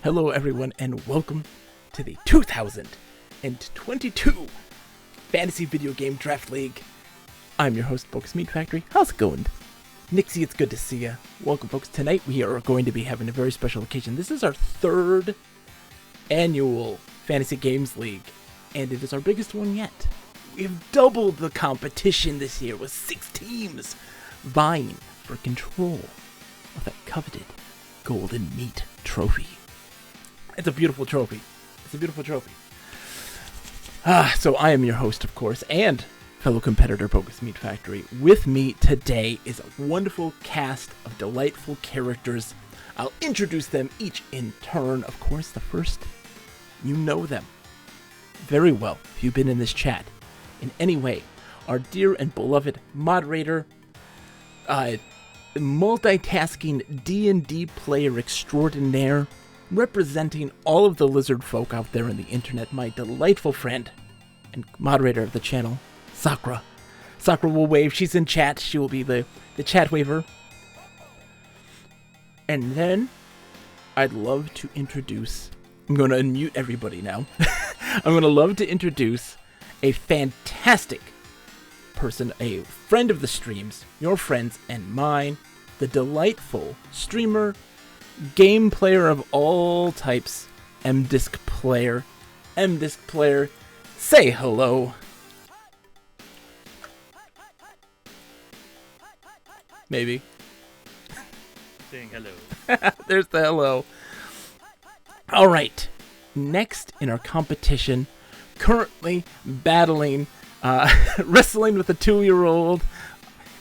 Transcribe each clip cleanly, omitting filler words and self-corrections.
Hello everyone and welcome to the 2022 Fantasy Video Game Draft League. I'm your host, Focus Meat Factory. How's it going? Nixie, it's good to see ya. Welcome folks. Tonight we are going to be having a very special occasion. This is our third annual Fantasy Games League, and it is our biggest one yet. We have doubled the competition this year with 6 teams vying for control of that coveted Golden Meat Trophy. It's a beautiful trophy. So I am your host, of course, and fellow competitor, Focus Meat Factory. With me today is a wonderful cast of delightful characters. I'll introduce them each in turn. Of course, the first, you know them very well if you've been in this chat in any way. Our dear and beloved moderator, multitasking D&D player extraordinaire, representing all of the lizard folk out there on the internet, my delightful friend and moderator of the channel, Sakura. Sakura will wave. She's in chat. She will be the chat waver. And then I'd love to introduce, I'm going to unmute everybody now. I'm going to love to introduce a fantastic person, a friend of the streams, your friends and mine, the delightful streamer, game player of all types, MDisc player. MDisc player, say hello. Maybe. Saying hello. There's the hello. All right. Next in our competition, currently battling, wrestling with a 2-year-old,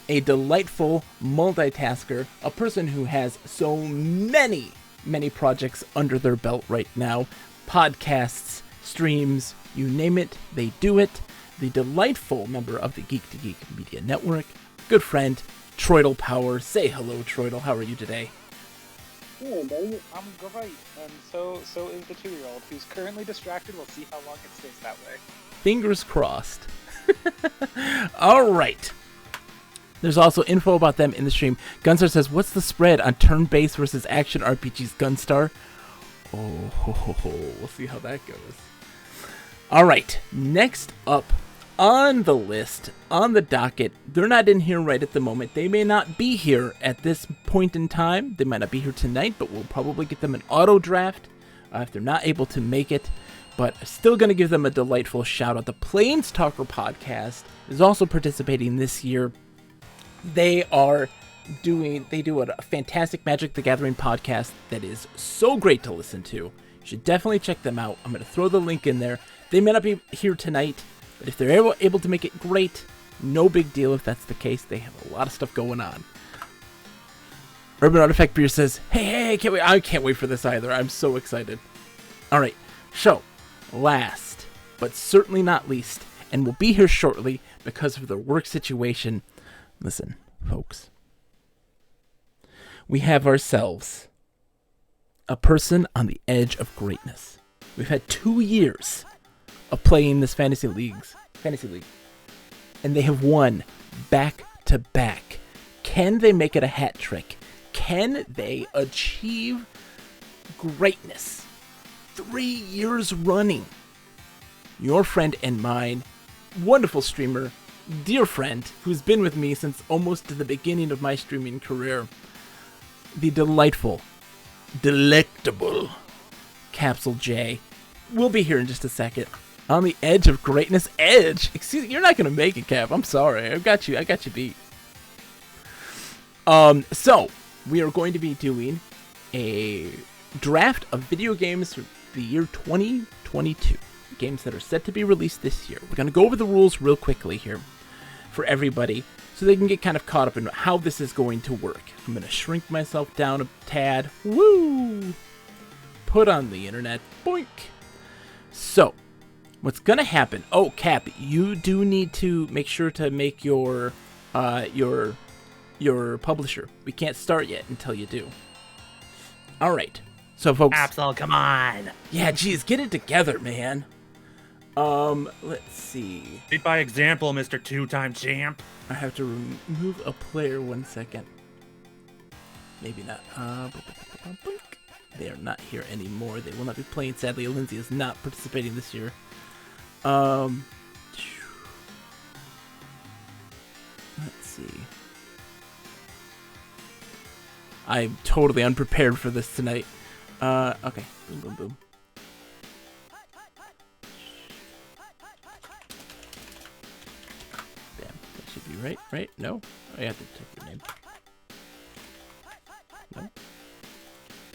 a delightful multitasker, a person who has so many projects under their belt right now, podcasts, streams, you name it, they do it. The delightful member of the Geek to Geek Media Network, good friend, Troidal Power. Say hello, Troidal. How are you today? Hey, buddy. I'm great, and so is the 2-year-old, who's currently distracted. We'll see how long it stays that way. Fingers crossed. All right. There's also info about them in the stream. Gunstar says, what's the spread on turn-based versus action RPGs, Gunstar? We'll see how that goes. All right. Next up on the list, on the docket, they're not in here right at the moment. They may not be here at this point in time. They might not be here tonight, but we'll probably get them an auto draft if they're not able to make it. But still going to give them a delightful shout out. The Planestalker podcast is also participating this year. They do a fantastic Magic the Gathering podcast that is so great to listen to. You should definitely check them out. I'm going to throw the link in there. They may not be here tonight, but if they're able to make it, great. No big deal if that's the case. They have a lot of stuff going on. Urban Artifact Beer says, hey, I can't wait for this either. I'm so excited. All right, so last, but certainly not least, and we'll be here shortly because of the work situation. Listen, folks. We have ourselves a person on the edge of greatness. We've had 2 years of playing this fantasy league, and they have won back to back. Can they make it a hat trick? Can they achieve greatness 3 years running? Your friend and mine, wonderful streamer, dear friend, who's been with me since almost to the beginning of my streaming career, the delightful, delectable Capsule J, will be here in just a second. On the edge of greatness. Edge? Excuse me, you're not going to make it, Cap. I'm sorry. I got you beat. So, we are going to be doing a draft of video games for the year 2022. Games that are set to be released this year. We're going to go over the rules real quickly here for everybody so they can get kind of caught up in how this is going to work. I'm going to shrink myself down a tad. Woo! Put on the internet. Boink! So, what's going to happen? Oh, Cap, you do need to make sure to make your publisher. We can't start yet until you do. All right. So, folks. Absol, come on. Yeah, geez, get it together, man. Let's see. Lead by example, Mr. 2-time champ. I have to remove a player 1 second. Maybe not. They are not here anymore. They will not be playing. Sadly, Lindsay is not participating this year. Let's see. I'm totally unprepared for this tonight. Okay. Boom, boom, boom. Bam. That should be right. Right? No? I have to type your name. No?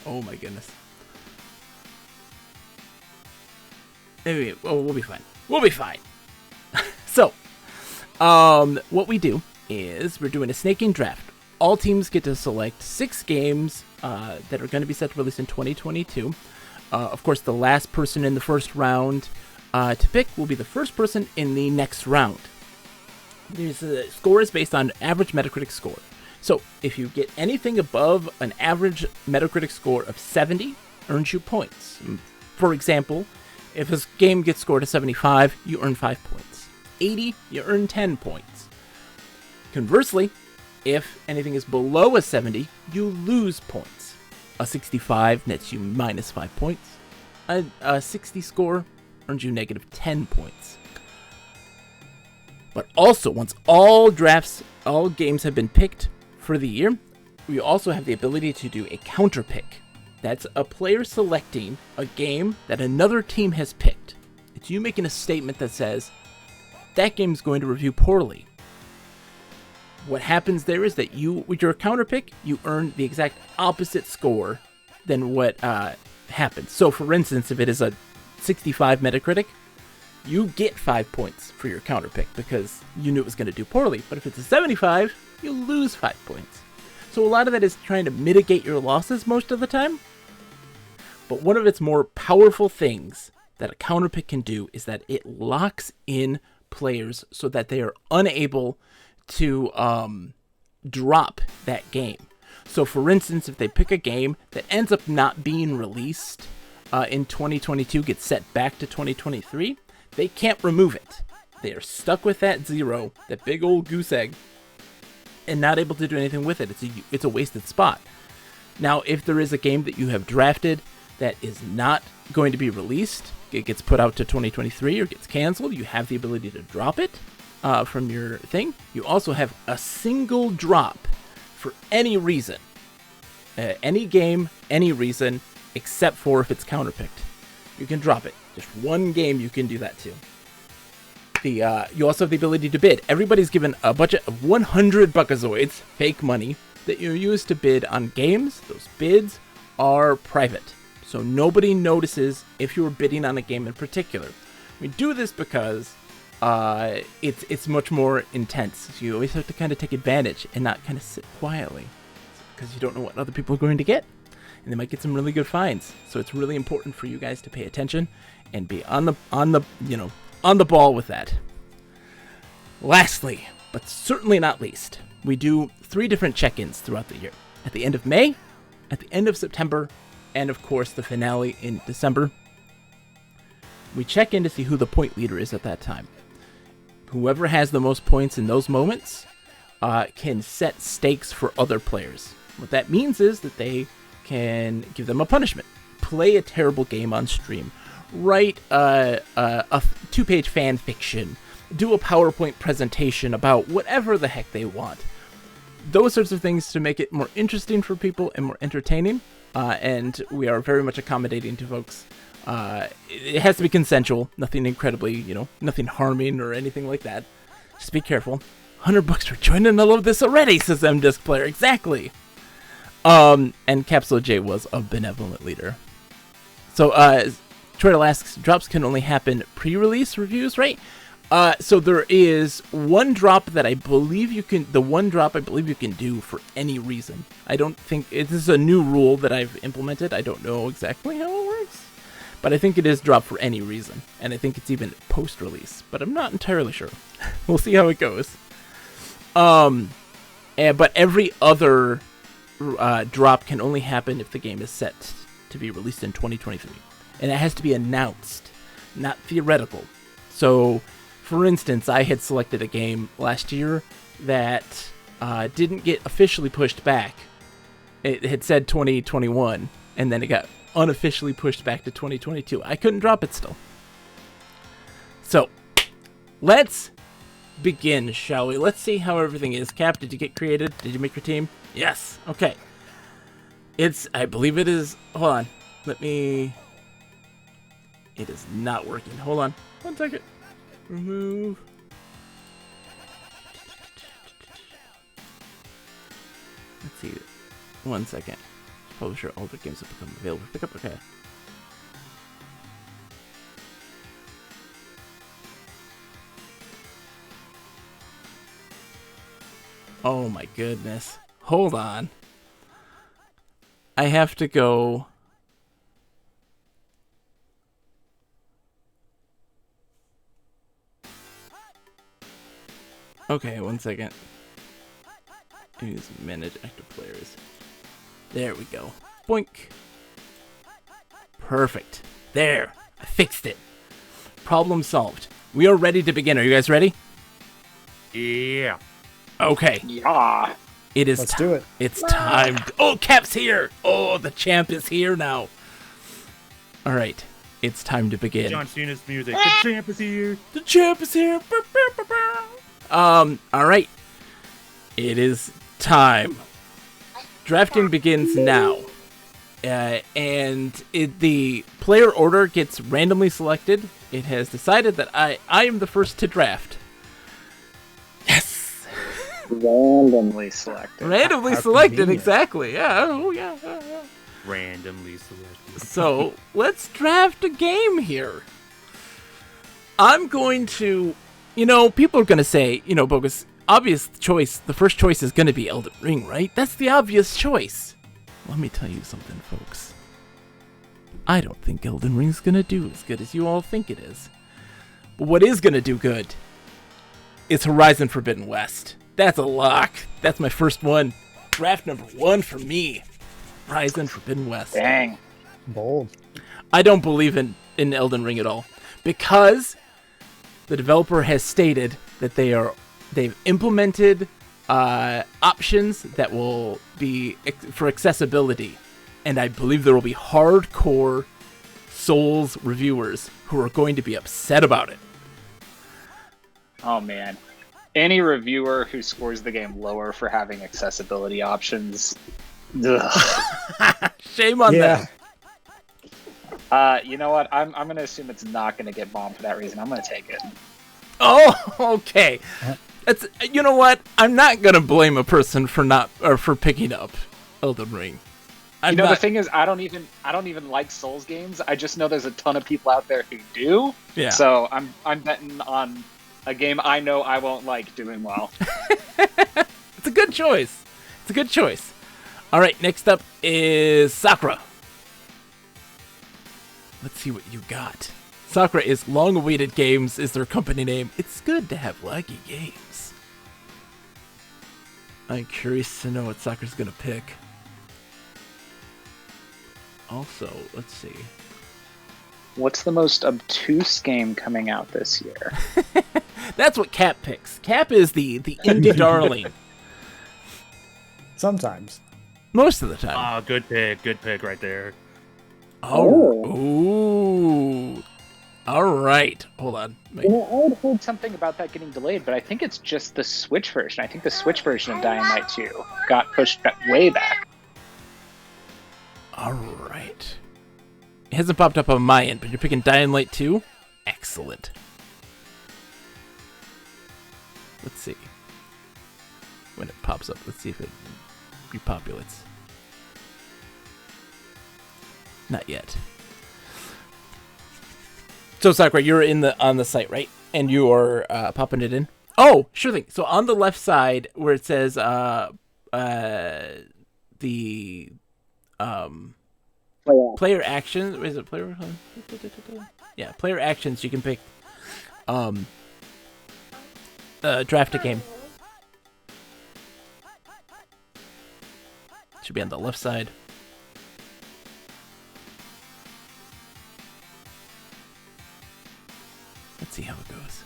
Oh my goodness. Anyway, we'll be fine. We'll be fine. So, what we do is we're doing a snaking draft. All teams get to select 6 games that are going to be set to release in 2022. Of course, the last person in the first round to pick will be the first person in the next round. The score is based on average Metacritic score. So, if you get anything above an average Metacritic score of 70, earns you points. For example, if a game gets scored a 75, you earn 5 points. 80, you earn 10 points. Conversely, if anything is below a 70, you lose points. A 65 nets you minus 5 points. A 60 score earns you negative 10 points. But also, once all games have been picked for the year, we also have the ability to do a counter pick. That's a player selecting a game that another team has picked. It's you making a statement that says, that game's going to review poorly. What happens there is that you, with your counter pick, you earn the exact opposite score than what happens. So, for instance, if it is a 65 Metacritic, you get 5 points for your counter pick because you knew it was going to do poorly. But if it's a 75, you lose 5 points. So a lot of that is trying to mitigate your losses most of the time. But one of its more powerful things that a counter pick can do is that it locks in players so that they are unable to drop that game. So for instance, if they pick a game that ends up not being released in 2022, gets set back to 2023, they can't remove it. They are stuck with that 0, that big old goose egg, and not able to do anything with it. It's a wasted spot. Now, if there is a game that you have drafted that is not going to be released, it gets put out to 2023 or gets canceled, you have the ability to drop it from your thing. You also have a single drop for any reason. Any game, any reason, except for if it's counterpicked. You can drop it. Just one game you can do that to. You also have the ability to bid. Everybody's given a budget of 100 buckazoids, fake money, that you use to bid on games. Those bids are private, so nobody notices if you're bidding on a game in particular. We do this because it's much more intense. So you always have to kind of take advantage and not kind of sit quietly, because you don't know what other people are going to get, and they might get some really good finds. So it's really important for you guys to pay attention and be on the ball with that. Lastly, but certainly not least, we do 3 different check-ins throughout the year. At the end of May, at the end of September, and of course the finale in December. We check in to see who the point leader is at that time. Whoever has the most points in those moments can set stakes for other players. What that means is that they can give them a punishment. Play a terrible game on stream. Write a 2-page fan fiction. Do a PowerPoint presentation about whatever the heck they want. Those sorts of things to make it more interesting for people and more entertaining. And we are very much accommodating to folks. It has to be consensual. Nothing incredibly, nothing harming or anything like that. Just be careful. $100 for joining all of this already, says MDisc Player. Exactly. And Capsule J was a benevolent leader. So, Troidal asks, drops can only happen pre-release reviews, right? So there is one drop that I believe you can do for any reason. I don't think, this is a new rule that I've implemented. I don't know exactly how it works, but I think it is drop for any reason. And I think it's even post-release, but I'm not entirely sure. We'll see how it goes. But every other drop can only happen if the game is set to be released in 2023. And it has to be announced, not theoretical. So, for instance, I had selected a game last year that didn't get officially pushed back. It had said 2021, and then it got unofficially pushed back to 2022. I couldn't drop it still. So, let's begin, shall we? Let's see how everything is. Cap, did you get created? Did you make your team? Yes. Okay. I believe it is, hold on. It is not working. Hold on. 1 second. Remove. Let's see. 1 second. Publisher, older games have become available for pickup. Okay. Oh my goodness. Hold on. I have to go. Okay, 1 second. Use manage active players. There we go. Boink. Perfect. There. I fixed it. Problem solved. We are ready to begin. Are you guys ready? Yeah. Okay. Yeah. It is. Let's do it. It's time. Oh, Cap's here. Oh, the champ is here now. All right. It's time to begin. John Cena's music. The champ is here. The champ is here. All right. It is time. Drafting begins now. And the player order gets randomly selected. It has decided that I am the first to draft. Yes. Randomly selected. Randomly How selected, convenient. exactly. Yeah. Oh, yeah. Randomly selected. So let's draft a game here. I'm going to, people are going to say, Bogus, obvious choice. The first choice is going to be Elden Ring, right? That's the obvious choice. Let me tell you something, folks. I don't think Elden Ring's going to do as good as you all think it is. But what is going to do good is Horizon Forbidden West. That's a lock. That's my first one. Draft number 1 for me. Horizon Forbidden West. Dang. Bold. I don't believe in Elden Ring at all, because the developer has stated that they've implemented options that will be for accessibility, and I believe there will be hardcore Souls reviewers who are going to be upset about it. Oh man. Any reviewer who scores the game lower for having accessibility options. Ugh. Shame on them. You know what? I'm gonna assume it's not gonna get bombed for that reason. I'm gonna take it. Oh, okay. That's, you know what? I'm not gonna blame a person for picking up Elden Ring. The thing is, I don't even like Souls games. I just know there's a ton of people out there who do. Yeah. So I'm betting on a game I know I won't like doing well. It's a good choice. All right, next up is Sakura. Let's see what you got. Sakura is Long Awaited Games is their company name. It's good to have laggy games. I'm curious to know what Sakura's gonna pick. Also, let's see. What's the most obtuse game coming out this year? That's what Cap picks. Cap is the indie darling. Sometimes. Most of the time. Ah, good pick right there. Oh. Ooh. All right. Hold on. I had heard something about that getting delayed, but I think it's just the Switch version. I think the Switch version of Dying Light 2 got pushed way back. All right. It hasn't popped up on my end, but you're picking Dying Light 2? Excellent. Let's see. When it pops up, let's see if it repopulates. Not yet. So Sakura, you're on the site, right? And you are popping it in? Oh, sure thing. So on the left side where it says player actions, is it player? Yeah, player actions. You can pick draft a game. Should be on the left side. Let's see how it goes.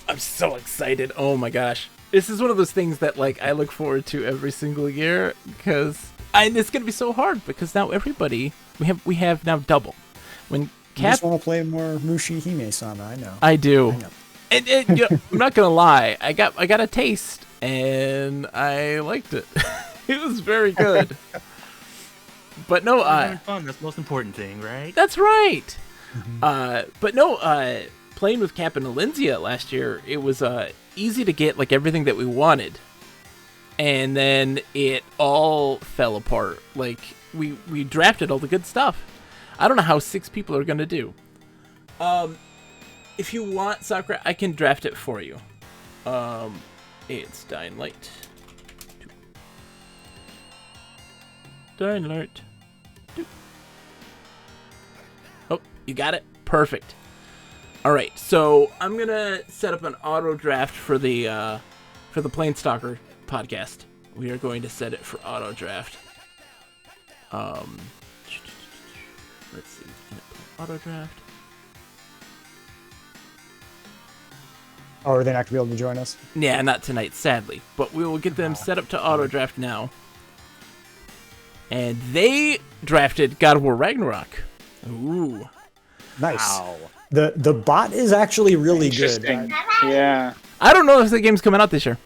I'm so excited. Oh my gosh. This is one of those things that I look forward to every single year because And it's gonna be so hard because now everybody we have now double. When You Cap, just want to play more Mushi Hime-sama, I know. I do. I know. And you know, I'm not gonna lie, I got a taste and I liked it. It was very good. But no, Having fun. That's the most important thing, right? that's right. But no, playing with Cap and Alinzia last year, it was easy to get like everything that we wanted, and then it all fell apart. Like we drafted all the good stuff. I don't know how 6 people are gonna do. If you want, Sakura, I can draft it for you. It's Dying Light. Dying Light. Oh, you got it? Perfect. Alright, so I'm gonna set up an auto draft for the Planestalker podcast. We are going to set it for auto draft. Let's see. Auto draft. Oh, are they not going to be able to join us? Yeah, not tonight, sadly. But we will get them set up to auto draft now. And they drafted God of War Ragnarok. Ooh. Nice. Wow. The bot is actually really good. Interesting. Yeah, I don't know if the game's coming out this year.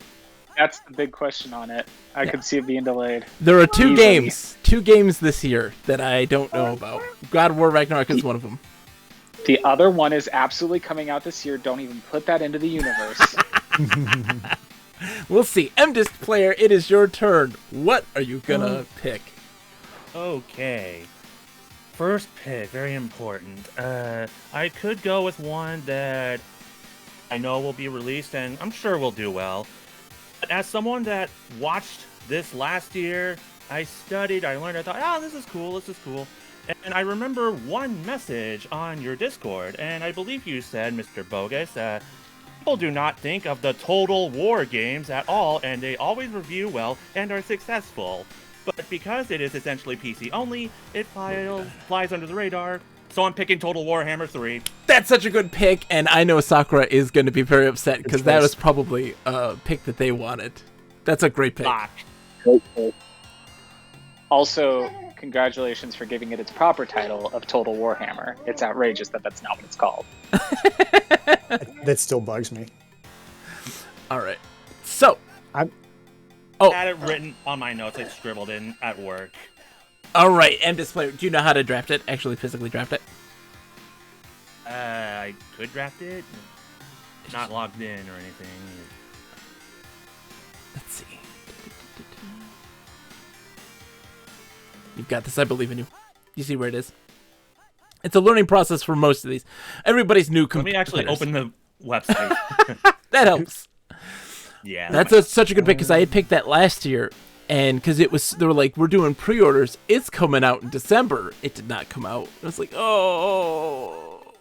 that's the big question on it. I could see it being delayed. There are two Easily. two games this year that I don't know about. God of War Ragnarok is one of them. The other one is absolutely coming out this year. Don't even put that into the universe. We'll see. MDisc player, it is your turn. What are you gonna pick? Okay. First pick, very important. I could go with one that I know will be released and I'm sure will do well. But as someone that watched this last year, I studied, I learned, I thought, oh, this is cool. And I remember one message on your Discord, and I believe you said, Mr. Bogus, people do not think of the Total War games at all, and they always review well and are successful. But because it is essentially PC only, it flies under the radar. So I'm picking Total Warhammer 3. That's such a good pick, and I know Sakura is going to be very upset because that was probably a pick that they wanted. That's a great pick. Lock. Also, congratulations for giving it its proper title of Total Warhammer. It's outrageous that that's not what it's called. That still bugs me. All right. So, I had it written on my notes. I scribbled in at work. all right, MDisc player, do you know how to draft it? Actually, physically draft it? I could draft it. Not logged in or anything. Let's see. You've got this. I believe in you. You see where it is? It's a learning process for most of these. Everybody's new. Let me actually open the website. That helps. Yeah. That's such a good pick because I had picked that last year, and because they were like, we're doing pre-orders. It's coming out in December. It did not come out. I was like, oh,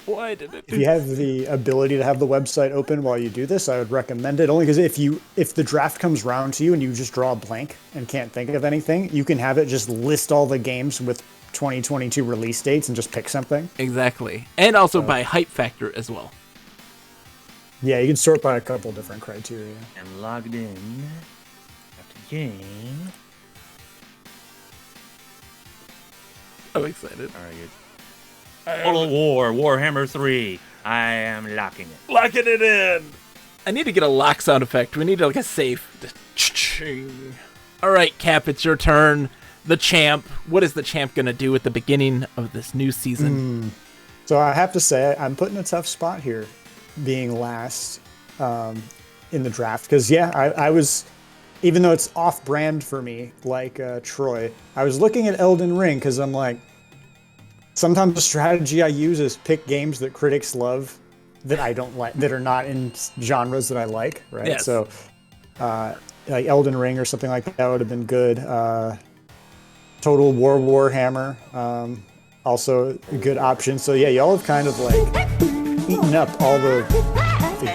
why did it? If you have the ability to have the website open while you do this, I would recommend it. Only because if the draft comes round to you and you just draw a blank and can't think of anything, you can have it just list all the games with 2022 release dates and just pick something. Exactly, and also by hype factor as well. Yeah, you can sort by a couple different criteria. I'm logged in. After game. I'm excited. Alright. Total War, Warhammer 3. I am locking it. Locking it in. I need to get a lock sound effect. We need like a safe. All right, Cap, it's your turn. The champ. What is the champ gonna do at the beginning of this new season? So I have to say, I'm put in a tough spot here, being last in the draft. Because, yeah, I was, even though it's off-brand for me, like Troy, I was looking at Elden Ring because I'm like, sometimes the strategy I use is pick games that critics love that I don't like, that are not in genres that I like, right? Yes. So, like Elden Ring or something like that would have been good. Total War Warhammer, also a good option. So yeah, y'all have kind of like eaten up all the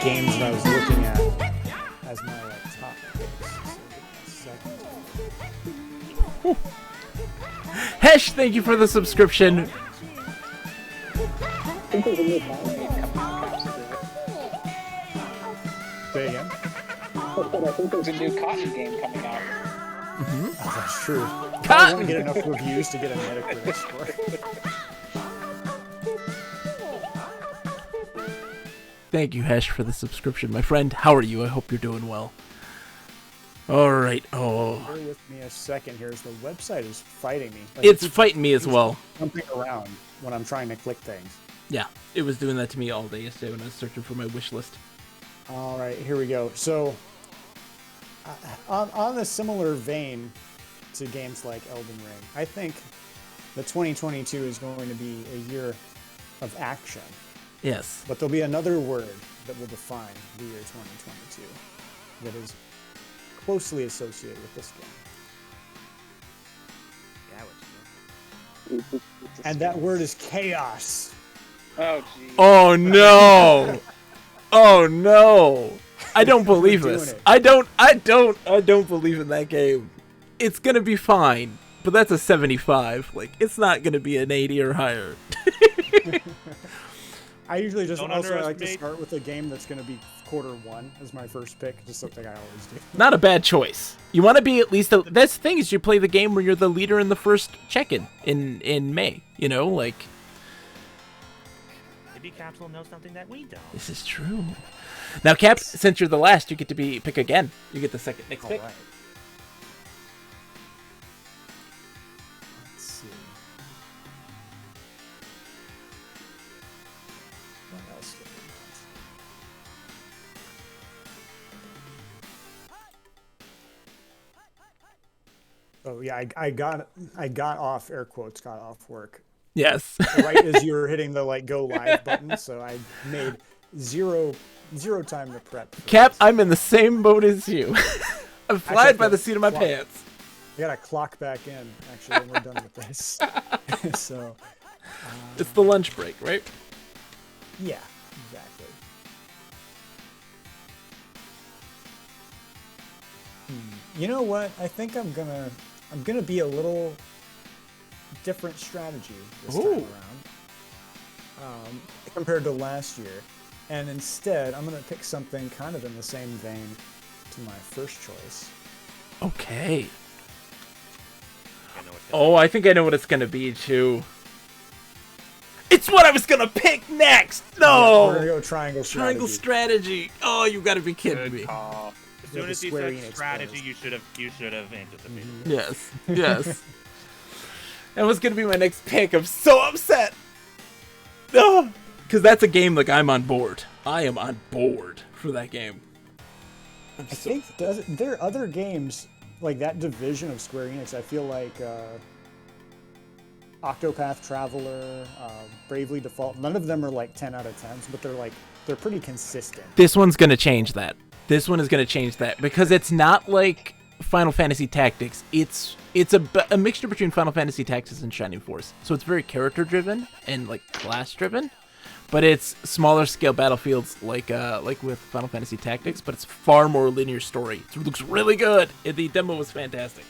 games that I was looking at as my top picks. So, Hesh, thank you for the subscription. say again. I think there's a new cotton game coming out. Oh, that's true. I won't get enough reviews to get a Metacritic score. Thank you, Hesh, for the subscription, my friend. How are you? I hope you're doing well. All right. Oh, Bear with me a second here, as the website is fighting me. Like, it's fighting me as well. Jumping around when I'm trying to click things. Yeah, it was doing that to me all day yesterday when I was searching for my wish list. All right, here we go. So, on a similar vein to games like Elden Ring, I think that 2022 is going to be a year of action. Yes. But there'll be another word that will define the year 2022 that is closely associated with this game. Yeah, And that word is chaos. Oh, geez. Oh no! Oh no! I don't believe We're this. doing it. I don't believe in that game. It's gonna be fine, but that's a 75. Like, it's not gonna be an 80 or higher. I usually just Don't also like to underestimate- start with a game that's going to be quarter one as my first pick, just something I always do. Not a bad choice. You want to be at least. That's the thing, is you play the game where you're the leader in the first check-in in May. You know, like, maybe Caps will know something that we don't. this is true. Now, Cap, since you're the last, you get to pick again. You get the next All pick. right. Let's see. What else do we have? Oh yeah, I got off, air quotes, got off work Yes. right as you were hitting the like go live button, so I made zero time to prep. for Cap, this. I'm in the same boat as you. I'm flying by the the seat of my clock. pants. I gotta clock back in actually when we're done with this. So It's the lunch break, right? yeah, exactly. You know what? I think I'm gonna be a little different strategy this time Ooh. around compared to last year, and instead I'm gonna pick something kind of in the same vein to my first choice. Okay. I know what's gonna Oh, I think I know what it's gonna be too. It's what I was gonna pick next. We're gonna No. go triangle strategy. Triangle strategy. Oh, you gotta be kidding Good me. call. As soon the as you Square said Enix strategy, players. you should have anticipated. Yes. Yes. That was gonna be my next pick. I'm so upset. No, because that's a game like I'm on board. I am on board for that game. I'm I so think there are other games like that division of Square Enix. I feel like Octopath Traveler, Bravely Default. None of them are like 10 out of 10s, but they're pretty consistent. This one's gonna change that. This one is gonna change that because it's not like Final Fantasy Tactics. It's a mixture between Final Fantasy Tactics and Shining Force. So it's very character driven and like class driven, but it's smaller scale battlefields like with Final Fantasy Tactics. But it's far more linear story. It looks really good. The demo was fantastic.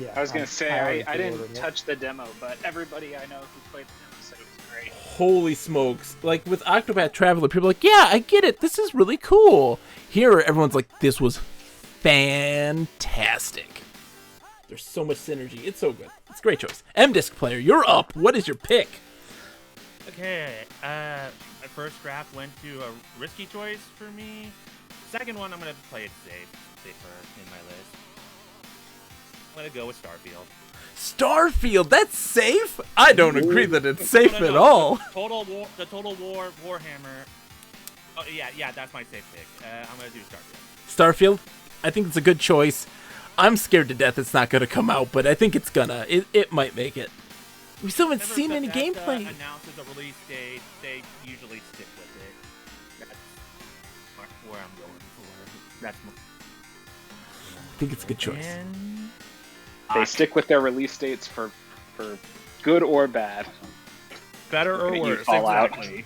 Yeah, I was gonna say already I didn't pre-ordered it. touch the demo, but everybody I know who played the demo said it was great. Holy smokes. Like with Octopath Traveler, people are like, yeah, I get it. This is really cool. Here, everyone's like, this was fantastic. There's so much synergy. It's so good. It's a great choice. M-Disc player, you're up. What is your pick? Okay, my first draft went to a risky choice for me. Second one, I'm gonna play it safer in my list. I'm gonna go with Starfield. Starfield, that's safe? I don't agree that it's safe No, at no, all. The Total War Warhammer. Oh yeah, that's my safe pick. I'm gonna do Starfield. Starfield, I think it's a good choice. I'm scared to death it's not going to come out, but I think it's gonna. It might make it. We still haven't seen any Bethesda gameplay. announces a release date, they usually stick with it. That's where I'm going for. That's I think it's a good choice. and They stick with their release dates for good or bad. better or You worse. fall out. Exactly.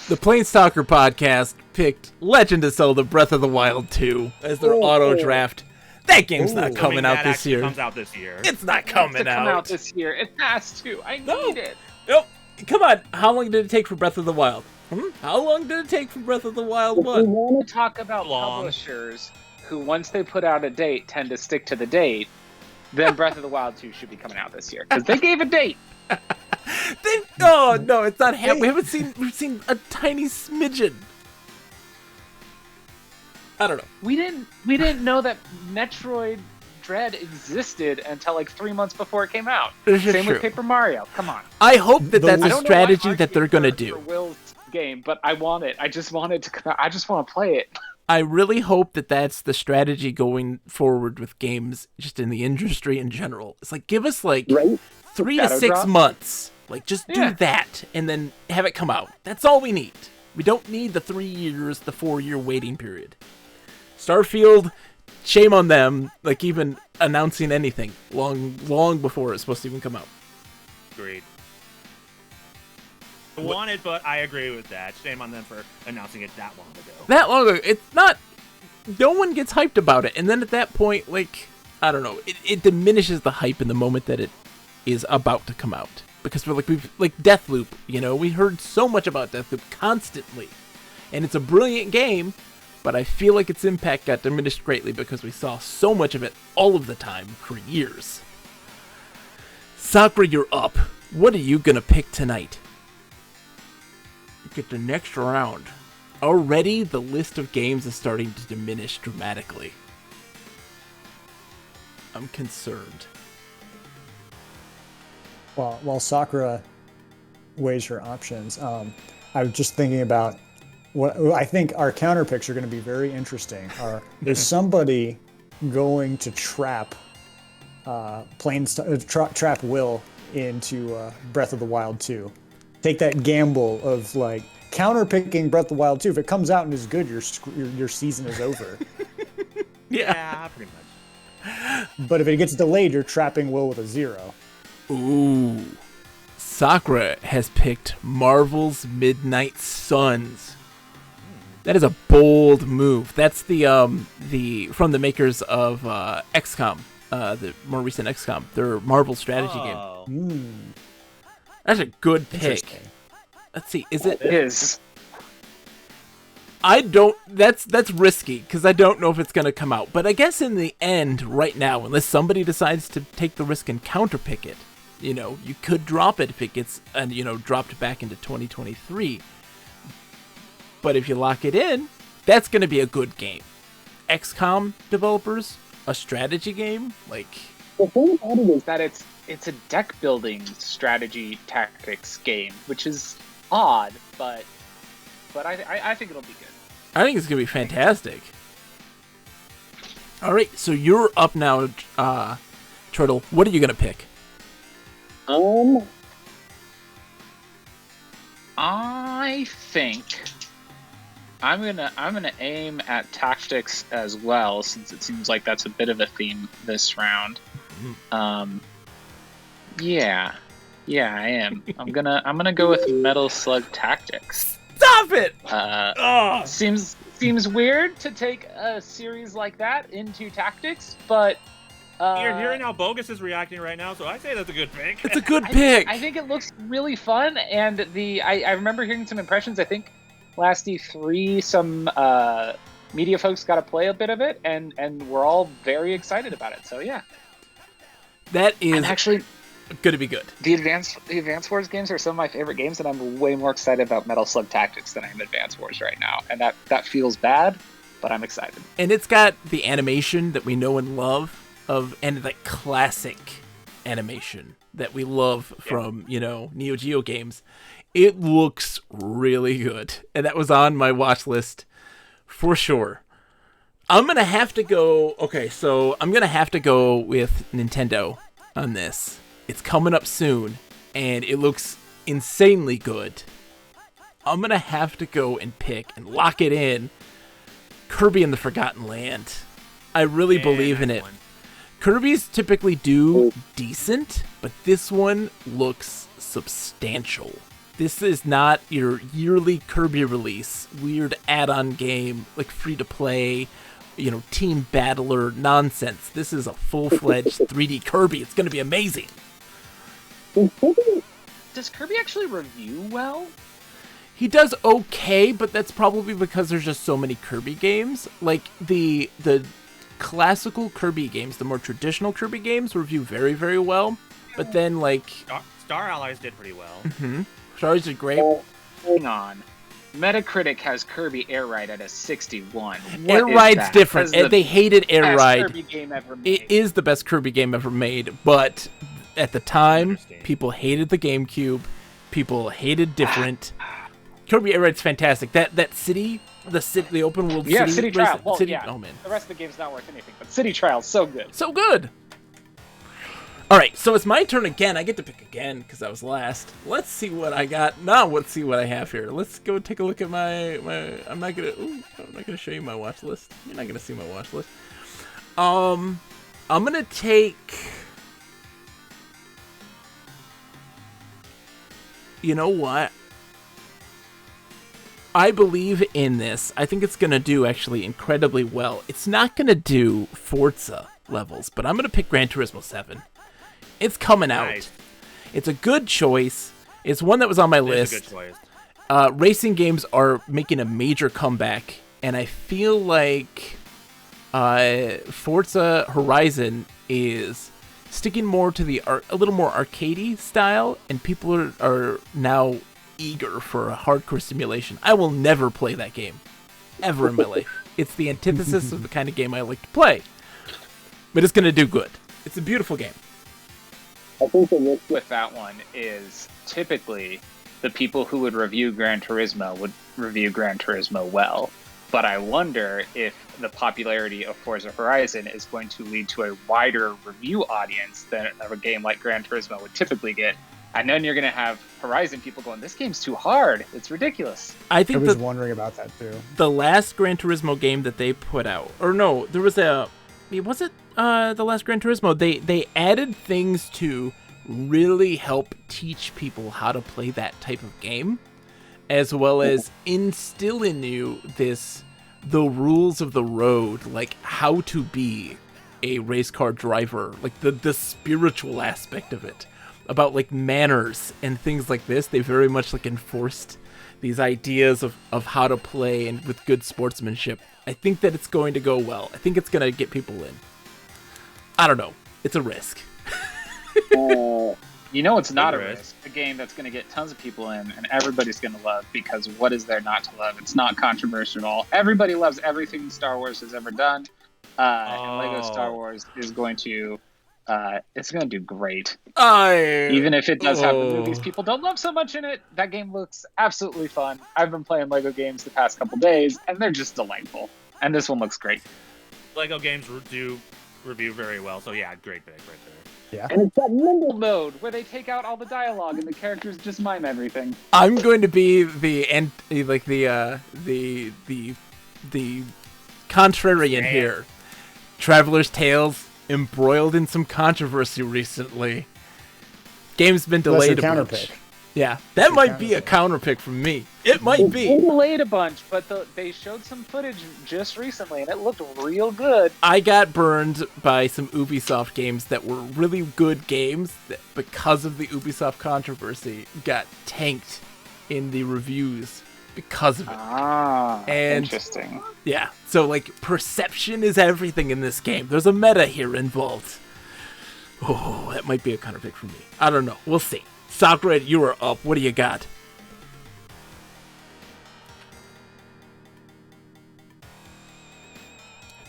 The Planestalker podcast picked Legend of Zelda Breath of the Wild 2 as their auto draft. That game's not coming out this year. Comes out this year. It's not It has to coming come out out. this year. It has to. I No. need it. Nope. Come on. How long did it take for Breath of the Wild? How long did it take for Breath of the Wild 1? We want to talk about Long. publishers who, once they put out a date, tend to stick to the date. then Breath of the Wild 2 should be coming out this year because they gave a date. Oh no, it's not happening. We've seen a tiny smidgen. I don't know. We didn't know that Metroid Dread existed until like 3 months before it came out. Same with Paper Mario. Come on. I hope that that's a strategy that they're gonna do. For Will's game, but I want it. I just want it to come out. I just want to play it. I really hope that that's the strategy going forward with games, just in the industry in general. It's like, give us like 3 to 6 months. Like, just do that and then have it come out. That's all we need. We don't need the 3 years, the 4-year waiting period. Starfield, shame on them, like even announcing anything long before it's supposed to even come out. Agreed. I want it, but I agree with that. Shame on them for announcing it that long ago. That long ago. It's not... No one gets hyped about it. And then at that point, like, I don't know, it diminishes the hype in the moment that it is about to come out. Because we've Deathloop, you know, we heard so much about Deathloop constantly. And it's a brilliant game, but I feel like its impact got diminished greatly because we saw so much of it all of the time for years. Sakura, you're up. What are you gonna pick tonight? Get the next round. Already, the list of games is starting to diminish dramatically. I'm concerned. Well, while Sakura weighs her options, I was just thinking about what I think our counter picks are going to be very interesting. Is somebody going to trap trap Will into Breath of the Wild 2? Take that gamble of like counter-picking Breath of the Wild 2. If it comes out and is good, your season is over. Yeah, pretty much. But if it gets delayed, you're trapping Will with a 0. Ooh. Sakura has picked Marvel's Midnight Suns. That is a bold move. That's the from the makers of XCOM, the more recent XCOM, their Marvel strategy game. That's a good pick. Let's see. Is it? It is. I don't. That's risky because I don't know if it's gonna come out. But I guess in the end, right now, unless somebody decides to take the risk and counterpick it, you know, you could drop it if it gets dropped back into 2023. But if you lock it in, that's gonna be a good game. XCOM developers, a strategy game, like. The thing about it is that it's a deck building strategy tactics game, which is odd, but I think it'll be good. I think it's gonna be fantastic. All right, so you're up now, Turtle. What are you gonna pick? I think I'm gonna aim at tactics as well, since it seems like that's a bit of a theme this round. Yeah, I am. I'm gonna go with Metal Slug Tactics. Stop it! Seems weird to take a series like that into tactics, but You're hearing how Bogus is reacting right now, so I say that's a good pick. It's a good pick. I think it looks really fun, and I remember hearing some impressions. I think last E3, some media folks got to play a bit of it, and we're all very excited about it. So yeah, that is I'm actually going to be good. The Advance Wars games are some of my favorite games, and I'm way more excited about Metal Slug Tactics than I am Advance Wars right now, and that feels bad, but I'm excited. And it's got the animation that we know and love and like classic animation that we love from Neo Geo games. It looks really good, and that was on my watch list for sure. I'm gonna have to go. Okay, so I'm gonna have to go with Nintendo on this. It's coming up soon, and it looks insanely good. I'm gonna have to go and pick and lock it in. Kirby and the Forgotten Land. I really believe in it. Kirby's typically do decent, but this one looks substantial. This is not your yearly Kirby release, weird add-on game, like free-to-play, team battler nonsense. This is a full-fledged 3D Kirby. It's going to be amazing. Does Kirby actually review well? He does okay, but that's probably because there's just so many Kirby games. Like the classical Kirby games, the more traditional Kirby games, review very, very well. But then, like... Star Allies did pretty well. Star Allies did great. Hang on. Metacritic has Kirby Air Ride at a 61. Air Ride's different. They hated Air Ride. Kirby game ever made. It is the best Kirby game ever made, but at the time, people hated the GameCube. People hated different. Kirby Air Ride's fantastic. That city, the open world city. City Trial. Well, city, yeah. Oh, man. The rest of the game's not worth anything, but City Trial's so good. So good. All right, so it's my turn again. I get to pick again because I was last. Let's see what I got. Now let's see what I have here. Let's go take a look at my. I'm not gonna show you my watch list. You're not gonna see my watch list. I'm gonna take. You know what? I believe in this. I think it's gonna do actually incredibly well. It's not gonna do Forza levels, but I'm gonna pick Gran Turismo 7. It's coming out. Nice. It's a good choice. It's one that was on my list. It's a good choice. Racing games are making a major comeback, and I feel like Forza Horizon is sticking more to a little more arcadey style, and people are now eager for a hardcore simulation. I will never play that game, ever in my life. It's the antithesis of the kind of game I like to play, but it's going to do good. It's a beautiful game. I think the risk with that one is typically the people who would review Gran Turismo would review Gran Turismo well. But I wonder if the popularity of Forza Horizon is going to lead to a wider review audience than a game like Gran Turismo would typically get. And then you're going to have Horizon people going, this game's too hard. It's ridiculous. I think I was wondering about that too. The last Gran Turismo game that they put out, or no, there was was it the last Gran Turismo? They added things to really help teach people how to play that type of game, as well as instill in you the rules of the road, like how to be a race car driver, like the spiritual aspect of it, about like manners and things like this. They very much like enforced these ideas of how to play and with good sportsmanship. I think that it's going to go well. I think it's going to get people in. I don't know. It's a risk. You know it's not a risk. A game that's going to get tons of people in and everybody's going to love, because what is there not to love? It's not controversial at all. Everybody loves everything Star Wars has ever done. And Lego Star Wars is going to... it's going to do great. Even if it does have the movies people don't love so much in it, that game looks absolutely fun. I've been playing Lego games the past couple days, and they're just delightful. And this one looks great. Lego games do review very well, so yeah, great pick right there. Yeah. And it's that nimble mode where they take out all the dialogue and the characters just mime everything. I'm going to be the contrarian here. Traveler's Tales embroiled in some controversy recently. Game's been delayed a bunch. Yeah, that might be a counter pick from me. It might be. It's delayed a bunch, but they showed some footage just recently, and it looked real good. I got burned by some Ubisoft games that were really good games that, because of the Ubisoft controversy, got tanked in the reviews because of it. And interesting. Yeah, so like perception is everything in this game. There's a meta here involved. Oh, that might be a counter pick for me. I don't know. We'll see. Sakura, you are up. What do you got?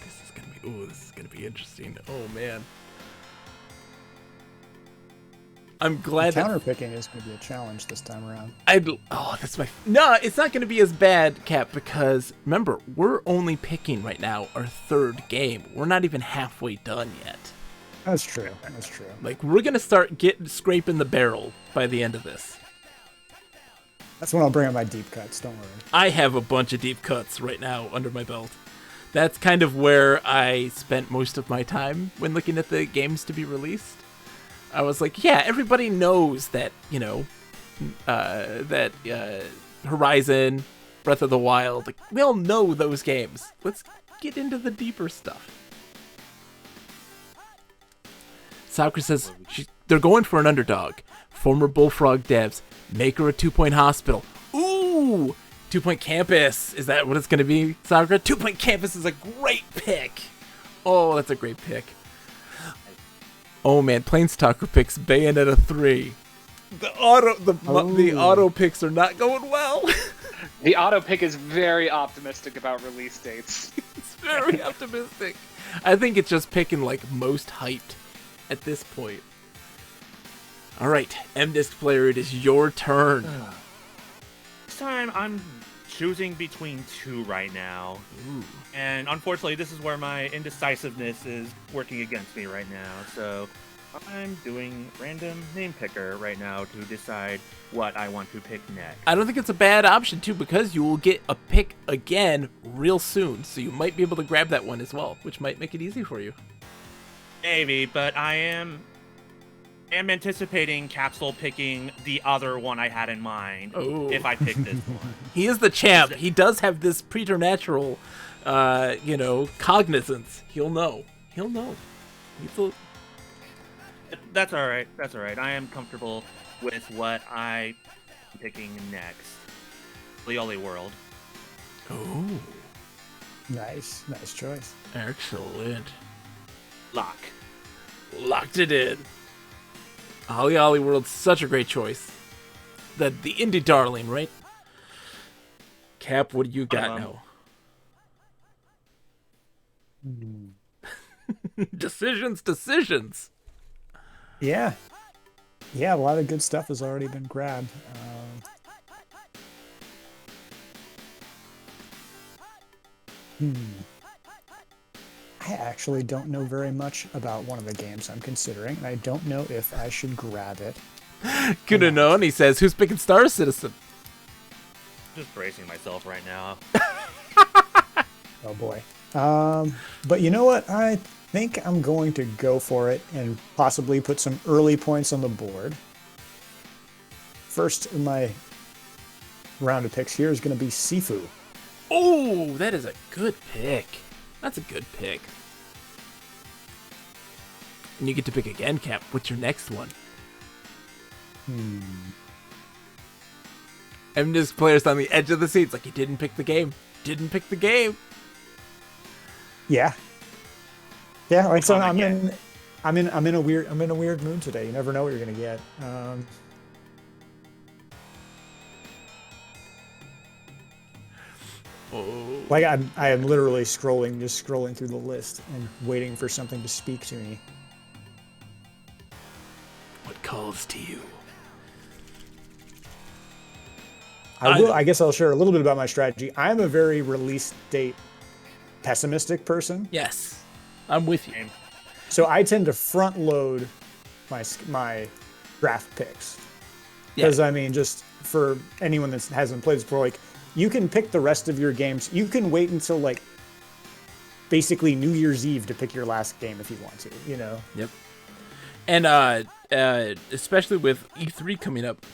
This is gonna be interesting. Oh man. I'm glad counterpicking is going to be a challenge this time around. No, it's not going to be as bad, Cap, because remember, we're only picking right now our third game. We're not even halfway done yet. That's true. Like, we're going to start scraping the barrel by the end of this. That's when I'll bring up my deep cuts, don't worry. I have a bunch of deep cuts right now under my belt. That's kind of where I spent most of my time when looking at the games to be released. I was like, yeah, everybody knows that, Horizon, Breath of the Wild, like, we all know those games. Let's get into the deeper stuff. Sakura says they're going for an underdog. Former Bullfrog devs, maker of 2 Point Hospital. Ooh! 2 Point Campus. Is that what it's going to be, Sakura? 2 Point Campus is a great pick. Oh, that's a great pick. Oh man, Planestalker picks Bayonetta 3. The auto picks are not going well. The auto pick is very optimistic about release dates. It's very optimistic. I think it's just picking like most hyped at this point. All right, M-Disc player, it is your turn. This time I'm choosing between two right now. Ooh. And unfortunately, this is where my indecisiveness is working against me right now. So I'm doing random name picker right now to decide what I want to pick next. I don't think it's a bad option, too, because you will get a pick again real soon. So you might be able to grab that one as well, which might make it easy for you. Maybe, but I am anticipating Capsule picking the other one I had in mind if I pick this one. He is the champ. He does have this preternatural, cognizance. He'll know. He's That's all right. I am comfortable with what I'm picking next. Lioli World. Oh, Nice choice. excellent. Locked it in. Holly Ollie World's such a great choice. The indie darling, right? Cap, what do you got now? Decisions. Yeah, a lot of good stuff has already been grabbed. I actually don't know very much about one of the games I'm considering, and I don't know if I should grab it. Could have known. He says, "Who's picking Star Citizen?" Just bracing myself right now. Oh boy. But you know what? I think I'm going to go for it and possibly put some early points on the board. First in my round of picks here is going to be Sifu. Oh, that is a good pick. That's a good pick. And you get to pick again, Cap. What's your next one? M-Disc player's on the edge of the seat. It's like he didn't pick the game. Yeah. Yeah, like so I'm in a weird mood today. You never know what you're gonna get. Like I am literally scrolling through the list and waiting for something to speak to me. What calls to you? I guess I'll share a little bit about my strategy. I'm a very release date pessimistic person. Yes, I'm with you. So I tend to front load my draft picks. Yeah. Because I mean, just for anyone that hasn't played this before, like you can pick the rest of your games. You can wait until like basically New Year's Eve to pick your last game if you want to. You know. Yep. And especially with E3 coming up,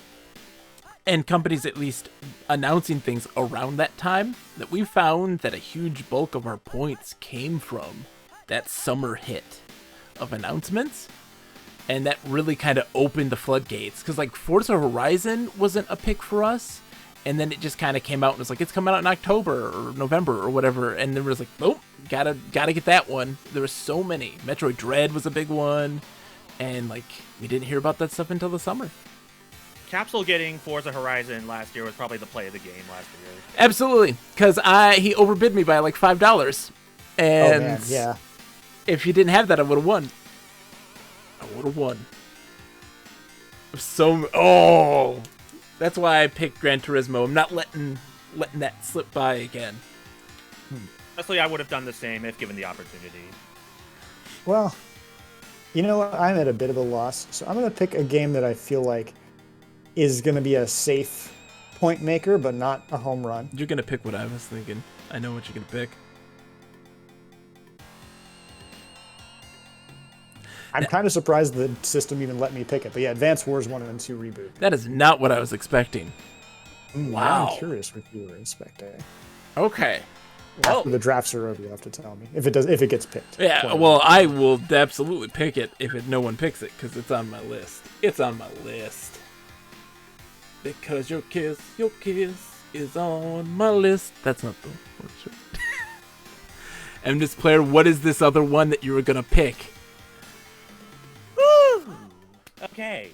and companies at least announcing things around that time, that we found that a huge bulk of our points came from that summer hit of announcements. And that really kind of opened the floodgates. Because like Forza Horizon wasn't a pick for us. And then it just kind of came out and was like, it's coming out in October or November or whatever. And then it was like, oh, gotta get that one. There were so many. Metroid Dread was a big one. And like, we didn't hear about that stuff until the summer. Capsule getting Forza Horizon last year was probably the play of the game last year. Absolutely, because he overbid me by like $5, and man, yeah. If he didn't have that, I would have won. That's why I picked Gran Turismo. I'm not letting that slip by again. Honestly, I would have done the same if given the opportunity. Well, you know what? I'm at a bit of a loss, so I'm going to pick a game that I feel like is going to be a safe point maker, but not a home run. You're going to pick what I was thinking. I know what you're going to pick. I'm kind of surprised the system even let me pick it. But yeah, Advance Wars 1 and 2 reboot. That is not what I was expecting. Wow. I'm curious what you were expecting. Okay. After the drafts are over, you have to tell me if it gets picked. Yeah, well, I will absolutely pick it if no one picks it, because it's on my list. It's on my list. Because your kiss is on my list. That's not the word. MNIS player, what is this other one that you were gonna pick? Okay.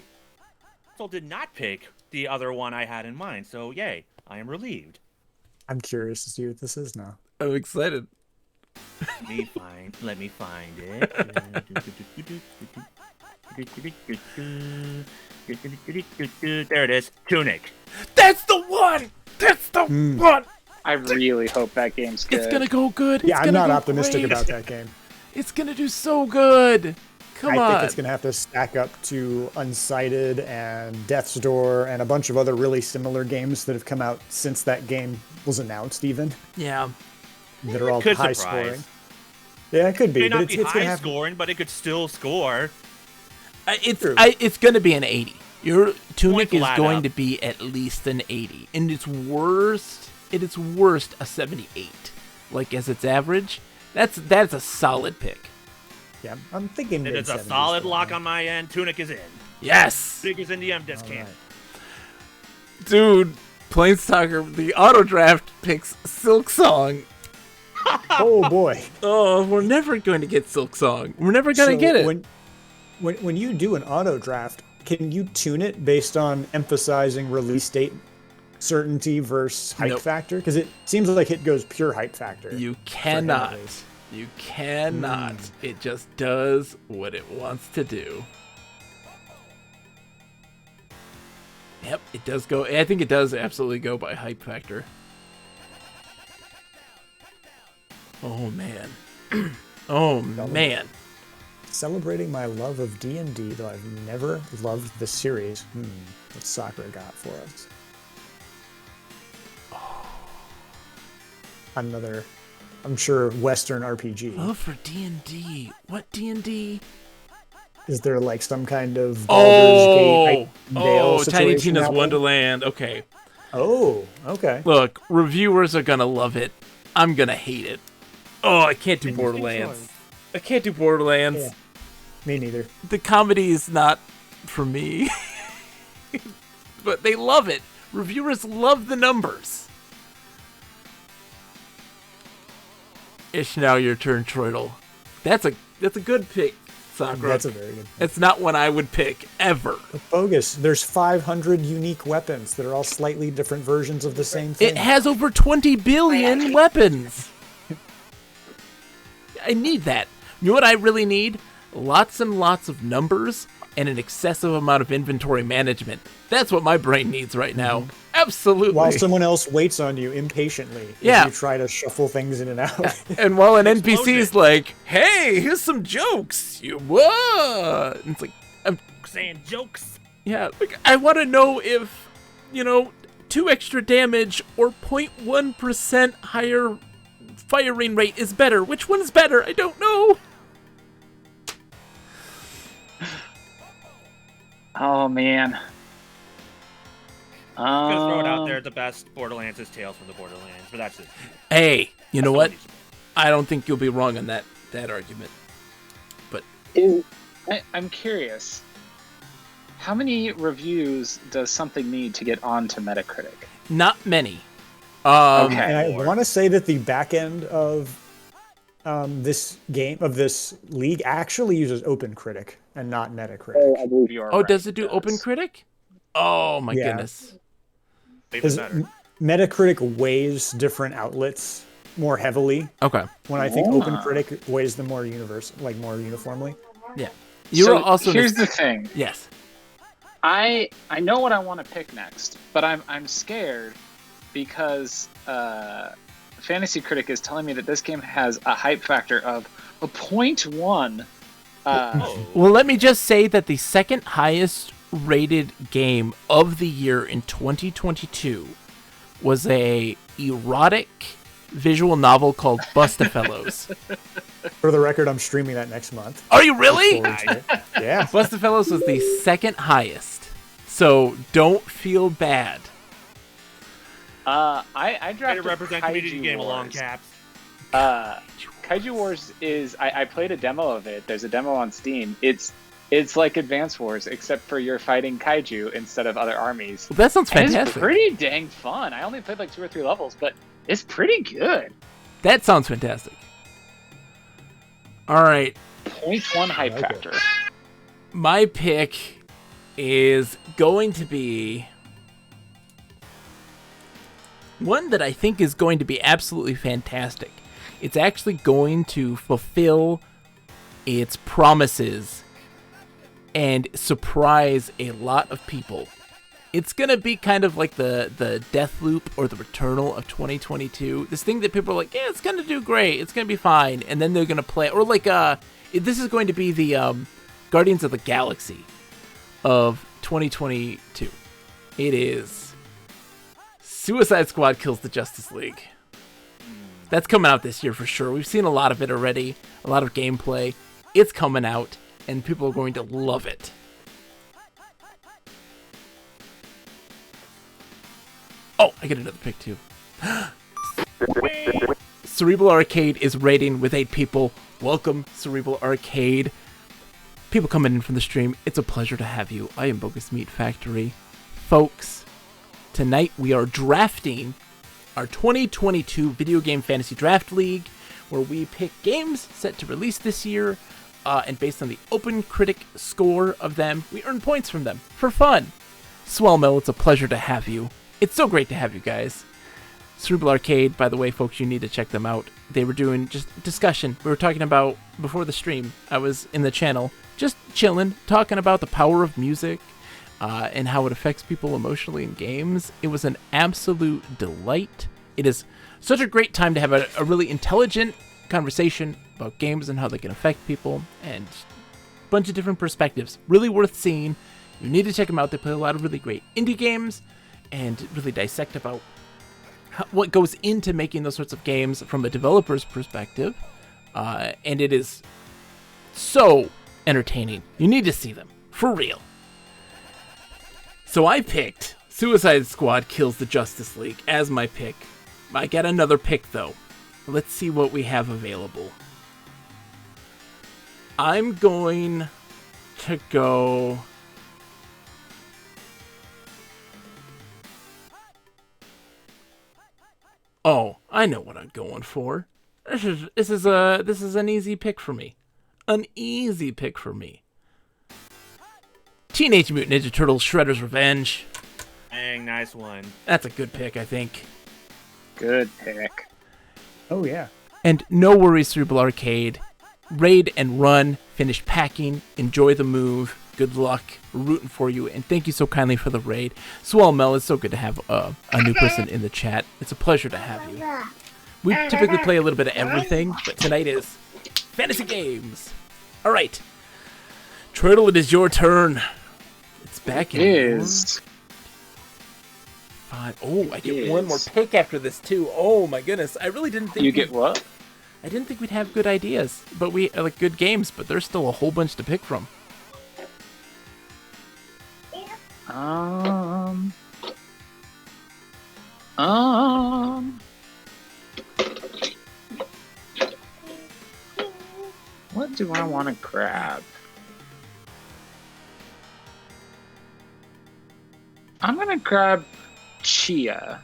So did not pick the other one I had in mind, so yay, I am relieved. I'm curious to see what this is now. I'm excited. Let me find it. There it is. Tunic. That's the one! That's the one! I really hope that game's good. It's gonna go good. Yeah, It's I'm gonna not go optimistic great. about that game. It's gonna do so good. Come I on. think it's going to have to stack up to Unsighted and Death's Door and a bunch of other really similar games that have come out since that game was announced, even. Yeah. That are all Could high surprise. scoring. Yeah, it could be. It may But not it's be going to high have. scoring, but it could still score. True. It's gonna be an 80. Your Tunic Point is flat going up. to be at least an 80. And its worst, a 78. Like as its average. That's a solid pick. Yeah, I'm thinking It is a mid-70s solid still, lock man. on my end. Tunic is in. Yes! Big is in the M-Disc All camp. right. Dude, Planestalker, the auto draft picks Silk Song. Oh boy. Oh, we're never going to get Silk Song. We're never going to get it. When you do an auto draft, can you tune it based on emphasizing release date certainty versus hype Nope. factor? Because it seems like it goes pure hype factor. You for cannot. him at least. You cannot. It just does what it wants to do. Yep, it does go. I think it does absolutely go by hype factor. Oh, man. Oh, man. Celebrating my love of D&D, though I've never loved the series. What Sakura got for us. Another, I'm sure, Western RPG. Love for D&D. What D&D? Is there like some kind of Baldur's Gate Dale Tiny situation Tina's out there? Wonderland. Okay. Oh, okay. Look, reviewers are gonna love it. I'm gonna hate it. Oh, I can't do Interesting Borderlands. choice. I can't do Borderlands. Yeah. Me neither. The comedy is not for me. But they love it. Reviewers love the numbers. It's now your turn, Troidle. That's a good pick, Sakura. That's a very good. It's not one I would pick ever. Bogus. There's 500 unique weapons that are all slightly different versions of the same thing. It has over 20 billion weapons. I need that. You know what I really need? Lots and lots of numbers and an excessive amount of inventory management. That's what my brain needs right now. Absolutely. While someone else waits on you impatiently Yeah. as you try to shuffle things in and out. And while an NPC Explosion. is like, "Hey, here's some jokes," you what? And it's like, Saying jokes. yeah, like, I want to know if, 2 extra damage or 0.1% higher firing rate is better. Which one is better? I don't know. Oh man. I'm gonna throw it out there. The best Borderlands is Tales from the Borderlands, but that's it. Hey, you know what? That's I don't think you'll be wrong on that argument. But I'm curious. How many reviews does something need to get onto Metacritic? not many. Okay. And I want to say that the back end of this game, of this league, actually uses OpenCritic and not Metacritic. I believe you are. Oh, right, does it do OpenCritic? Oh my Yeah. goodness. Even Because better. Metacritic weighs different outlets more heavily, Okay. when I think Ah. OpenCritic weighs them more more uniformly. Yeah. You So were also here's the thing. yes. I know what I want to pick next, but I'm scared because Fantasy Critic is telling me that this game has a hype factor of a 0.1. Well, let me just say that the second highest rated game of the year in 2022 was a erotic visual novel called Bustafellows. For the record, I'm streaming that next month. Are you really? Forward to it. Yeah. Bustafellows was the second highest. So don't feel bad. I Way to drafted represent Kaiju community game along Wars. caps. Kaiju Wars is I played a demo of it. There's a demo on Steam. It's like Advance Wars, except for you're fighting kaiju instead of other armies. Well, that sounds And it's fantastic. pretty dang fun. I only played like 2 or 3 levels, but it's pretty good. That sounds fantastic. All right. 0.1 hype like it. factor. My pick is going to be one that I think is going to be absolutely fantastic. It's actually going to fulfill its promises and surprise a lot of people. It's going to be kind of like the Death Loop or the Returnal of 2022. This thing that people are like, yeah, it's going to do great. It's going to be fine. And then they're going to play. Or like, this is going to be the Guardians of the Galaxy of 2022. It is Suicide Squad Kills the Justice League. That's coming out this year for sure. We've seen a lot of it already. A lot of gameplay. It's coming out. And people are going to love it. Oh, I get another pick too. Cerebral Arcade is rating with 8 people. Welcome, Cerebral Arcade. People coming in from the stream, it's a pleasure to have you. I am Bogus Meat Factory. Folks, tonight we are drafting our 2022 Video Game Fantasy Draft League, where we pick games set to release this year, and based on the Open Critic score of them, we earn points from them for fun. Swellmill, it's a pleasure to have you. It's so great to have you guys. Cerebral Arcade, by the way, folks, you need to check them out. They were doing just discussion. We were talking about, before the stream, I was in the channel, just chilling, talking about the power of music, and how it affects people emotionally in games. It was an absolute delight. It is such a great time to have a really intelligent conversation about games and how they can affect people, and a bunch of different perspectives. Really worth seeing. You need to check them out. They play a lot of really great indie games, and really dissect about what goes into making those sorts of games from a developer's perspective. And it is so entertaining. You need to see them. For real. So I picked Suicide Squad Kills the Justice League as my pick. I got another pick, though. Let's see what we have available. I'm going to go... Oh, I know what I'm going for. This is an easy pick for me. An easy pick for me. Teenage Mutant Ninja Turtles Shredder's Revenge. Dang, nice one. That's a good pick, I think. Good pick. Oh, yeah. And no worries, Cerebral Arcade. Raid and run. Finish packing. Enjoy the move. Good luck. We're rooting for you, and thank you so kindly for the raid. Swellmel, it's so good to have a new person in the chat. It's a pleasure to have you. We typically play a little bit of everything, but tonight is fantasy games. All right. Turtle, it is your turn. It's back in Is five. Oh, I get one more pick after this, too. Oh, my goodness. I really didn't think you get what? I didn't think we'd have good ideas, but we like good games, but there's still a whole bunch to pick from. What do I want to grab? I'm gonna grab Chia.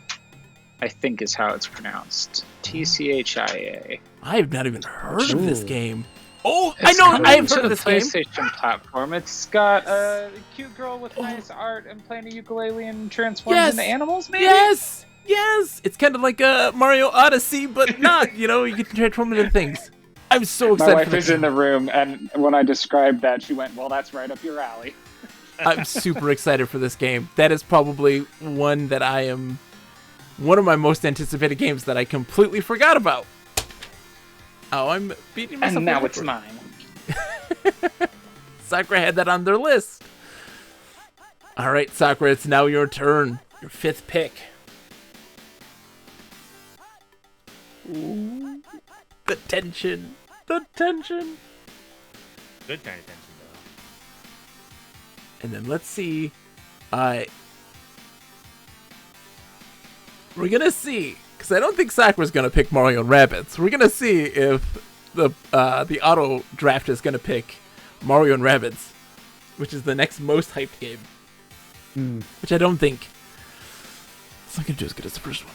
I think is how it's pronounced. TCHIA. I have not even heard of this Ooh. game. Oh, It's I know. coming I have to heard of the this game. PlayStation platform. It's got a cute girl with nice art and playing a ukulele and transforms Yes. into animals, maybe? Yes, yes. It's kind of like a Mario Odyssey, but not. You know, you can transform into things. I'm so My excited wife for this is in game. the room, and when I described that, she went, well, that's right up your alley. I'm super excited for this game. That is probably one that I am... One of my most anticipated games that I completely forgot about. Oh, I'm beating myself And now over it's it. mine. Sakura had that on their list. All right, Sakura, it's now your turn. Your fifth pick. Ooh, the tension. The tension. Good kind of tension, though. And then let's see. We're gonna see, because I don't think Sakura's gonna pick Mario and Rabbids. We're gonna see if the auto draft is gonna pick Mario and Rabbids, which is the next most hyped game. Which I don't think it's not gonna do as good as the first one.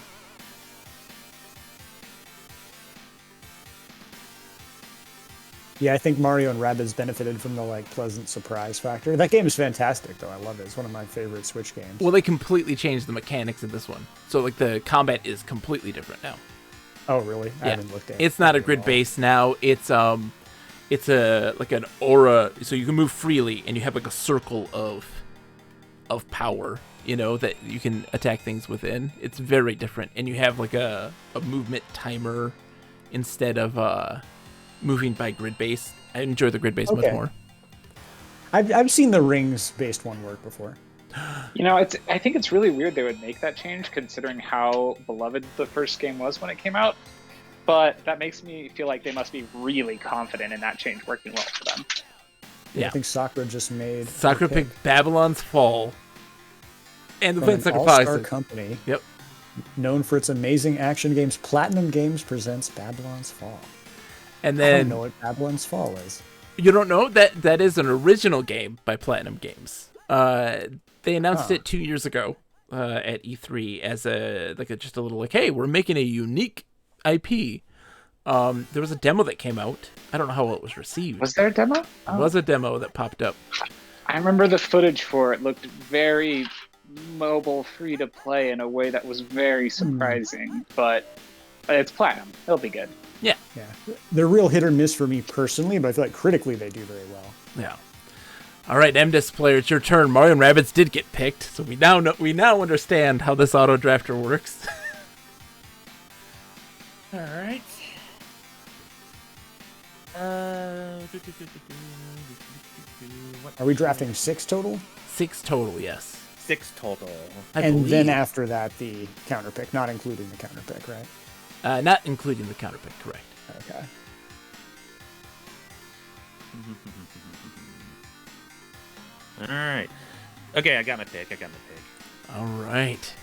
Yeah, I think Mario and Rabbids benefited from the like pleasant surprise factor. That game is fantastic, though. I love it. It's one of my favorite Switch games. Well, they completely changed the mechanics in this one. So, like, the combat is completely different now. Oh, really? I Yeah. haven't looked at it. It's not a grid base now. It's a like an aura, so you can move freely, and you have like a circle of power, you know, that you can attack things within. It's very different, and you have like a movement timer instead of moving by grid base. I enjoy the grid base much more. I've seen the rings based one work before. You know, I think it's really weird they would make that change considering how beloved the first game was when it came out. But that makes me feel like they must be really confident in that change working well for them. Yeah. I think Sakura just made... Sakura picked Babylon's Fall. And the from an Playing all-star Sucker company. Yep. Known for its amazing action games, Platinum Games presents Babylon's Fall. And I then don't know what Babylon's Fall is. you don't know that is an original game by Platinum Games. They announced it 2 years ago at E3 as just a little like, hey, we're making a unique IP. There was a demo that came out. I don't know how it was received. Was there a demo? There was a demo that popped up. I remember the footage for it looked very mobile, free to play in a way that was very surprising. But it's Platinum. It'll be good. Yeah. Yeah. They're real hit or miss for me personally, but I feel like critically they do very well. Yeah. All right, MDIS player, it's your turn. Mario and Rabbids did get picked, so we now understand how this auto drafter works. All right. Are we drafting 6 total? 6 total, yes. 6 total. And then after that, the counter pick, not including the counter pick, right? Not including the counter pick, correct. Okay. All right. Okay, I got my pick. All right.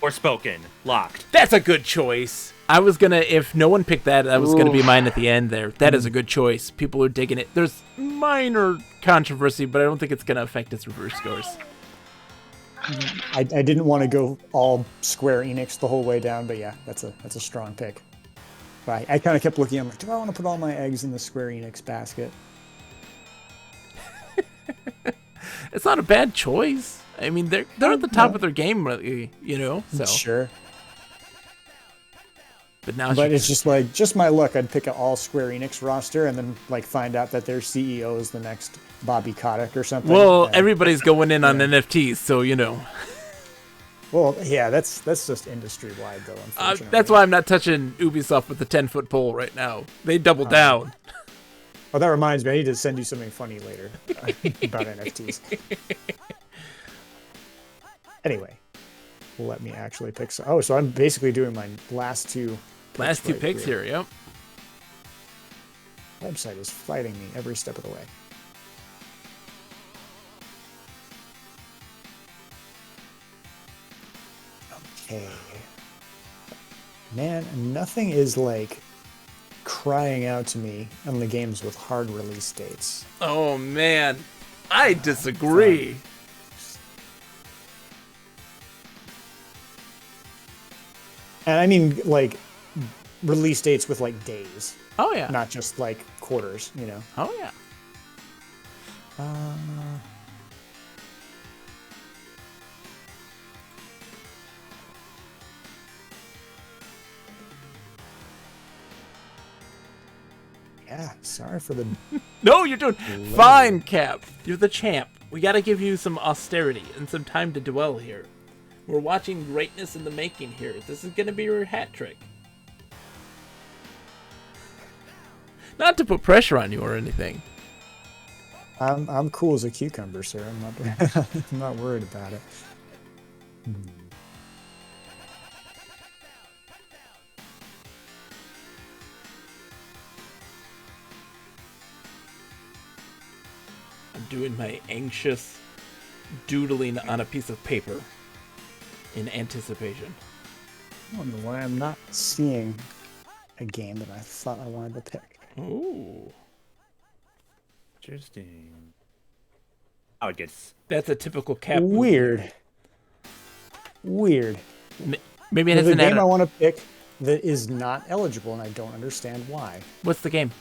Forspoken. Locked. That's a good choice. I was gonna, if no one picked that, that was gonna be mine at the end there. That is a good choice. People are digging it. There's minor controversy, but I don't think it's gonna affect its reverse scores. I didn't want to go all Square Enix the whole way down, but yeah, that's a strong pick. But I kind of kept looking. I'm like, do I want to put all my eggs in the Square Enix basket? It's not a bad choice. I mean, they're at the top of their game, really, you know. So Sure. But now, But it's just like, just my luck. I'd pick an all Square Enix roster and then like find out that their CEO is the next Bobby Kotick or something. well, everybody's going in on NFTs, so you know. Well, yeah, that's just industry wide though. Unfortunately, That's why I'm not touching Ubisoft with the 10-foot pole right now. They double down. Oh, that reminds me. I need to send you something funny later about NFTs. Anyway, let me actually pick. So I'm basically doing my last two. Last two picks here, yep. Website is fighting me every step of the way. Okay. Man, nothing is like crying out to me on the games with hard release dates. Oh man, I disagree. And I mean like release dates with like days. Oh yeah. Not just like quarters, you know. Oh yeah. Yeah, sorry for the... No, you're doing fine, Cap. You're the champ. We gotta give you some austerity and some time to dwell here. We're watching greatness in the making here. This is gonna be your hat trick. Not to put pressure on you or anything. I'm cool as a cucumber, sir. I'm not I'm not worried about it. I'm doing my anxious doodling on a piece of paper in anticipation. I don't know why I'm not seeing a game that I thought I wanted to pick. Ooh. Interesting. Oh, it gets... That's a typical Cap move. Weird. Maybe it There's a hasn't had game I want to pick that is not eligible, and I don't understand why. What's the game?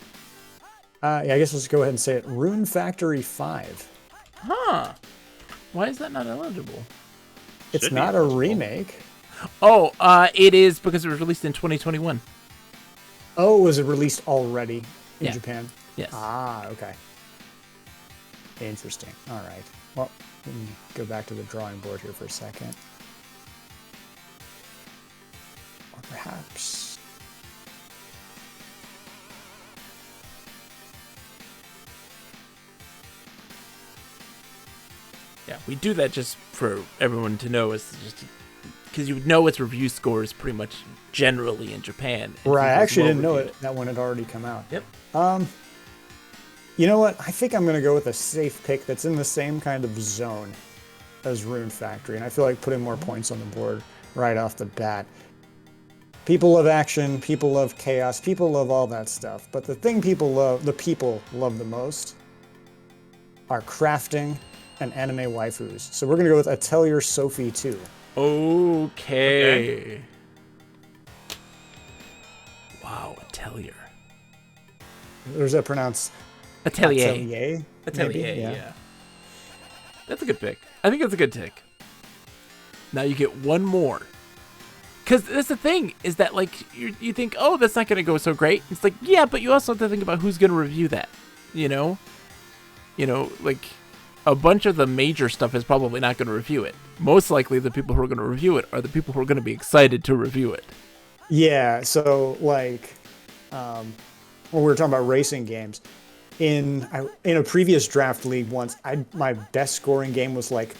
Yeah, I guess let's go ahead and say it. Rune Factory 5. Huh. Why is that not eligible? It's Should be not a eligible. remake. Oh, it is because it was released in 2021. Oh, was it released already in Yeah. Japan? Yes. Ah, okay. Interesting. All right. Well, let me go back to the drawing board here for a second. Or perhaps... Yeah, we do that just for everyone to know, is just because you would know its review score is pretty much generally in Japan. and Right, I people's actually didn't know well-reviewed. it. That one had already come out. Yep. You know what? I think I'm going to go with a safe pick that's in the same kind of zone as Rune Factory, and I feel like putting more points on the board right off the bat. People love action, people love chaos, people love all that stuff, but the thing people love the most are crafting and anime waifus. So we're going to go with Atelier Sophie 2. Okay. Wow, Atelier. Or is that pronounced Atelier. Atelier? Atelier, maybe? yeah. That's a good pick. I think that's a good pick. Now you get one more. Because that's the thing, is that, like, you think, oh, that's not going to go so great. It's like, yeah, but you also have to think about who's going to review that, you know? You know, like, a bunch of the major stuff is probably not going to review it. Most likely the people who are going to review it are the people who are going to be excited to review it. Yeah, so, like, when we were talking about racing games, in a previous draft league once, my best scoring game was, like,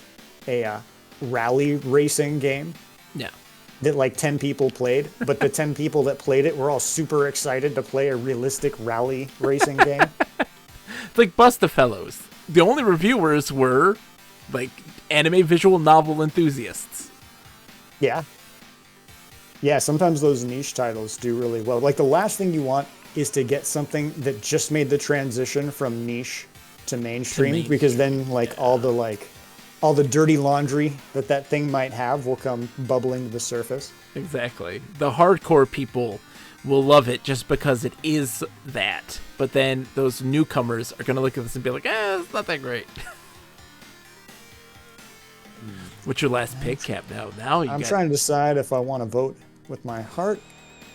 a rally racing game Yeah. that like 10 people played, but the 10 people that played it were all super excited to play a realistic rally racing game. It's like Bustafellows. The only reviewers were, like, anime visual novel enthusiasts. Yeah. Yeah, sometimes those niche titles do really well. Like, the last thing you want is to get something that just made the transition from niche to mainstream, because then, like, all the dirty laundry that thing might have will come bubbling to the surface. Exactly. The hardcore people will love it just because it is that. But then those newcomers are going to look at this and be like, it's not that great. What's your last pick, Cap? Now I'm trying to decide if I want to vote with my heart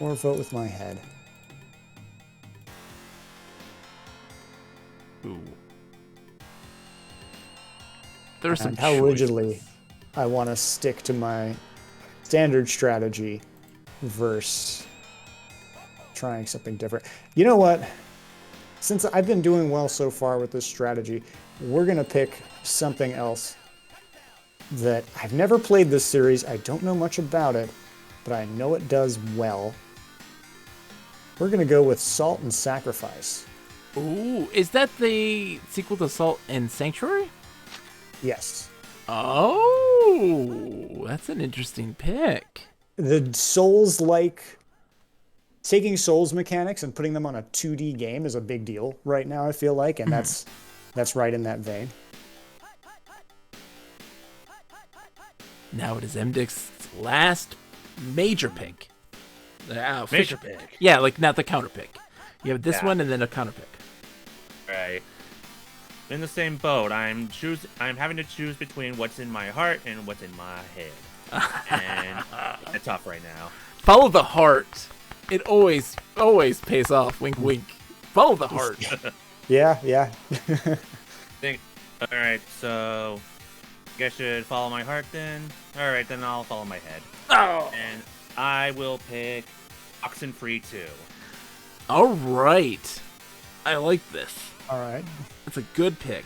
or vote with my head. Ooh. There's some And how choices. rigidly I want to stick to my standard strategy versus trying something different. You know what? Since I've been doing well so far with this strategy, we're going to pick something else that I've never played this series. I don't know much about it, but I know it does well. We're going to go with Salt and Sacrifice. Ooh, is that the sequel to Salt and Sanctuary? Yes. Oh, that's an interesting pick. The Souls-like... Taking Souls mechanics and putting them on a 2D game is a big deal right now, I feel like, and that's right in that vein. Now it is MDick's last major pick. Major pick. Yeah, like not the counter pick. You have this Yeah. one and then a counter pick. Right. In the same boat, I'm having to choose between what's in my heart and what's in my head. And it's tough right now. Follow the heart. It always pays off. Wink, wink. Follow the heart. Yeah. All right, so I guess I should follow my heart then. All right, then I'll follow my head. Oh. And I will pick Oxenfree 2. All right. I like this. All right. It's a good pick.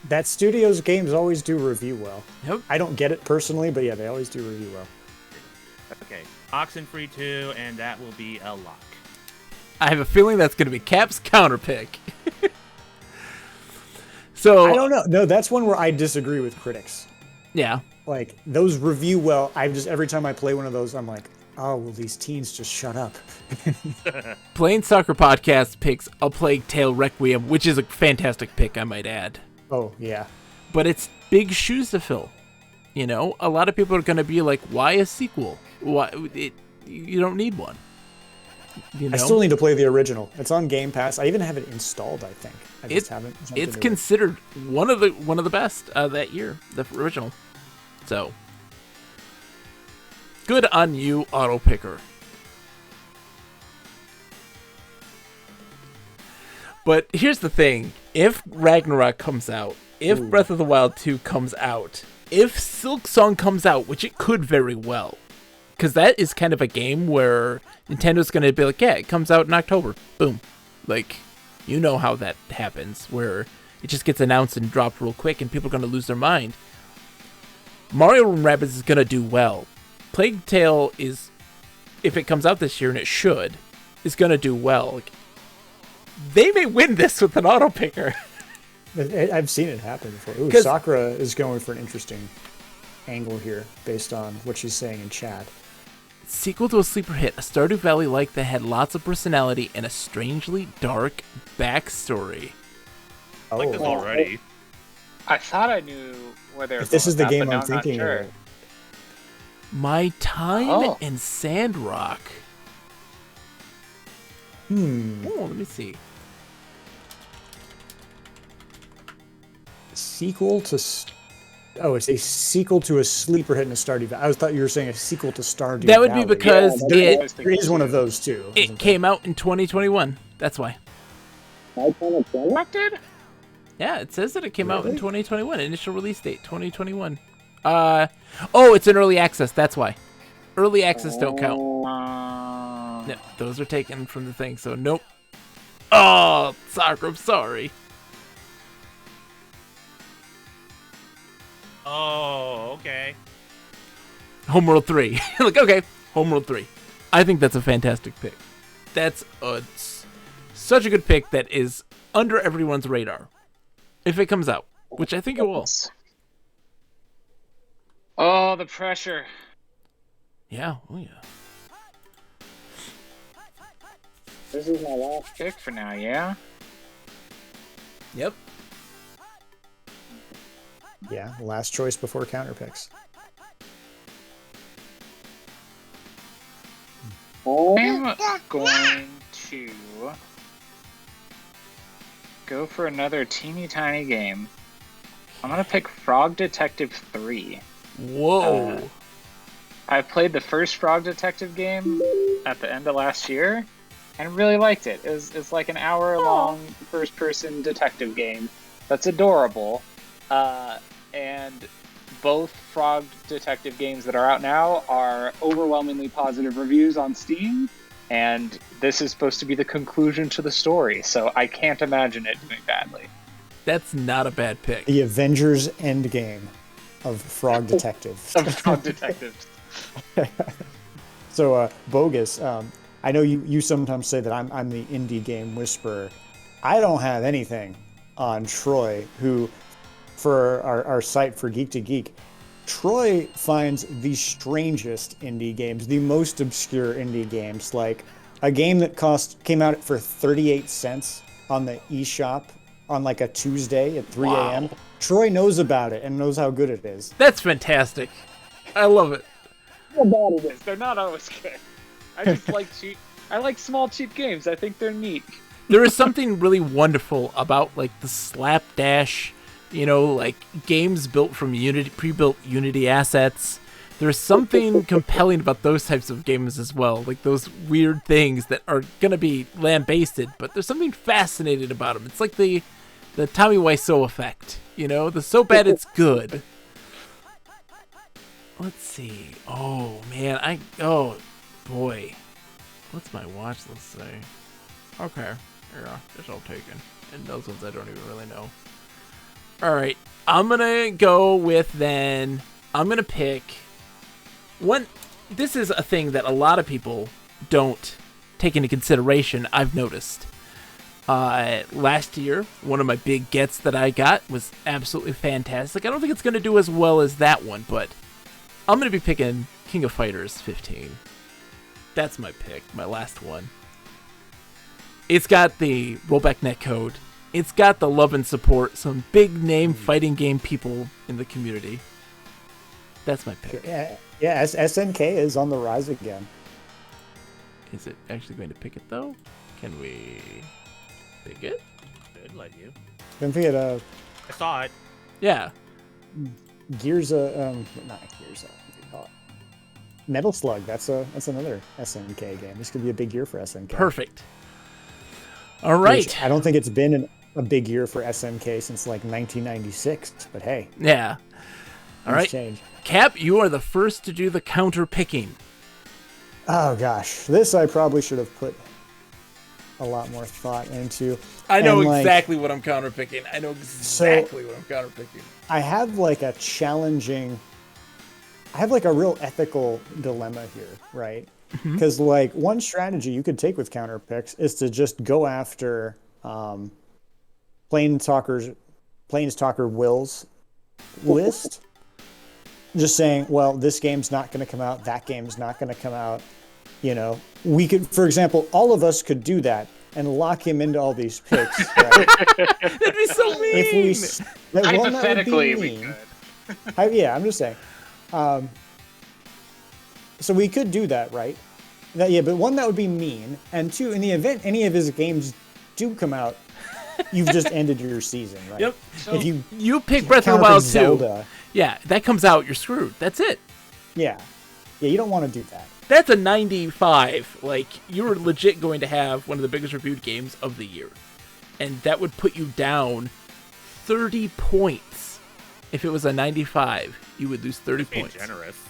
That studio's games always do review well. Yep. I don't get it personally, but yeah, they always do review well. Okay, Oxenfree 2, and that will be a lock. I have a feeling that's going to be Cap's counter pick. So I don't know. No, that's one where I disagree with critics. Yeah. Like, those review well. Every time I play one of those, I'm like, oh, will these teens just shut up? Plain Soccer Podcast picks A Plague Tale Requiem, which is a fantastic pick, I might add. Oh, yeah. But it's big shoes to fill. You know, a lot of people are going to be like, why a sequel? You don't need one. You know? I still need to play the original. It's on Game Pass. I even have it installed, I think. I just haven't. It's considered one of the best that year, the original. So good on you, Auto Picker. But here's the thing: if Ragnarok comes out, if Breath of the Wild 2 comes out, if Silk Song comes out, which it could very well, because that is kind of a game where Nintendo's going to be like, yeah, it comes out in October. Boom. Like, you know how that happens, where it just gets announced and dropped real quick and people are going to lose their mind. Mario & Rabbids is going to do well. Plague Tale is, if it comes out this year, and it should, is going to do well. Like, they may win this with an auto picker. I've seen it happen before. Ooh, Sakura is going for an interesting angle here based on what she's saying in chat. Sequel to a sleeper hit, a Stardew Valley-like that had lots of personality and a strangely dark backstory. I like this already. I thought I knew where they were If this is the going game with I'm that, but now thinking not of. sure. My Time and Sandrock. Oh, let me see. Sequel to... Oh, it's a sequel to a sleeper hit in a Stardew Valley. I thought you were saying a sequel to Stardew Valley. That would be because there is one of those too. It came out in 2021. That's why. What did? Yeah, it says that it came out in 2021. Initial release date 2021. Oh, it's an early access. That's why. Early access don't count. No, those are taken from the thing. So nope. Oh, Sakura, I'm sorry. Oh, okay. Homeworld 3. Like, okay, Homeworld 3. I think that's a fantastic pick. That's such a good pick that is under everyone's radar. If it comes out, which I think it will. Oh, the pressure. Yeah, oh yeah. This is my last pick for now, yeah? Yep. Yeah, last choice before counter picks. I'm going to go for another teeny tiny game. I'm going to pick Frog Detective 3. Whoa. I played the first Frog Detective game at the end of last year and really liked it. It's like an hour-long first-person detective game that's adorable. And both Frog Detective games that are out now are overwhelmingly positive reviews on Steam, and this is supposed to be the conclusion to the story, so I can't imagine it doing badly. That's not a bad pick. The Avengers Endgame of Frog Detectives. Of Frog Detectives. So, Bogus, I know you sometimes say that I'm the indie game whisperer. I don't have anything on Troy, who, for our site for Geek to Geek, Troy finds the strangest indie games, the most obscure indie games, like a game that came out for 38 cents on the eShop on like a Tuesday at 3 a.m. Wow. Troy knows about it and knows how good it is. That's fantastic. I love it. How bad it is. They're not always good. I just like cheap. I like small, cheap games. I think they're neat. There is something really wonderful about like the slapdash, like games built from pre-built Unity assets. There's something compelling about those types of games as well, like those weird things that are gonna be lambasted, but there's something fascinating about them. It's like the Tommy Wiseau effect, the so bad it's good. Let's see. Oh man, oh boy, what's my watch list say? Okay, yeah, it's all taken, and those ones I don't even really know. All right, I'm gonna go with then. I'm gonna pick one. This is a thing that a lot of people don't take into consideration. I've noticed. Last year, one of my big gets that I got was absolutely fantastic. I don't think it's gonna do as well as that one, but I'm gonna be picking King of Fighters 15. That's my pick, my last one. It's got the rollback netcode. It's got the love and support, some big name fighting game people in the community. That's my pick. Yeah, SNK is on the rise again. Is it actually going to pick it though? Can we pick it? Could let you. Don't forget, I saw it. Yeah. Gears, not Gears, what do you call it? Metal Slug. That's another SNK game. This could be a big year for SNK. Perfect. All right. Which I don't think it's been a big year for SNK since like 1996. But hey. Yeah. All right. Change. Cap, you are the first to do the counter picking. Oh gosh, this I probably should have put a lot more thought into. I know And, exactly what I'm counter picking. I know exactly what I'm counter picking. I have like a real ethical dilemma here, right? Because like one strategy you could take with counter picks is to just go after Planestalker Will's list. Just saying, well, this game's not going to come out, that game's not going to come out. You know, we could, for example, all of us could do that and lock him into all these picks. Right? That'd be so mean. If we, Hypothetically, we could. Yeah, I'm just saying. So we could do that, right? But one, that would be mean, and two, in the event any of his games do come out, you've just ended your season, right? Yep. So if you pick Breath of the Wild 2, Zelda, yeah, that comes out, you're screwed. That's it. yeah, you don't want to do that. That's a 95. Like, you were legit going to have one of the biggest reviewed games of the year. And that would put you down 30 points. If it was a 95, you would lose 30 Being points. generous.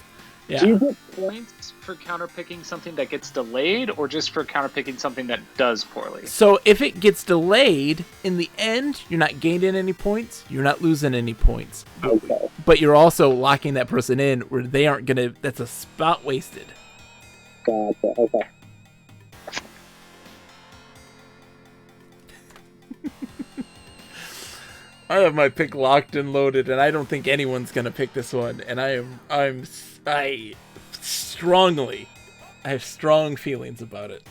Yeah. Do you get points for counterpicking something that gets delayed, or just for counterpicking something that does poorly? So if it gets delayed, in the end, you're not gaining any points. You're not losing any points. Okay. But you're also locking that person in where they aren't going to... That's a spot wasted. Gotcha. Okay. I have my pick locked and loaded, and I don't think anyone's gonna pick this one. And I have strong feelings about it.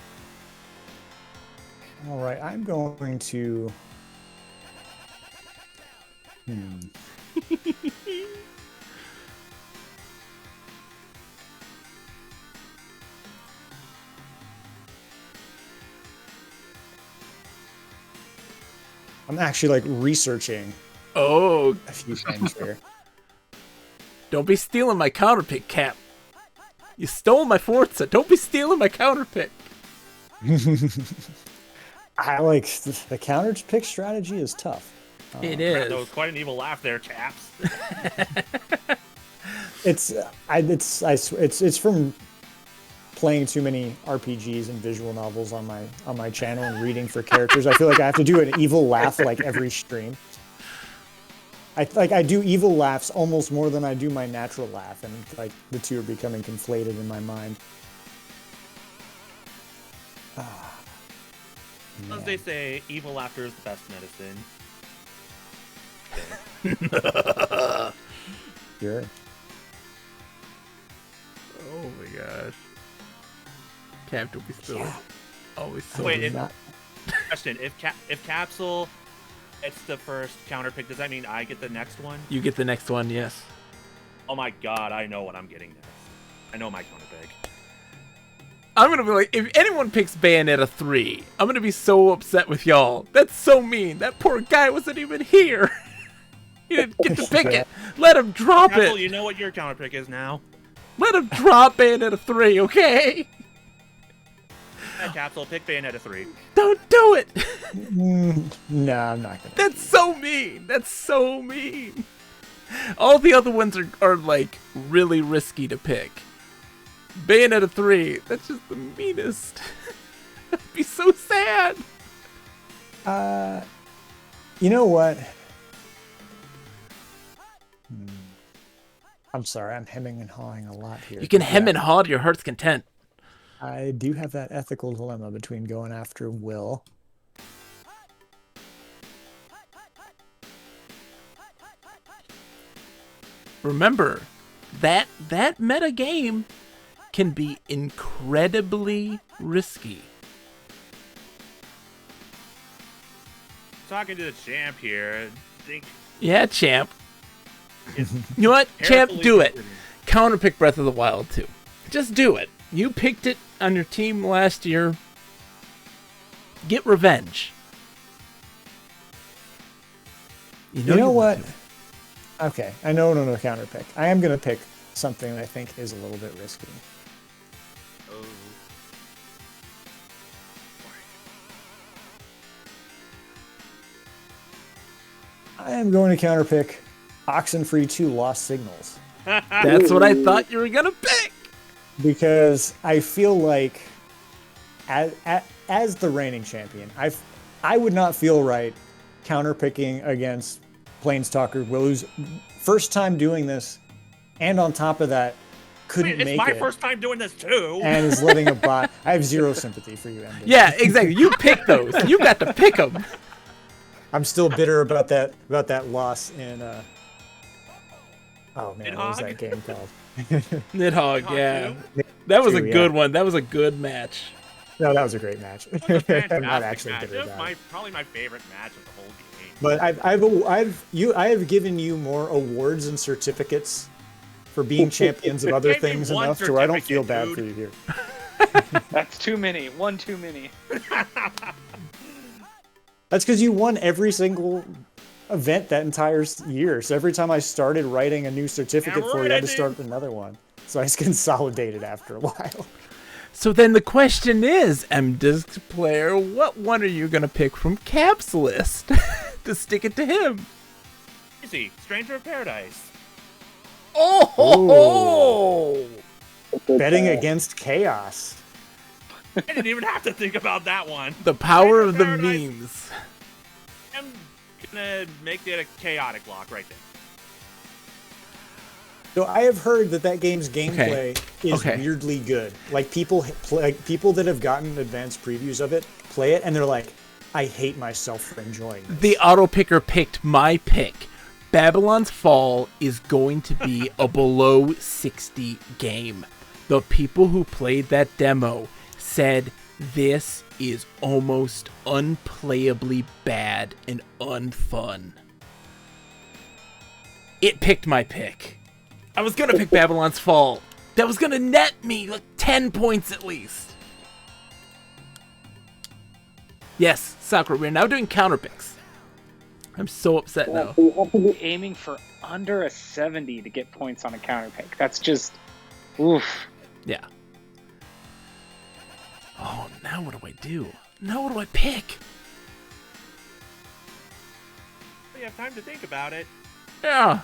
All right, I'm going to. I'm actually like researching Oh, a few things here. don't be stealing my counter pick, Cap. You stole my Forza. Don't be stealing my counter pick. I like the counter pick strategy is tough. It That is. was quite an evil laugh there, chaps. It's from playing too many RPGs and visual novels on my channel and reading for characters. I feel like I have to do an evil laugh like every stream. I do evil laughs almost more than I do my natural laugh, and like the two are becoming conflated in my mind. As they say, evil laughter is the best medicine. Sure. Oh my gosh. Cap, don't be stealing. Always so. Wait, Not- question: If Capsule, it's the first counter pick. Does that mean I get the next one? You get the next one, yes. Oh my god, I know what I'm getting next. I know my counter pick. I'm gonna be like, if anyone picks Bayonetta 3, I'm gonna be so upset with y'all. That's so mean. That poor guy wasn't even here. He didn't get to pick it. Let him drop Capsule, it. you know what your counter pick is now. Let him drop Bayonetta 3, okay? Yeah, Capsule, pick Bayonetta 3. Don't do it. No, I'm not gonna. That's so mean. That's so mean. All the other ones are like really risky to pick. Bayonetta 3, that's just the meanest. I'd be so sad. You know what? I'm sorry, I'm hemming and hawing a lot here. You can hem Yeah, and haw to your heart's content. I do have that ethical dilemma between going after Will. Remember, that meta game can be incredibly risky. Talking to the champ here. Think Yeah, champ. it's You know what? Champ, carefully do it. considered. Counterpick Breath of the Wild 2. Just do it. You picked it. on your team last year. Get revenge. You know what? want Okay, I know no counter pick. I am going to pick something that I think is a little bit risky. Oh. I am going to counter pick Oxenfree 2 Lost Signals. That's what I thought you were gonna pick. Because I feel like, as the reigning champion, I would not feel right counterpicking against Planestalker, who's first time doing this, and on top of that, couldn't make it. It's my first time doing this too. And is letting a bot. I have zero sympathy for you, MD. Yeah, exactly. You pick those. You got to pick them. I'm still bitter about that loss in. Oh man, what was that game called? Nidhogg, yeah. That was a good one. That was a good match. No, that was a great match. I'm not actually match. bitter It was about it. probably my favorite match of the whole game. But I have given you more awards and certificates for being champions of other Gave me things one enough to where I don't feel certificate, bad for you here. That's too many. One too many. That's because you won every single event that entire year. So every time I started writing a new certificate for you, I had to start another one. So I just consolidated after a while. So then the question is, MDisc player, what one are you going to pick from Cap's list to stick it to him? Easy. Stranger of Paradise. Oh! Ho, ho! Betting against chaos. I didn't even have to think about that one. The power Stranger of the Paradise. memes. I'm gonna make it a chaotic block right there. So I have heard that game's gameplay is Okay. weirdly good. Like people that have gotten advanced previews of it play it and they're like, I hate myself for enjoying this. The auto picker picked my pick. Babylon's Fall is going to be a below 60 game. The people who played that demo said this is almost unplayably bad and unfun. It picked my pick. I was going to pick Babylon's Fall. That was going to net me like 10 points at least. Yes, Sakura, we're now doing counter picks. I'm so upset now. You have to be aiming for under a 70 to get points on a counter pick. That's just, oof. Yeah. Oh, now what do I do? Now what do I pick? You have time to think about it. Yeah.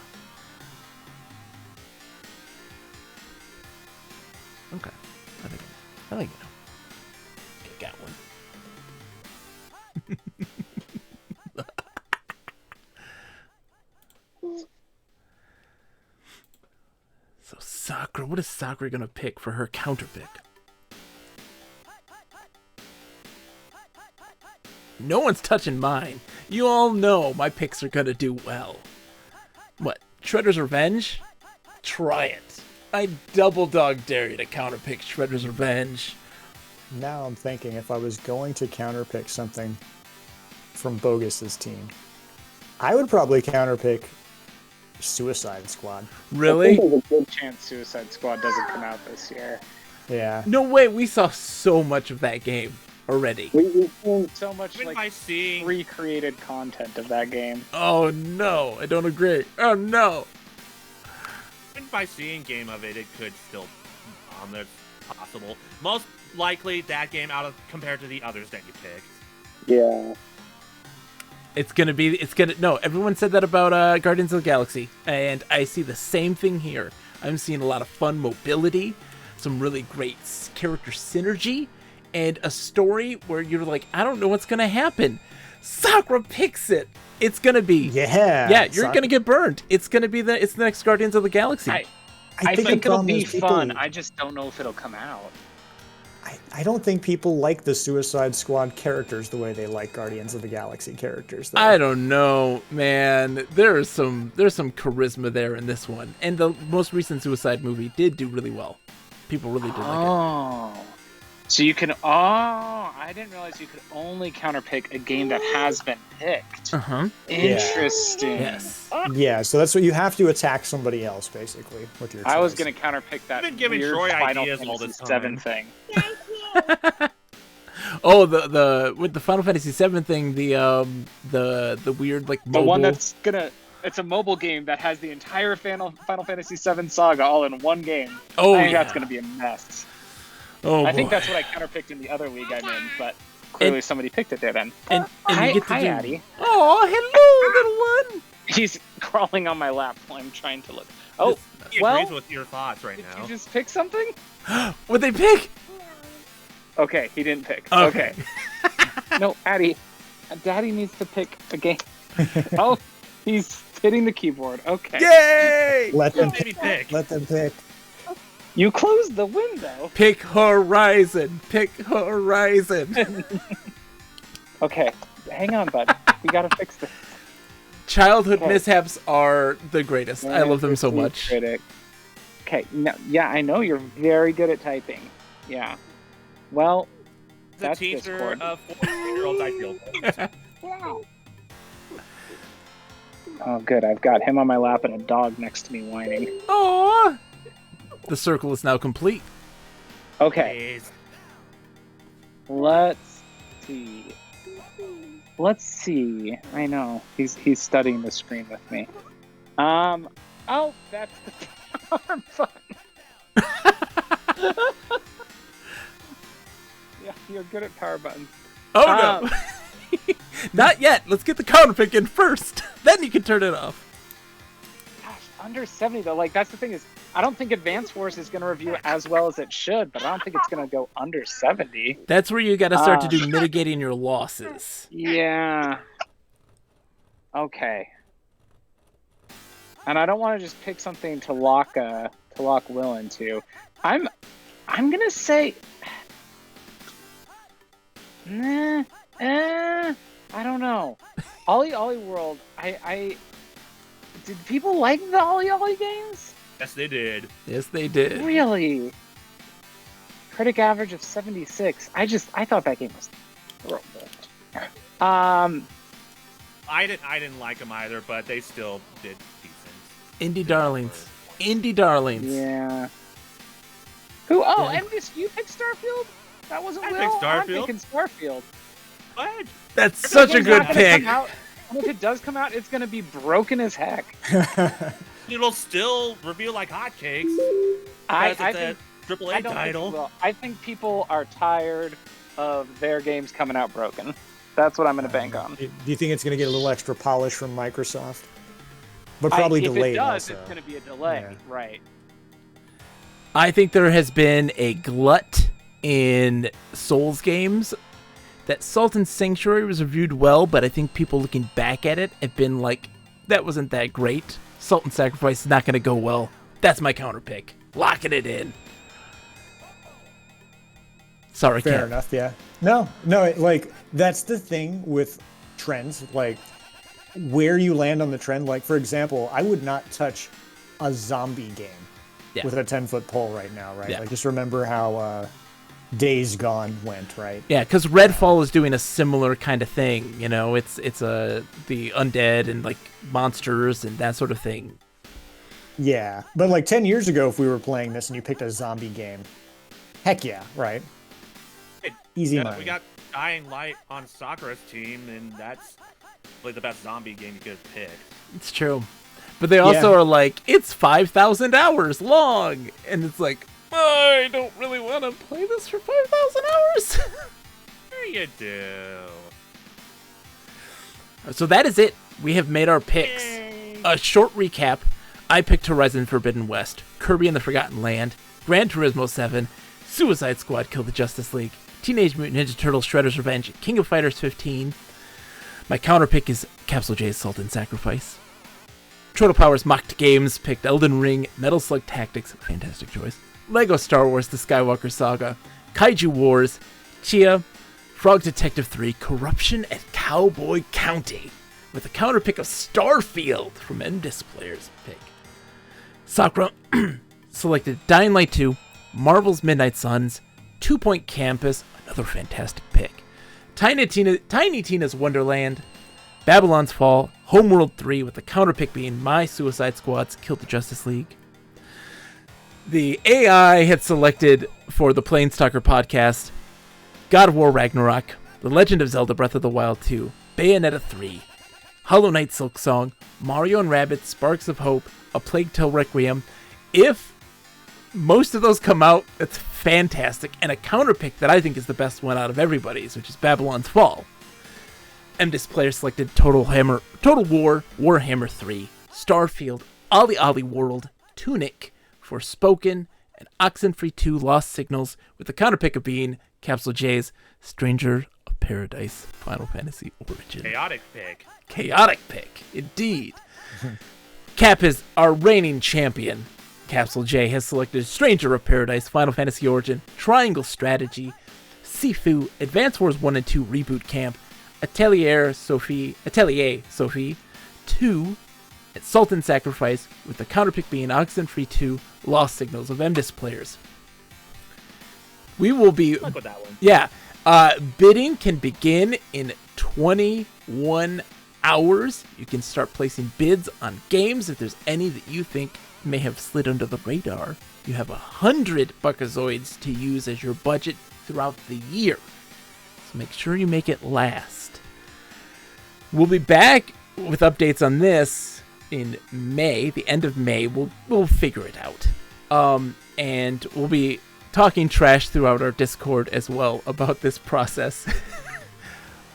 Okay. I think you know. Okay, got one. So Sakura, what is Sakura gonna pick for her counter pick? No one's touching mine. You all know my picks are gonna do well. What? Shredder's Revenge? Try it. I double dog dare you to counterpick Shredder's Revenge. Now I'm thinking if I was going to counterpick something from Bogus's team, I would probably counterpick Suicide Squad. Really? There's a good chance Suicide Squad doesn't come out this year. Yeah. No way, we saw so much of that game already. We've seen so much Even by like seeing recreated content of that game. Oh no, I don't agree. Oh no. Even by seeing game of it, it could still that's possible. Most likely that game compared to the others that you picked. Yeah. No, everyone said that about Guardians of the Galaxy, and I see the same thing here. I'm seeing a lot of fun mobility, some really great character synergy, and a story where you're like, I don't know what's gonna happen. Sakura picks it. It's gonna be yeah. You're gonna get burned. It's gonna be the next Guardians of the Galaxy. I think the it'll problem be is people- fun. I just don't know if it'll come out. I don't think people like the Suicide Squad characters the way they like Guardians of the Galaxy characters. Though. I don't know, man. There's some charisma there in this one, and the most recent Suicide movie did do really well. People really did like it. Oh. So you can. Oh, I didn't realize you could only counterpick a game that has been picked. Interesting. Yes. Yeah, so that's what you have to attack somebody else basically with your. I was choice. gonna counterpick that I've been giving weird Troy Final ideas all Fantasy this time. VII thing. Oh, the with the Final Fantasy VII thing, the weird like mobile. The one that's it's a mobile game that has the entire Final Fantasy VII saga all in one game. Oh, I think yeah. that's gonna be a mess. Oh, I think boy. that's what I counterpicked in the other league I'm in, but clearly somebody picked it there then. And Hi, you get to hi, do. Addie. Oh, hello, little one. He's crawling on my lap while I'm trying to look. Oh, He well, agrees with your thoughts right did now. you just pick something? What'd they pick? Okay, he didn't pick. Okay. No, Addie. Daddy needs to pick a game. Oh, he's hitting the keyboard. Okay. Yay! Let them Maybe pick. Let them pick. You closed the window. Pick Horizon. Pick Horizon. Okay, hang on, bud. We gotta fix this. Childhood Okay. mishaps are the greatest. I love them so much. Critic. Okay, no, yeah, I know you're very good at typing. Yeah. Well, The that's teacher Discord. of 14-year-olds I deal with. Oh, good. I've got him on my lap and a dog next to me whining. Aww. The circle is now complete. Okay, Please. let's see. Let's see. I know he's studying the screen with me. Oh, that's the power button. Yeah, you're good at power buttons. Oh no. Not yet. Let's get the counter pick in first. Then you can turn it off. Gosh, under 70 though. Like that's the thing is, I don't think Advance Wars is going to review as well as it should, but I don't think it's going to go under 70. That's where you got to start to do mitigating your losses. Yeah. Okay. And I don't want to just pick something to lock Will into. I'm gonna say, I don't know. Ollie Ollie World. I did people like the Ollie Ollie games? Yes, they did. Yes, they did. Really? Critic average of 76. I thought that game was terrible. I didn't like them either, but they still did decent. Indie darlings. Indie darlings. Yeah. Who? Oh, Yeah. and you picked Starfield? That wasn't I Will. picked I'm Starfield. picking Starfield. What? That's such a Game's good not gonna pick. come out, and if it does come out, it's gonna be broken as heck. It'll still review like hotcakes. I Because it's think a AAA I don't think it title. will. I think people are tired of their games coming out broken. That's what I'm gonna bank on. Do you think it's going to get a little extra polish from Microsoft? But probably if delayed it does, also. it's gonna be a delay, Yeah. right? I think there has been a glut in Souls games. That Salt and Sanctuary was reviewed well, but I think people looking back at it have been like, that wasn't that great. Salt and Sacrifice is not going to go well. That's my counter pick. Locking it in. Sorry, Fair Ken. enough, yeah. No, like, that's the thing with trends. Like, where you land on the trend. Like, for example, I would not touch a zombie game Yeah. with a 10-foot pole right now, right? Yeah. Like, just remember how Days Gone went, right? Yeah, because Redfall is doing a similar kind of thing. You know, it's the undead and like monsters and that sort of thing. Yeah, but like 10 years ago, if we were playing this and you picked a zombie game, heck yeah, right? Easy money. We got Dying Light on Sakura's team, and that's really the best zombie game you could have picked. It's true, but they also Yeah. are like, it's 5,000 hours long, and it's like, I don't really want to play this for 5,000 hours. There you do. So that is it. We have made our picks. A short recap. I picked Horizon Forbidden West, Kirby and the Forgotten Land, Gran Turismo 7, Suicide Squad Kill the Justice League, Teenage Mutant Ninja Turtles Shredder's Revenge, King of Fighters 15. My counter pick is Capsule J's Salt and Sacrifice. Turtle Powers Mocked Games picked Elden Ring, Metal Slug Tactics, fantastic choice, Lego Star Wars The Skywalker Saga, Kaiju Wars, Chia, Frog Detective 3, Corruption at Cowboy County, with a counter pick of Starfield from N-Displayer's pick. Sakura selected Dying Light 2, Marvel's Midnight Suns, 2 Point Campus, another fantastic pick, Tiny Tina's Wonderland, Babylon's Fall, Homeworld 3, with the counter pick being My Suicide Squad's Kill the Justice League. The AI had selected for the Planestalker podcast God of War Ragnarok, The Legend of Zelda Breath of the Wild 2, Bayonetta 3, Hollow Knight Silk Song, Mario and Rabbids Sparks of Hope, A Plague Tale Requiem. If most of those come out, that's fantastic. And a counterpick that I think is the best one out of everybody's, which is Babylon's Fall. MDIS player selected Total War, Warhammer 3, Starfield, Ollie Ollie World, Tunic, Forspoken, and Oxenfree 2 Lost Signals, with the counterpick of being Capsule J's Stranger of Paradise Final Fantasy Origin. Chaotic pick, indeed. Cap is our reigning champion. Capsule J has selected Stranger of Paradise Final Fantasy Origin, Triangle Strategy, Sifu, Advance Wars 1 and 2 Reboot Camp, Atelier Sophie 2, and Sultan Sacrifice, with the counterpick being Oxenfree 2 Lost Signals of MDIS players. We will be... I'll go with that one. Yeah. Bidding can begin in 21 hours. You can start placing bids on games if there's any that you think may have slid under the radar. You have 100 Buckazoids to use as your budget throughout the year. So make sure you make it last. We'll be back with updates on this in May, the end of May. We'll figure it out. And we'll be talking trash throughout our Discord as well about this process.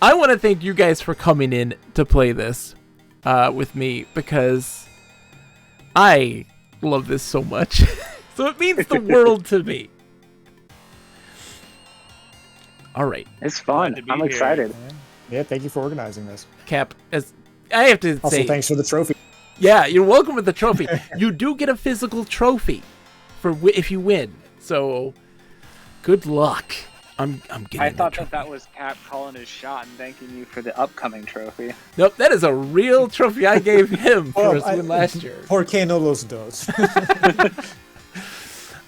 I want to thank you guys for coming in to play this with me, because I love this so much. So it means the world to me. All right. It's fun. I'm excited. Yeah, thank you for organizing this. Cap, as I have to Also, say, thanks for the trophy. yeah, you're welcome with the trophy. You do get a physical trophy for if you win. So, good luck. I'm getting. I thought that was Cap calling his shot and thanking you for the upcoming trophy. Nope, that is a real trophy I gave him for his win last year. Por que no los dos?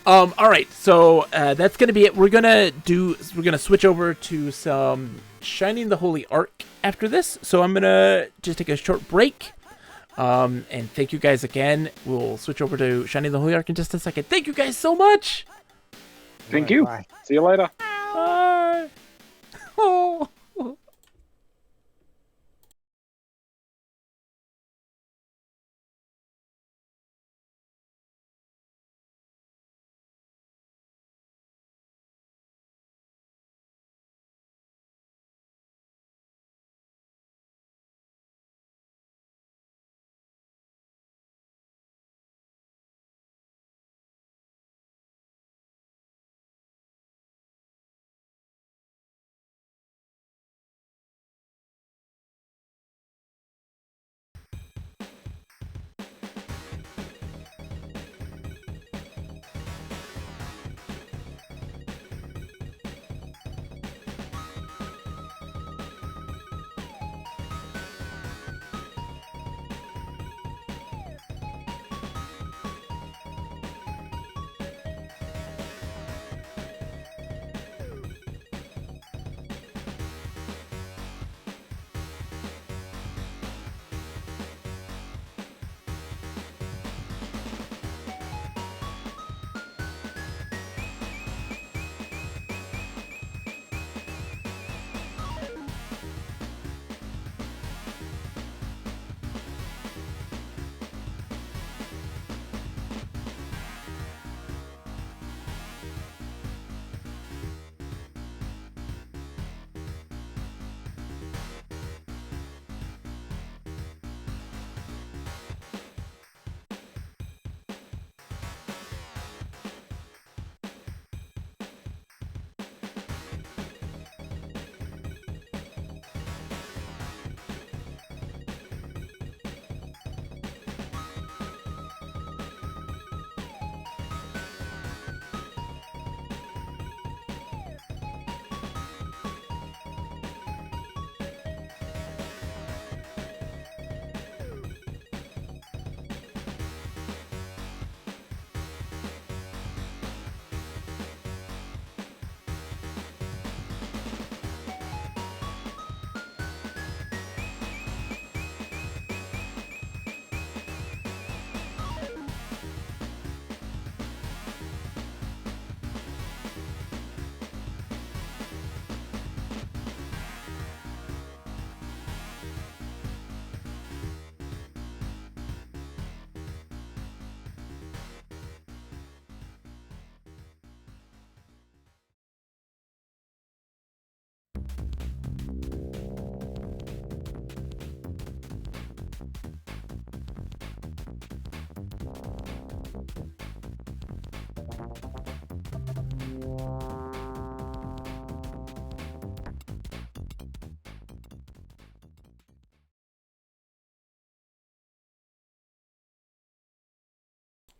All right, so that's gonna be it. We're gonna switch over to some Shining the Holy Ark after this. So I'm gonna just take a short break. And thank you guys again. We'll switch over to Shining the Holy Ark in just a second. Thank you guys so much. Thank you. Bye. See you later. Bye. Oh.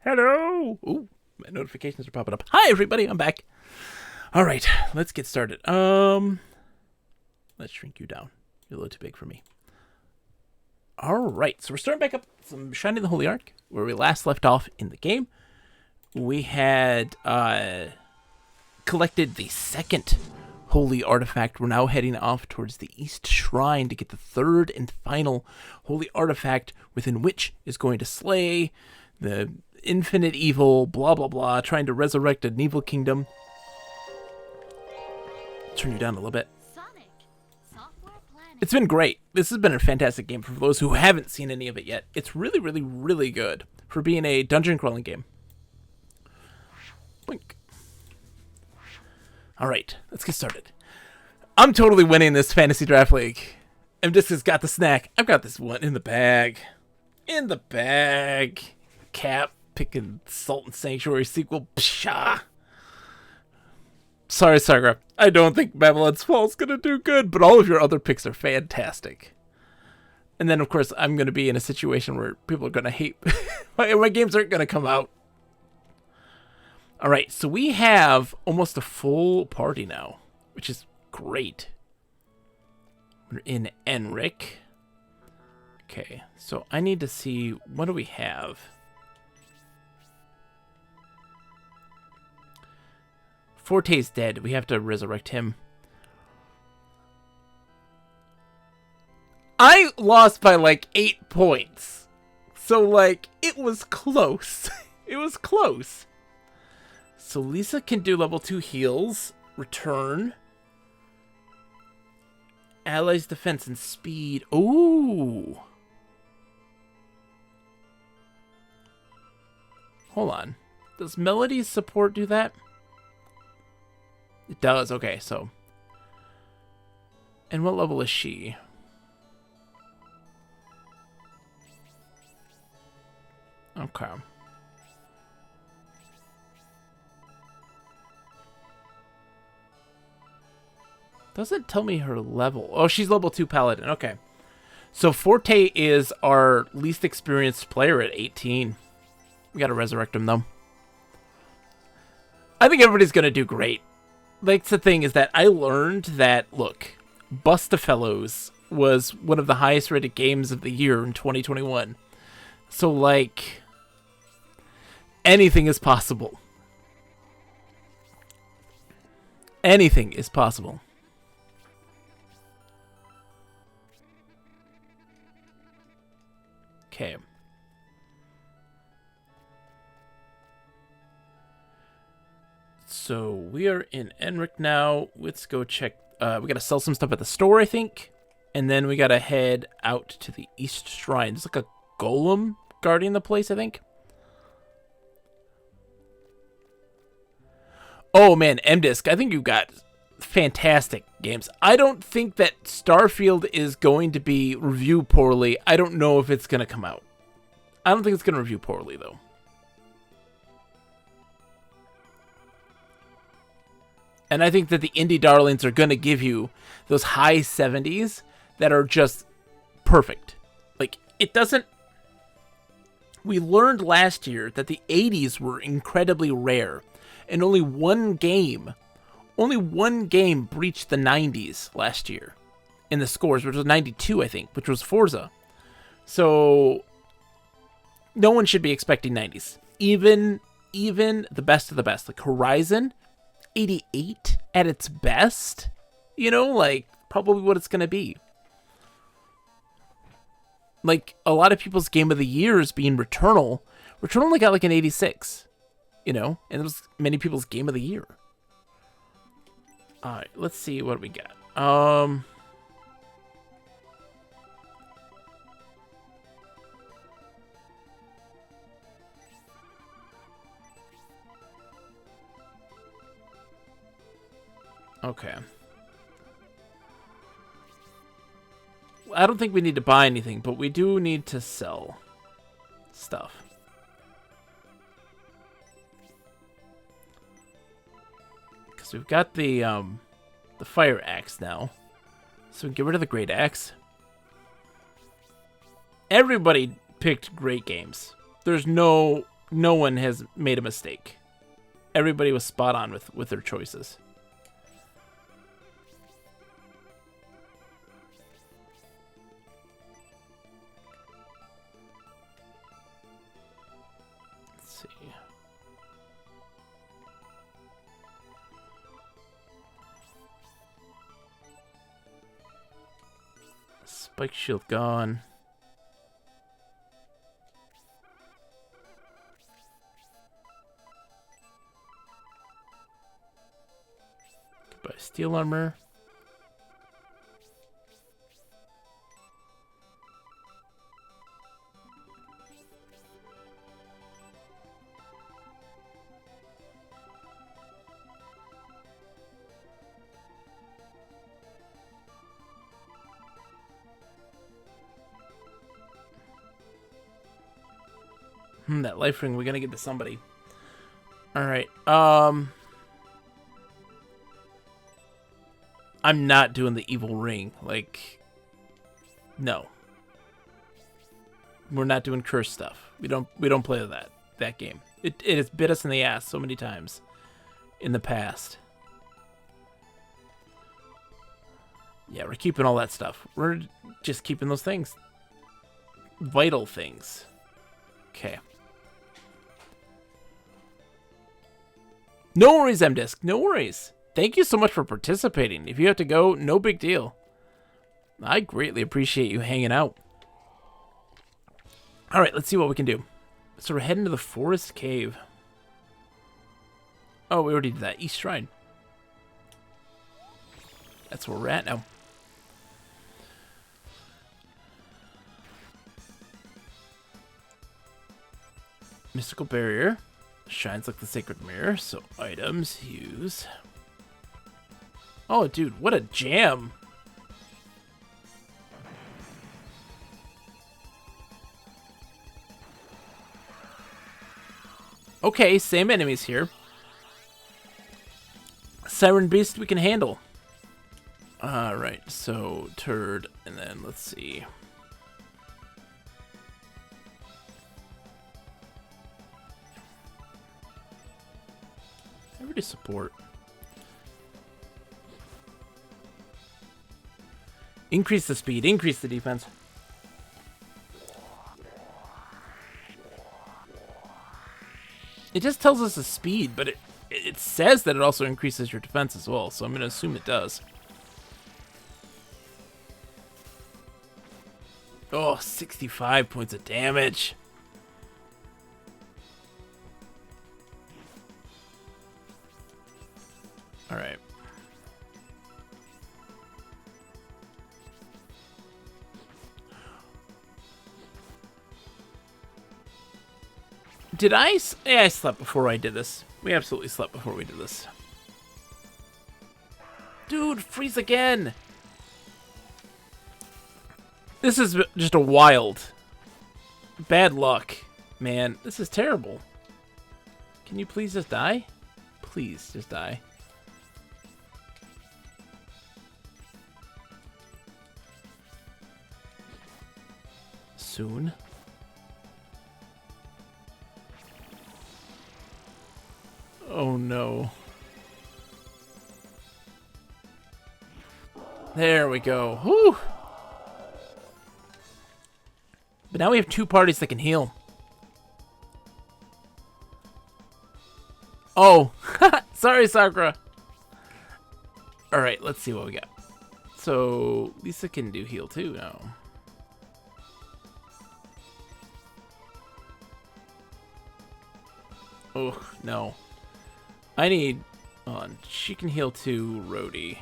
Hello! Ooh, my notifications are popping up. Hi, everybody, I'm back. All right, let's get started. Let's shrink you down. You're a little too big for me. All right, so we're starting back up some Shining the Holy Ark, where we last left off in the game. We had collected the second holy artifact. We're now heading off towards the East Shrine to get the third and final holy artifact, within which is going to slay the infinite evil, blah, blah, blah, trying to resurrect an evil kingdom. Turn you down a little bit. It's been great. This has been a fantastic game for those who haven't seen any of it yet. It's really, really, really good for being a dungeon crawling game. Blink. All right, let's get started. I'm totally winning this fantasy draft league. MDisc has got the snack. I've got this one in the bag. In the bag. Cap picking Sultan Sanctuary sequel. Pshaw. Sorry, Sakura. I don't think Babylon's Fall's gonna do good, but all of your other picks are fantastic. And then, of course, I'm gonna be in a situation where people are gonna hate my games aren't gonna come out. All right, so we have almost a full party now, which is great. We're in Enric. Okay, so I need to see, what do we have? Forte's dead. We have to resurrect him. I lost by like 8 points. So like, it was close. It was close. So Lisa can do level 2 heals. Return. Allies defense and speed. Ooh. Hold on. Does Melody's support do that? It does, okay, so. And what level is she? Okay. Doesn't tell me her level. Oh, she's level 2 paladin, okay. So Forte is our least experienced player at 18. We gotta resurrect him, though. I think everybody's gonna do great. Like, the thing is that I learned that, look, Bustafellows was one of the highest rated games of the year in 2021. So, like, anything is possible. Anything is possible. Okay. So we are in Enric now. Let's go check. We gotta sell some stuff at the store, I think. And then we gotta head out to the East Shrine. There's like a golem guarding the place, I think. Oh man, MDisc, I think you got fantastic games. I don't think that Starfield is going to be reviewed poorly. I don't know if it's gonna come out. I don't think it's gonna review poorly, though. And I think that the indie darlings are going to give you those high 70s that are just perfect. Like, it doesn't... We learned last year that the 80s were incredibly rare. And only one game breached the 90s last year in the scores, which was 92, I think, which was Forza. So, no one should be expecting 90s. Even the best of the best. Like, Horizon... 88 at its best, you know, like probably what it's gonna be. Like a lot of people's game of the year is being Returnal. Returnal only got like an 86, you know, and it was many people's game of the year. All right, let's see what we got. Okay. I don't think we need to buy anything, but we do need to sell stuff. So we've got the fire axe now. So we can get rid of the great axe. Everybody picked great games. There's no one has made a mistake. Everybody was spot on with their choices. Let's see. Spike shield gone. Goodbye, steel armor. That life ring, we're gonna get to somebody. Alright, I'm not doing the evil ring. Like, no. We're not doing curse stuff. We don't play that game. It has bit us in the ass so many times in the past. Yeah, we're keeping all that stuff. We're just keeping those things. Vital things. Okay. No worries, MDisc. No worries. Thank you so much for participating. If you have to go, no big deal. I greatly appreciate you hanging out. All right, let's see what we can do. So we're heading to the forest cave. Oh, we already did that. East Shrine. That's where we're at now. Mystical barrier. Shines like the sacred mirror, so items, use. Oh, dude, what a jam. Okay, same enemies here. Siren Beast we can handle. Alright, so turd, and then let's see. Everybody support. Increase the speed, increase the defense. It just tells us the speed, but it says that it also increases your defense as well, so I'm going to assume it does. Oh, 65 points of damage. All right. Did I? Yeah, I slept before I did this. We absolutely slept before we did this. Dude, freeze again. This is just a wild. Bad luck, man. This is terrible. Can you please just die? Please, just die. Soon. Oh no. There we go. Whew. But now we have two parties that can heal. Oh. Sorry, Sakura. Alright, let's see what we got. So, Lisa can do heal too now. Oh, no. I need... Hold on. She can heal too, Rhodey.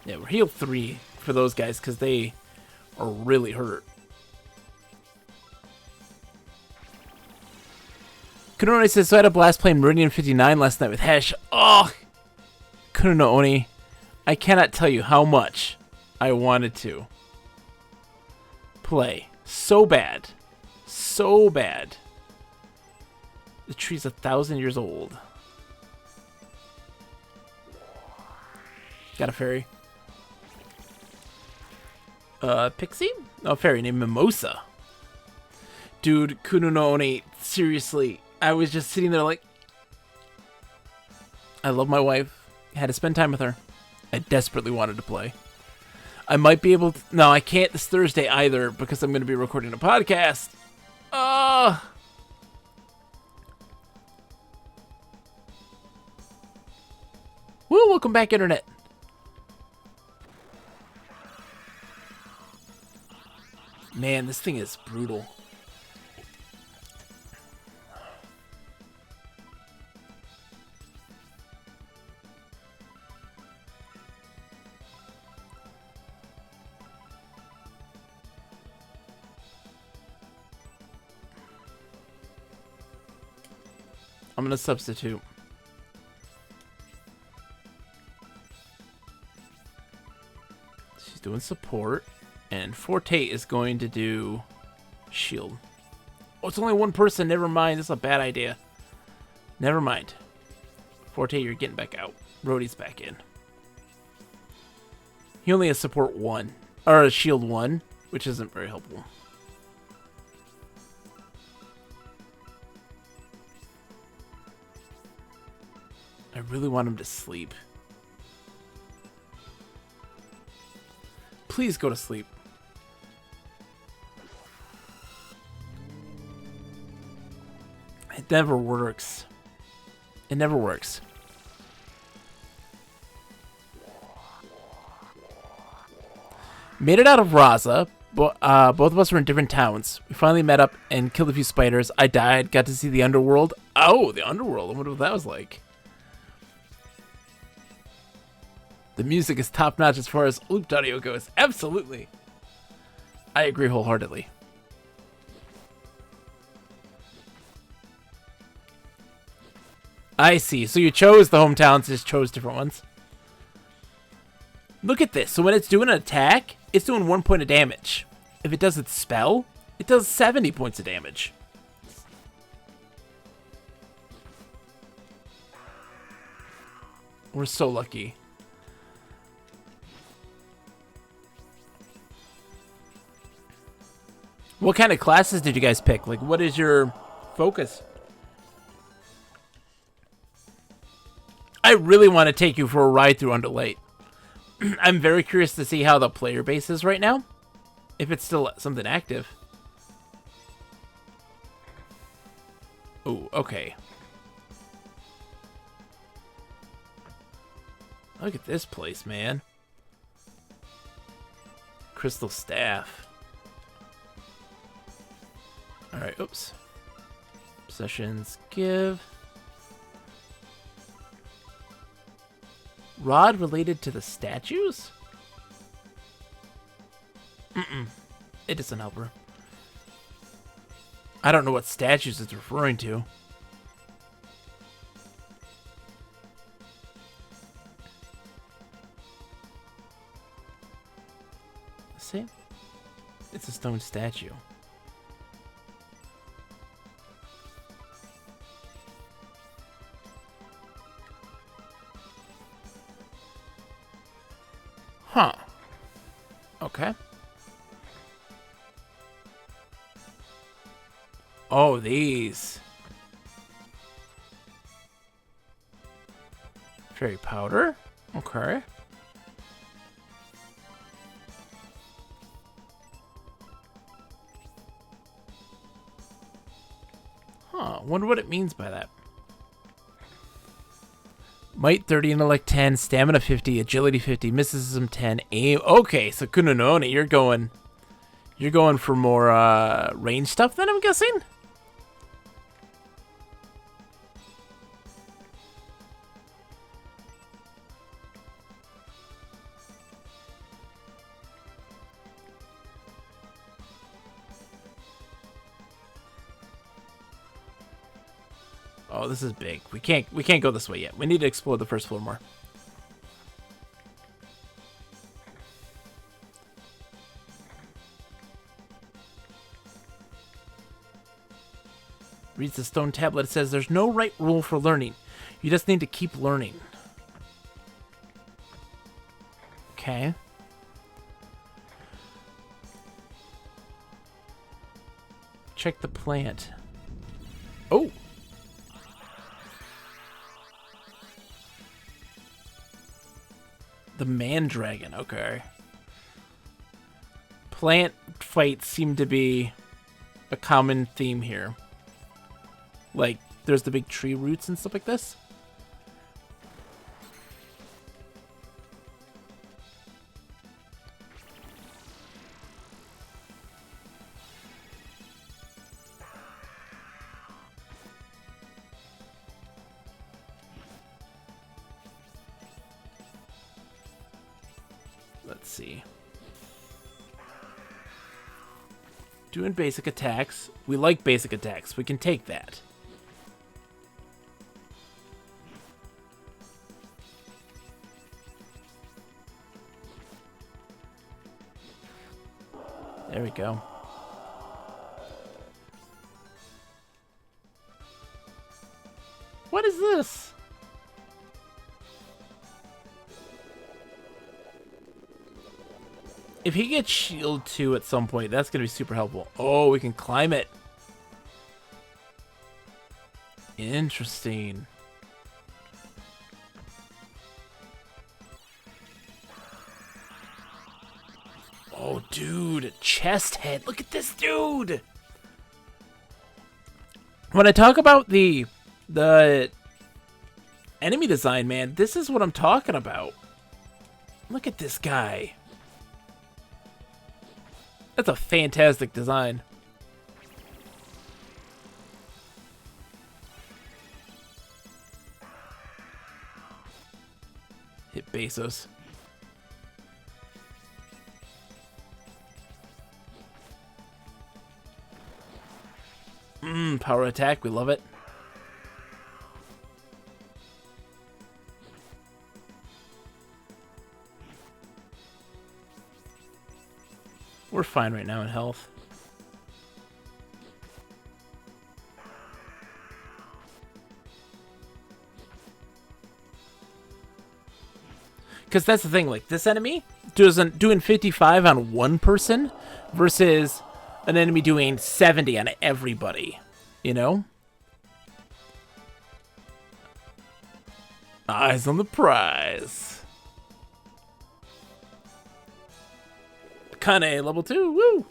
Yeah, we're heal 3 for those guys because they are really hurt. Kunoni says, so I had a blast playing Meridian 59 last night with Hesh. Oh! Kuno Oni, I cannot tell you how much I wanted to play so bad. So bad. The tree's 1,000 years old. Got a fairy. Pixie? Oh, fairy named Mimosa. Dude, Kuno no Oni, seriously. I was just sitting there like... I love my wife. Had to spend time with her. I desperately wanted to play. I might be able to... No, I can't this Thursday either because I'm going to be recording a podcast. Woo, welcome back, Internet. Man, this thing is brutal. I'm going to substitute. She's doing support. And Forte is going to do shield. Oh, it's only one person. Never mind. This is a bad idea. Never mind. Forte, you're getting back out. Rhodey's back in. He only has support 1. Or a shield 1, which isn't very helpful. I really want him to sleep. Please go to sleep. It never works. It never works. Made it out of Raza. Both of us were in different towns. We finally met up and killed a few spiders. I died. Got to see the underworld. Oh, the underworld. I wonder what that was like. The music is top-notch as far as looped audio goes. Absolutely. I agree wholeheartedly. I see. So you chose the hometowns, just chose different ones. Look at this. So when it's doing an attack, it's doing 1 point of damage. If it does its spell, it does 70 points of damage. We're so lucky. What kind of classes did you guys pick? Like, what is your focus? I really want to take you for a ride through Underlight. I'm very curious to see how the player base is right now. If it's still something active. Oh, okay. Look at this place, man. Crystal Staff. Alright, oops. Possessions, give. Rod related to the statues? It doesn't help her. I don't know what statues it's referring to. See? It's a stone statue. Huh. Okay. Oh, these. Fairy powder. Okay. Huh. Wonder what it means by that. Might 30, intellect 10, stamina 50, agility 50, mysticism 10, aim. Okay, so Kunononi, you're going for more range stuff then, I'm guessing? Oh, this is big. We can't go this way yet. We need to explore the first floor more. Reads the stone tablet. It says there's no right rule for learning. You just need to keep learning. Okay. Check the plant. Oh! The man-dragon, okay. Plant fights seem to be a common theme here. Like, there's the big tree roots and stuff like this. Let's see. Doing basic attacks. We like basic attacks. We can take that. There we go. What is this? If he gets shield 2 at some point, that's going to be super helpful. Oh, we can climb it. Interesting. Oh, dude. Chest head. Look at this dude. When I talk about the enemy design, man, this is what I'm talking about. Look at this guy. That's a fantastic design. Hit Bezos. Power attack, we love it. We're fine right now in health. Because that's the thing, like, this enemy doing 55 on one person versus an enemy doing 70 on everybody, you know? Eyes on the prize. Kane level 2, woo!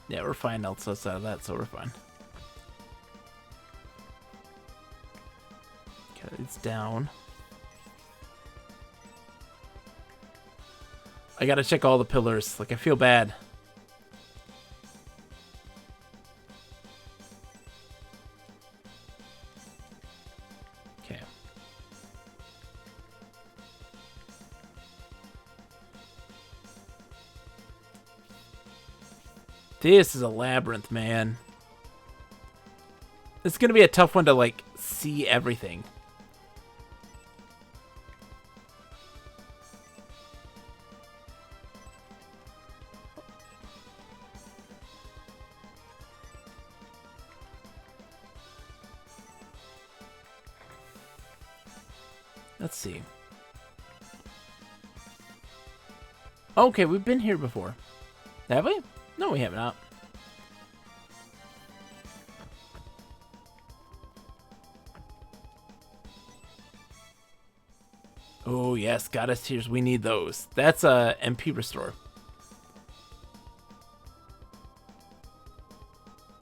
Yeah, we're fine outside of that, so we're fine. Okay, it's down. I gotta check all the pillars. Like, I feel bad. Okay. This is a labyrinth, man. It's gonna be a tough one to, like, see everything. Let's see. Okay, we've been here before. Have we? No, we have not. Oh, yes, Goddess Tears. We need those. That's a MP restore.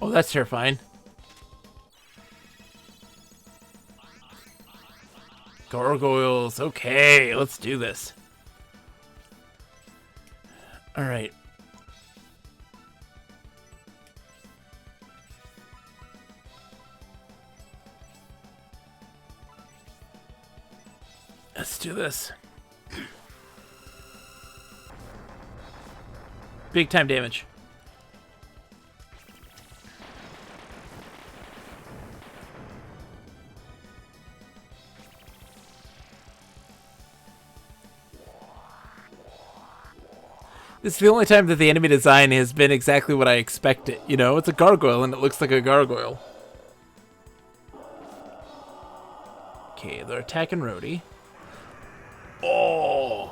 Oh, that's terrifying. Gargoyles. Okay, let's do this. All right. Let's do this. Big time damage. This is the only time that the enemy design has been exactly what I expected. You know, it's a gargoyle and it looks like a gargoyle. Okay, they're attacking Rhodey. Oh!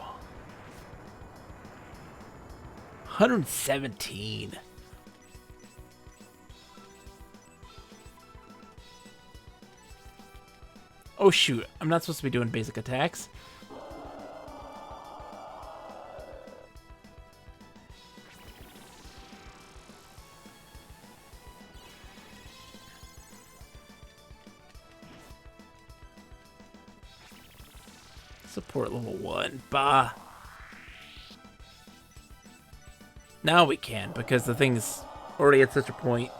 117. Oh shoot, I'm not supposed to be doing basic attacks. Support level 1. Bah. Now we can, because the thing's already at such a point.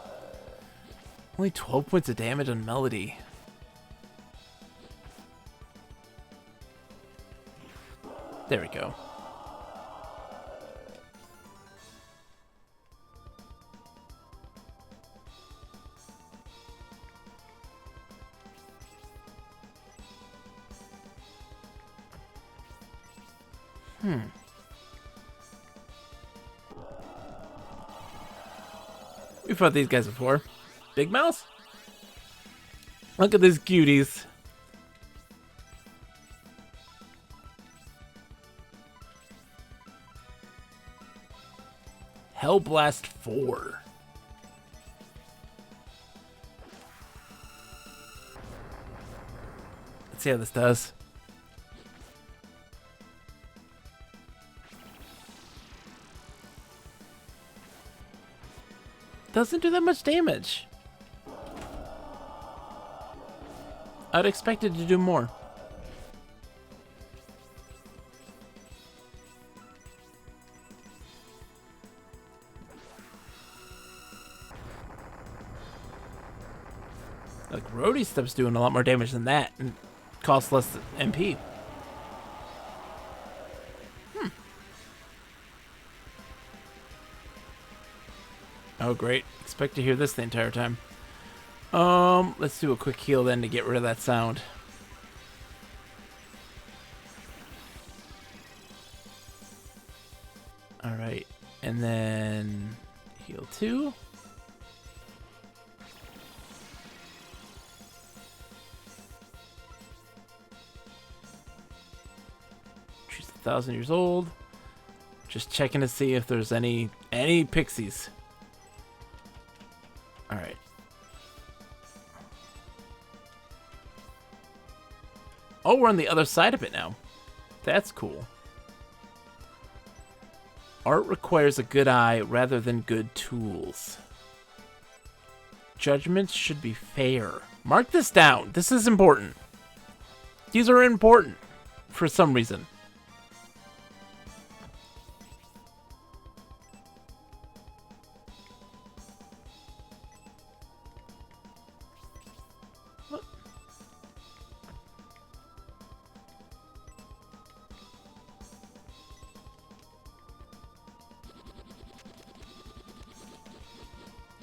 Only 12 points of damage on Melody. There we go. We fought these guys before. Big Mouse? Look at these cuties. Hellblast 4. Let's see how this does. Doesn't do that much damage. I'd expect it to do more. Like, Rhodey stuff's doing a lot more damage than that and costs less MP. Oh, great. Expect to hear this the entire time. Let's do a quick heal then to get rid of that sound. Alright. And then heal 2. She's 1,000 years old. Just checking to see if there's any pixies. Alright. Oh, we're on the other side of it now. That's cool. Art requires a good eye rather than good tools. Judgments should be fair. Mark this down. This is important. These are important for some reason.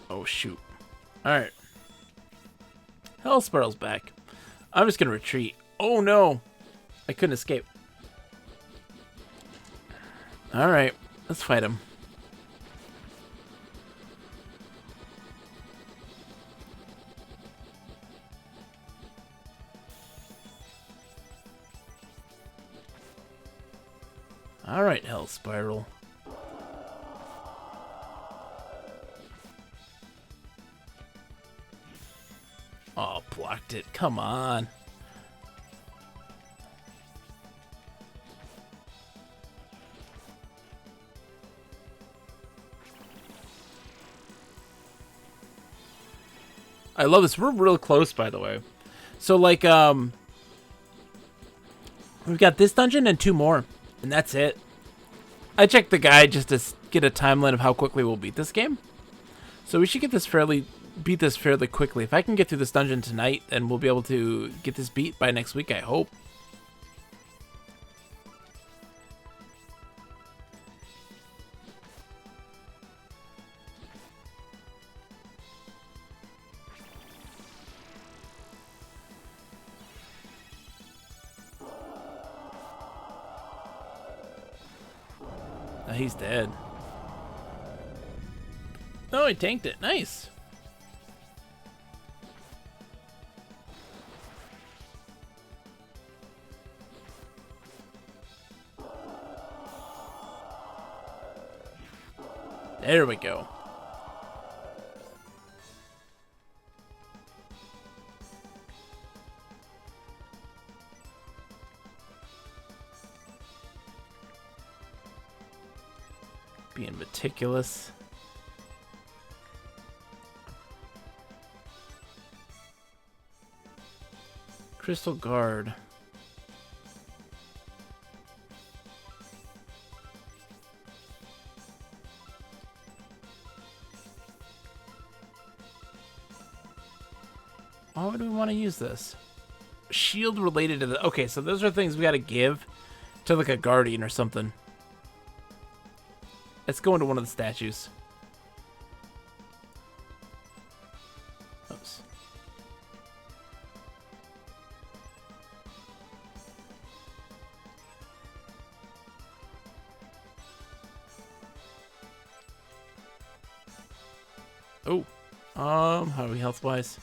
Oh, shoot. Alright. Hell Spiral's back. I'm just gonna retreat. Oh, no. I couldn't escape. Alright. Let's fight him. Alright, Hell Spiral. Oh, blocked it. Come on. I love this. We're real close, by the way. So, like, we've got this dungeon and 2 more, and that's it. I checked the guide just to get a timeline of how quickly we'll beat this game. So we should beat this fairly quickly. If I can get through this dungeon tonight, then we'll be able to get this beat by next week, I hope. He's dead. Oh, he tanked it. Nice. There we go. Being meticulous. Crystal Guard. Why would we want to use this? Shield related to the... Okay, so those are things we got to give to like a guardian or something. Let's go into one of the statues. Oops. Oh. How are we health-wise?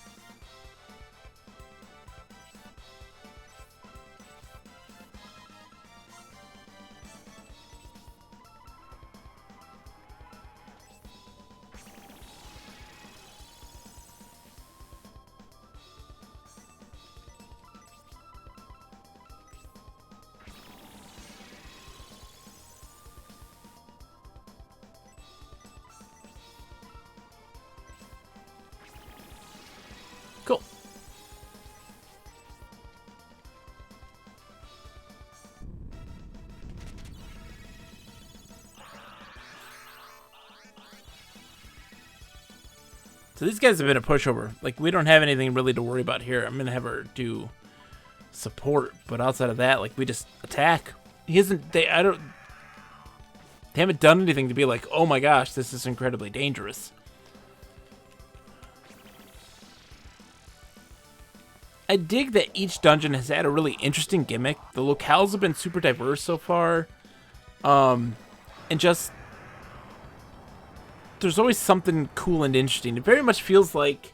Cool. So these guys have been a pushover. Like, we don't have anything really to worry about here. I'm going to have her do support, but outside of that, like, we just attack. He isn't... They haven't done anything to be like, oh my gosh, this is incredibly dangerous. I dig that each dungeon has had a really interesting gimmick. The locales have been super diverse so far. And just... There's always something cool and interesting. It very much feels like...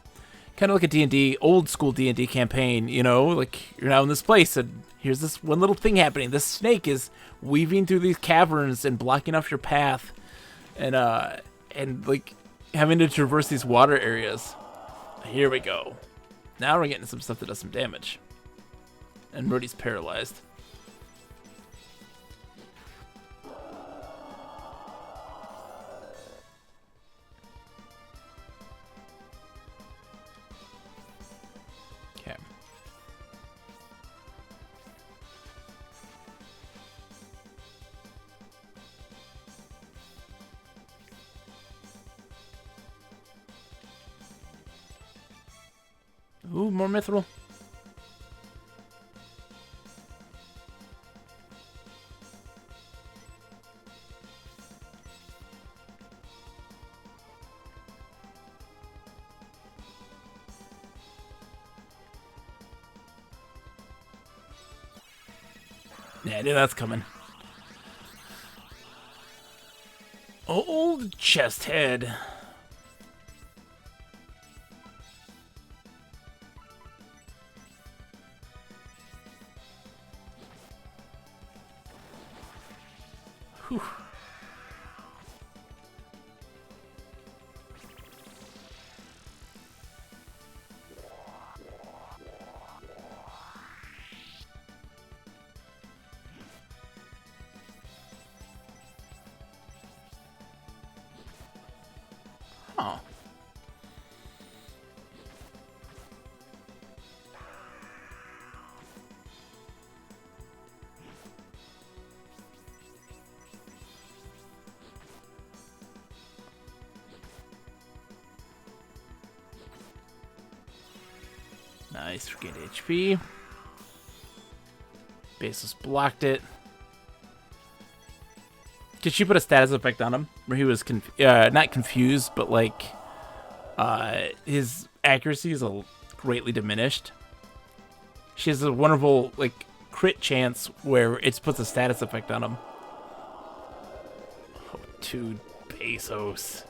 Kind of like a D&D, old school D&D campaign, you know? Like, you're now in this place, and here's this one little thing happening. This snake is weaving through these caverns and blocking off your path. And like, having to traverse these water areas. Here we go. Now we're getting some stuff that does some damage. And Rudy's paralyzed. Okay. Ooh, more mithril. Yeah, I knew that's coming. Old chest head. Whew. Huh. Nice, regained HP. Basis blocked it. Did she put a status effect on him where he was not confused, but like his accuracy is greatly diminished? She has a wonderful like crit chance where it puts a status effect on him. 2 pesos.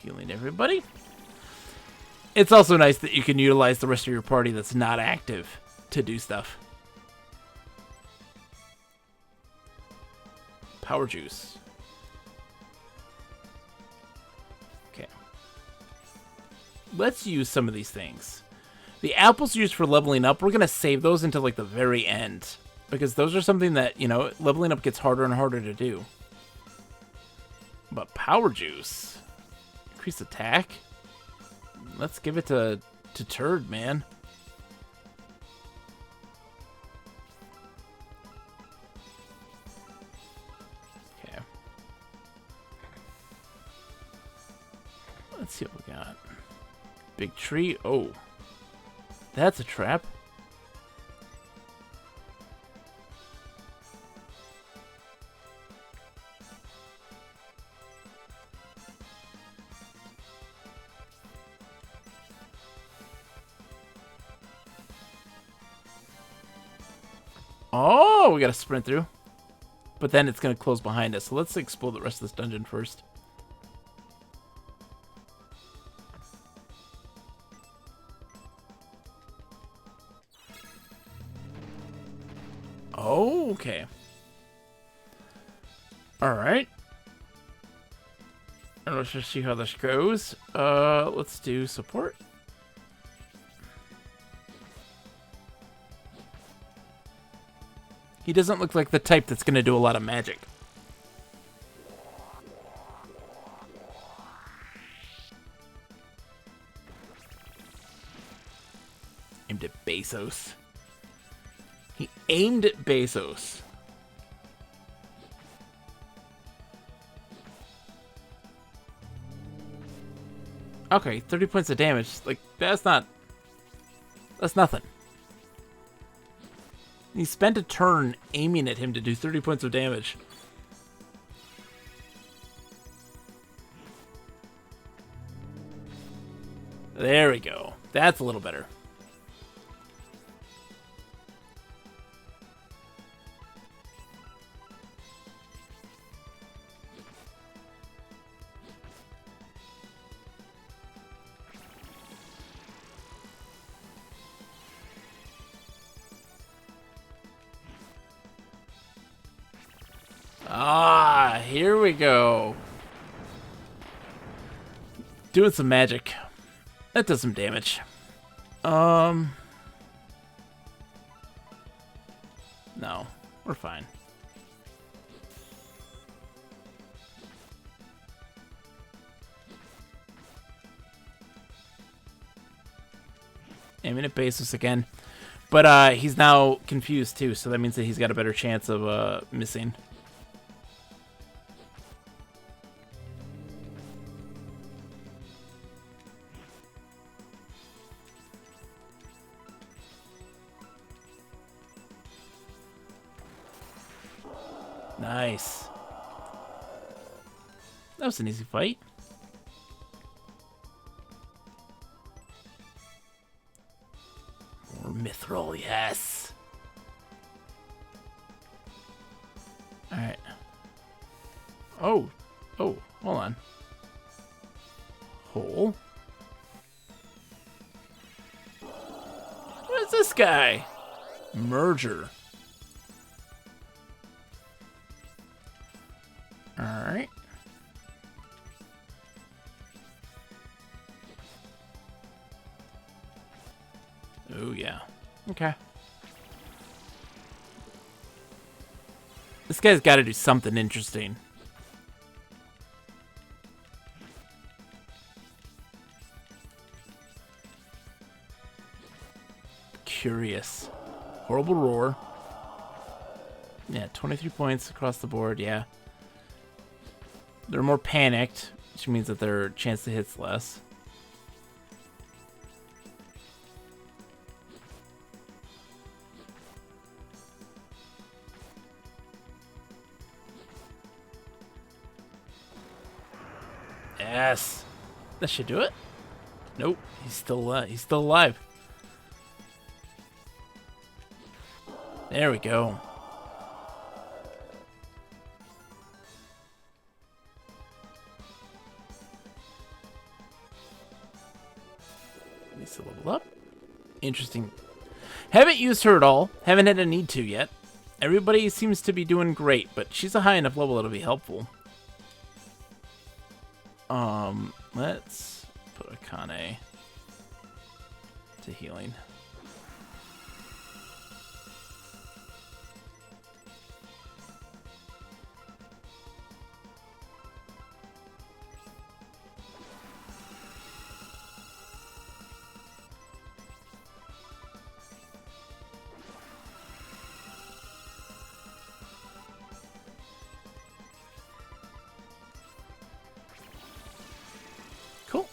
Healing everybody. It's also nice that you can utilize the rest of your party that's not active to do stuff. Power juice. Okay. Let's use some of these things. The apples used for leveling up, we're going to save those until like the very end. Because those are something that, you know, leveling up gets harder and harder to do. But power juice... increase attack? Let's give it to Turd, man. Okay. Let's see what we got. Big tree. Oh. That's a trap. Oh, we gotta sprint through. But then it's gonna close behind us. So let's explore the rest of this dungeon first. Oh, okay. Alright. Let's just see how this goes. Let's do support. He doesn't look like the type that's going to do a lot of magic. Aimed at Bezos. He aimed at Bezos. Okay, 30 points of damage. Like, that's nothing. He spent a turn aiming at him to do 30 points of damage. There we go. That's a little better. Ah, here we go. Doing some magic. That does some damage. No, we're fine. Aiming at Bezos again. But he's now confused too, so that means that he's got a better chance of missing. Nice. That was an easy fight. More mithril, yes. Alright. Oh, hold on. Hole? What is this guy? Merger. Alright. Oh, yeah. Okay. This guy's got to do something interesting. Curious. Horrible roar. Yeah, 23 points across the board, yeah. They're more panicked, which means that their chance to hit's less. Yes. That should do it. Nope, he's still alive. There we go. Needs to level up. Interesting. Haven't used her at all. Haven't had a need to yet. Everybody seems to be doing great, but she's a high enough level that'll be helpful. Let's put Akane to healing. Cool.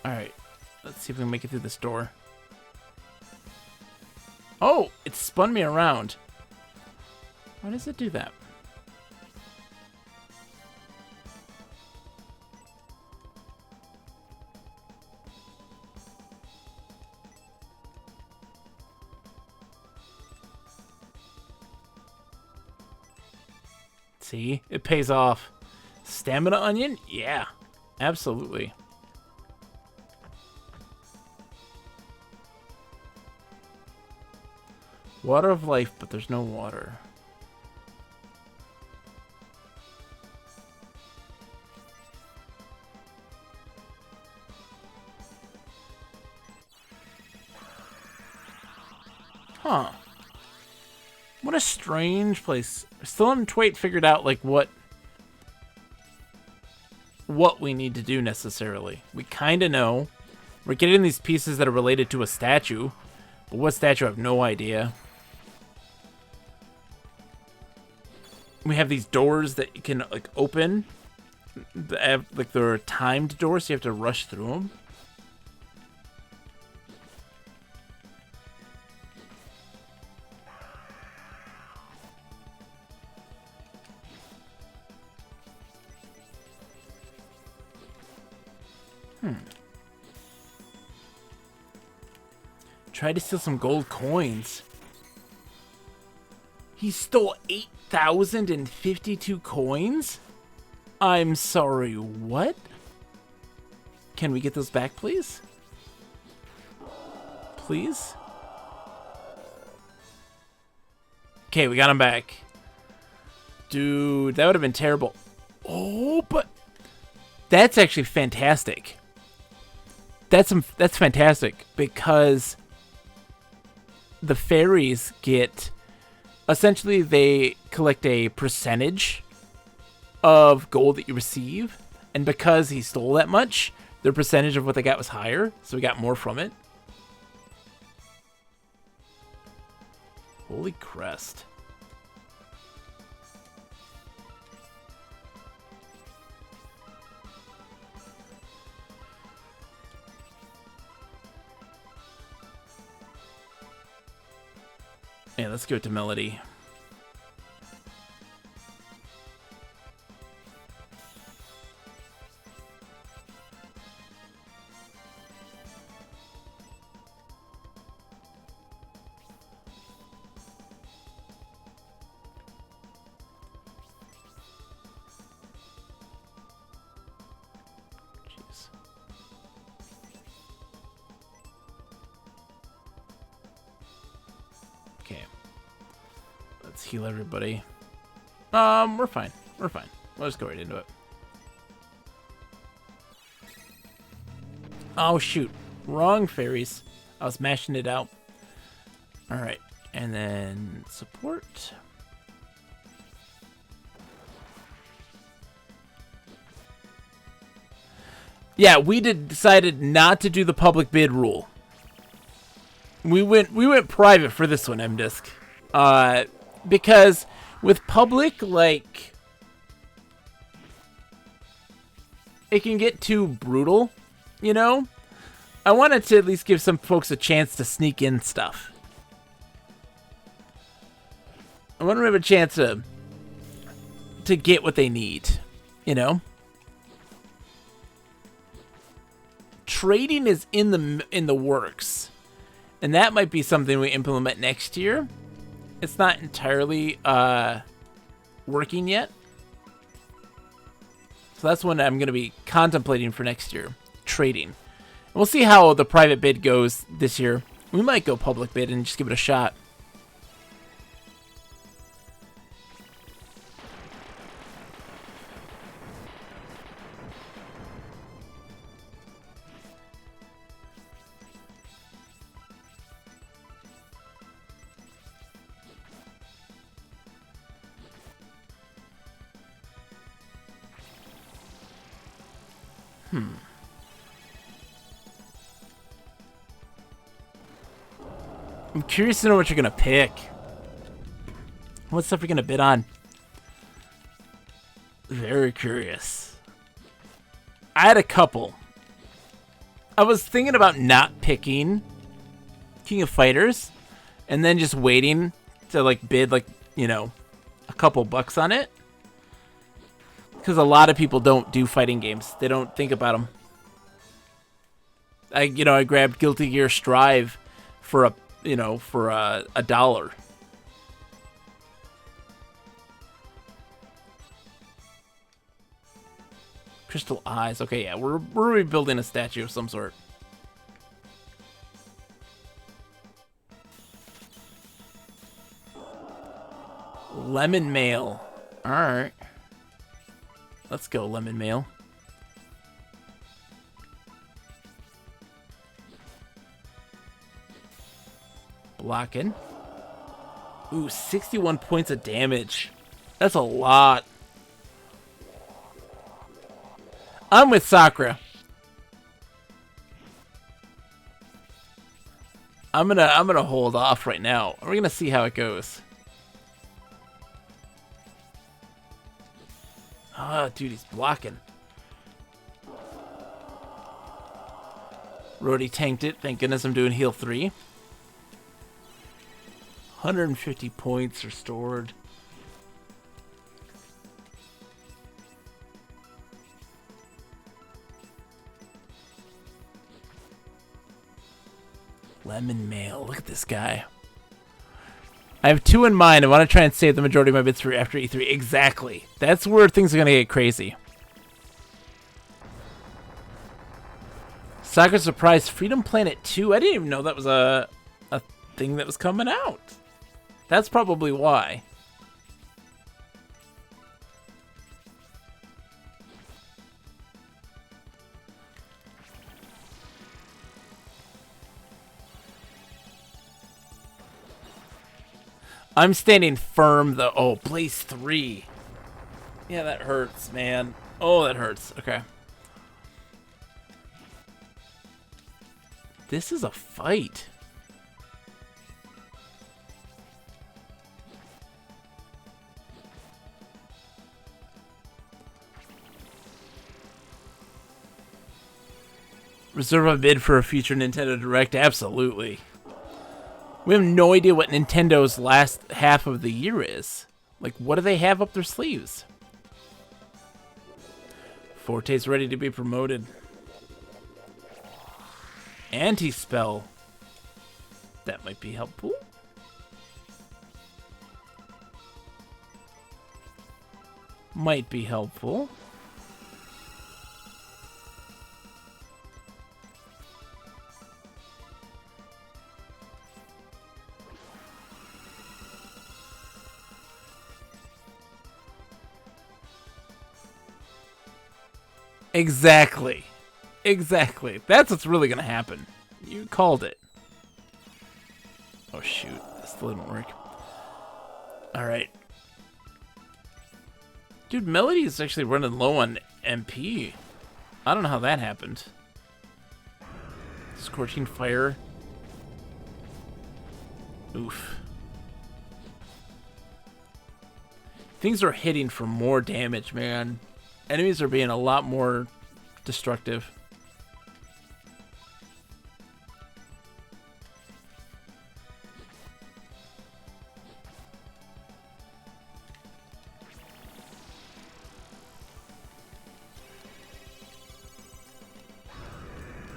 Alright. Let's see if we can make it through this door. Oh! It spun me around. Why does it do that? See? It pays off. Stamina onion? Yeah. Absolutely. Water of life, but there's no water. Huh. What a strange place. Still haven't quite figured out like what we need to do necessarily. We kind of know. We're getting these pieces that are related to a statue, but what statue I have no idea. We have these doors that you can like open. Like they're timed doors, so you have to rush through them. Tried to steal some gold coins. He stole 8,052 coins? I'm sorry, what? Can we get those back, please? Please? Okay, we got them back. Dude, that would have been terrible. Oh, but that's actually fantastic. That's fantastic because the fairies get, essentially they collect a percentage of gold that you receive, and because he stole that much, their percentage of what they got was higher, so we got more from it. Holy crest. Yeah, let's go to Melody. Jeez. Okay. Let's heal everybody. We're fine. We're fine. Let's go right into it. Oh, shoot. Wrong fairies. I was mashing it out. Alright. And then support. Yeah, we decided not to do the public bid rule. We went private for this one, MDisc. Because with public, like, it can get too brutal, you know? I wanted to at least give some folks a chance to sneak in stuff. I want them to have a chance to get what they need, you know? Trading is in the works, and that might be something we implement next year. It's not entirely working yet, so that's one I'm going to be contemplating for next year. Trading, and we'll see how the private bid goes this year. We might go public bid and just give it a shot. I'm curious to know what you're gonna pick. What stuff you're gonna bid on? Very curious. I had a couple. I was thinking about not picking King of Fighters and then just waiting to like bid like, you know, a couple bucks on it. Because a lot of people don't do fighting games. They don't think about them. I grabbed Guilty Gear Strive for a $1. Crystal Eyes. Okay, yeah, we're rebuilding a statue of some sort. Lemon Mail. All right. Let's go, Lemon Mail. Blocking. Ooh, 61 points of damage. That's a lot. I'm with Sakura. I'm gonna hold off right now. We're gonna see how it goes. Oh, dude, he's blocking. Rhodey tanked it. Thank goodness I'm doing heal 3. 150 points restored. Lemon Mail. Look at this guy. I have 2 in mind. I want to try and save the majority of my bits for after E3. Exactly. That's where things are going to get crazy. Sakura Surprise Freedom Planet 2. I didn't even know that was a thing that was coming out. That's probably why. I'm standing firm, though. Oh, Blaze 3. Yeah, that hurts, man. Oh, that hurts. Okay. This is a fight. Reserve a bid for a future Nintendo Direct? Absolutely. We have no idea what Nintendo's last half of the year is. Like, what do they have up their sleeves? Forte's ready to be promoted. Anti-spell. That might be helpful. Might be helpful. Exactly. Exactly. That's what's really going to happen. You called it. Oh, shoot. That still didn't work. Alright. Dude, Melody is actually running low on MP. I don't know how that happened. Scorching Fire. Oof. Things are hitting for more damage, man. Enemies are being a lot more destructive.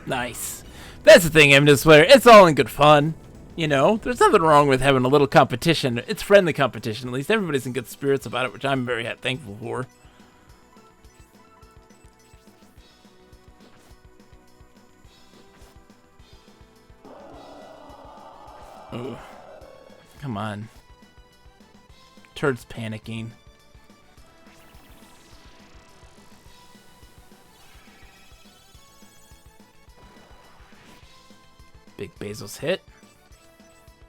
Nice. That's the thing, Emnus player. It's all in good fun. You know, there's nothing wrong with having a little competition. It's friendly competition. At least everybody's in good spirits about it, which I'm very thankful for. Oh, come on. Turd's panicking. Big Bezos hit.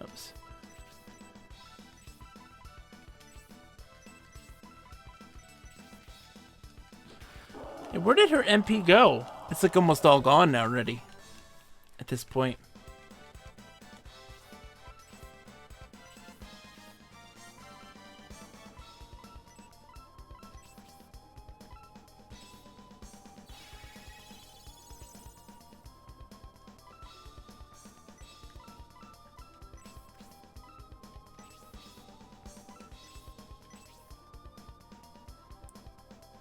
Oops. Hey, where did her MP go? It's like almost all gone now already. At this point.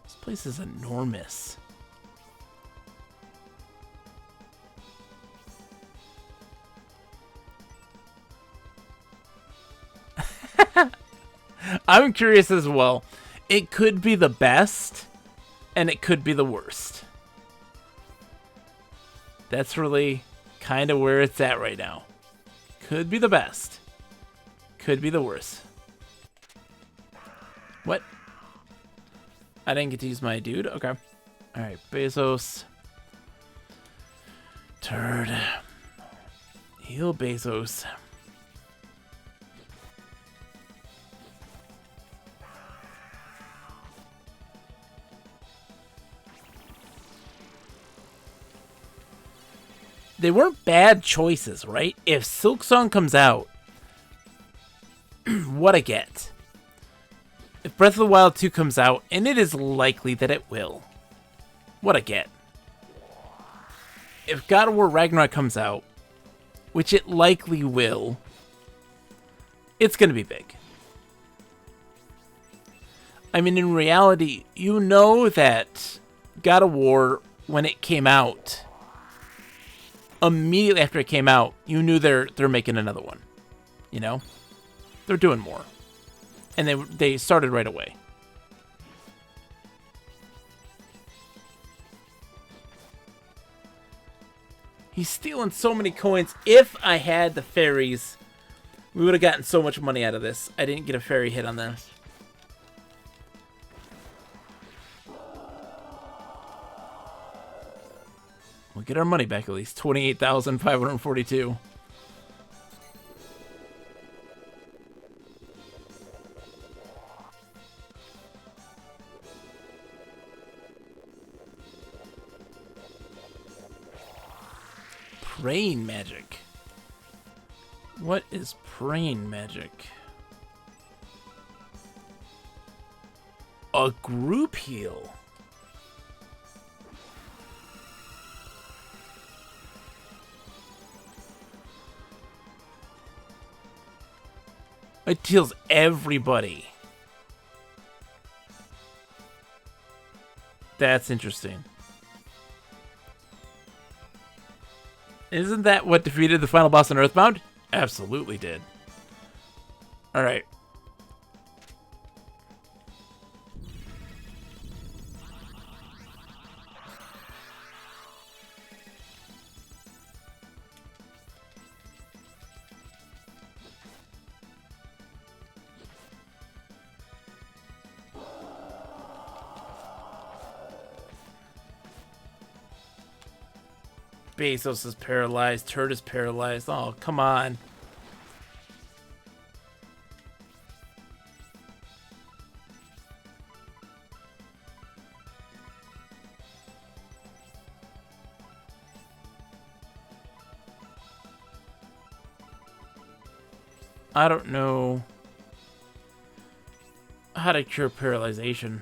This place is enormous. I'm curious as well. It could be the best, and it could be the worst. That's really kind of where it's at right now. Could be the best. Could be the worst. What? I didn't get to use my dude? Okay. Alright, Bezos. Turd. Heal Bezos. They weren't bad choices, right? If Silksong comes out, what a get. If Breath of the Wild 2 comes out, and it is likely that it will, what a get. If God of War Ragnarok comes out, which it likely will, it's going to be big. I mean, in reality, you know that God of War, when it came out, immediately after it came out, you knew they're making another one. You know? They're doing more. And they started right away. He's stealing so many coins. If I had the fairies, we would have gotten so much money out of this. I didn't get a fairy hit on this. We'll get our money back at least. 28,542. Praying magic. What is praying magic? A group heal. It heals everybody. That's interesting. Isn't that what defeated the final boss on Earthbound? Absolutely did. Alright. Bezos is paralyzed. Turd is paralyzed. Oh, come on. I don't know how to cure paralyzation.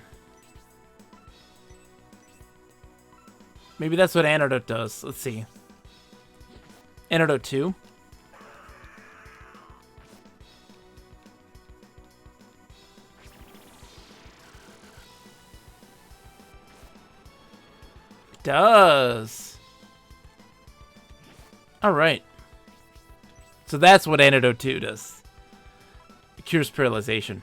Maybe that's what antidote does. Let's see. Antidote 2. It does. All right. So that's what antidote 2 does. It cures paralyzation.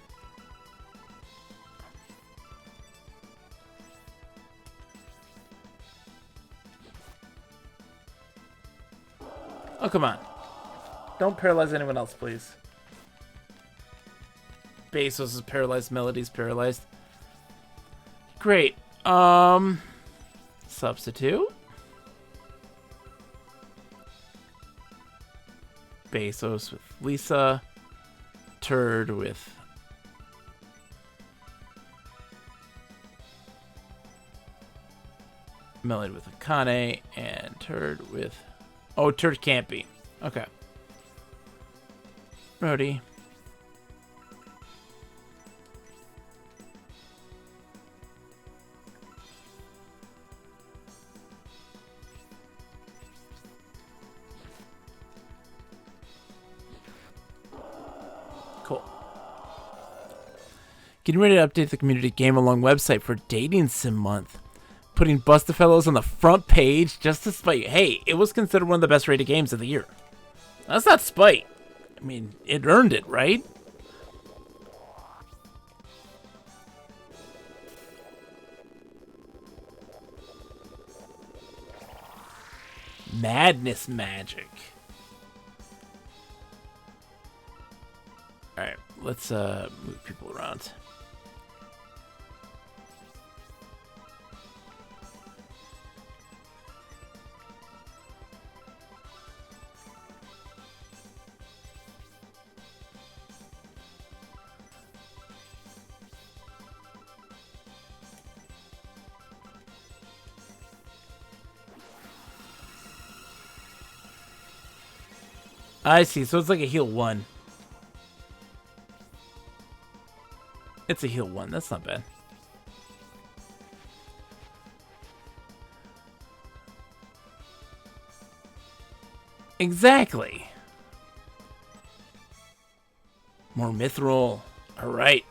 Oh, come on. Don't paralyze anyone else, please. Bezos is paralyzed. Melody's paralyzed. Great. Substitute. Bezos with Lisa. Turd with... Melody with Akane. And Turd with... Oh, Turd can't be. Okay. Rhodey. Cool. Getting ready to update the community game along website for Dating Sim Month. Putting Bustafellows on the front page just to spite. Hey, it was considered one of the best rated games of the year. That's not spite. I mean, it earned it, right? Madness magic. Alright, let's move people around. I see, so it's like a heal 1. It's a heal 1, that's not bad. Exactly. More mithril. Alright.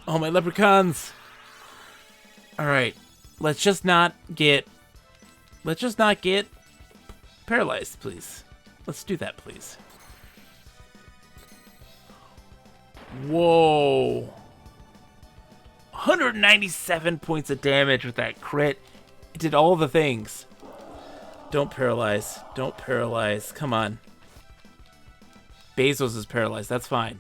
Oh, my leprechauns. Alright. Let's just not get paralyzed, please. Let's do that, please. Whoa. 197 points of damage with that crit. It did all the things. Don't paralyze. Don't paralyze. Come on. Bezos is paralyzed. That's fine.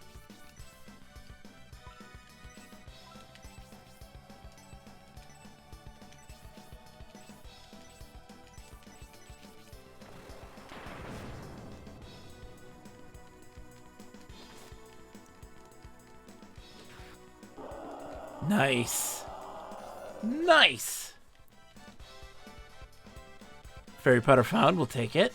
Nice. Nice. Fairy Potter found. We'll take it.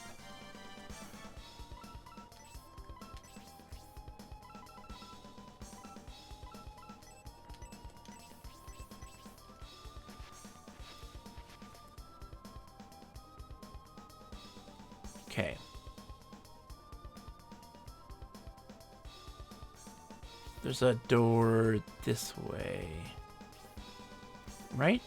Okay. There's a door this way. Right?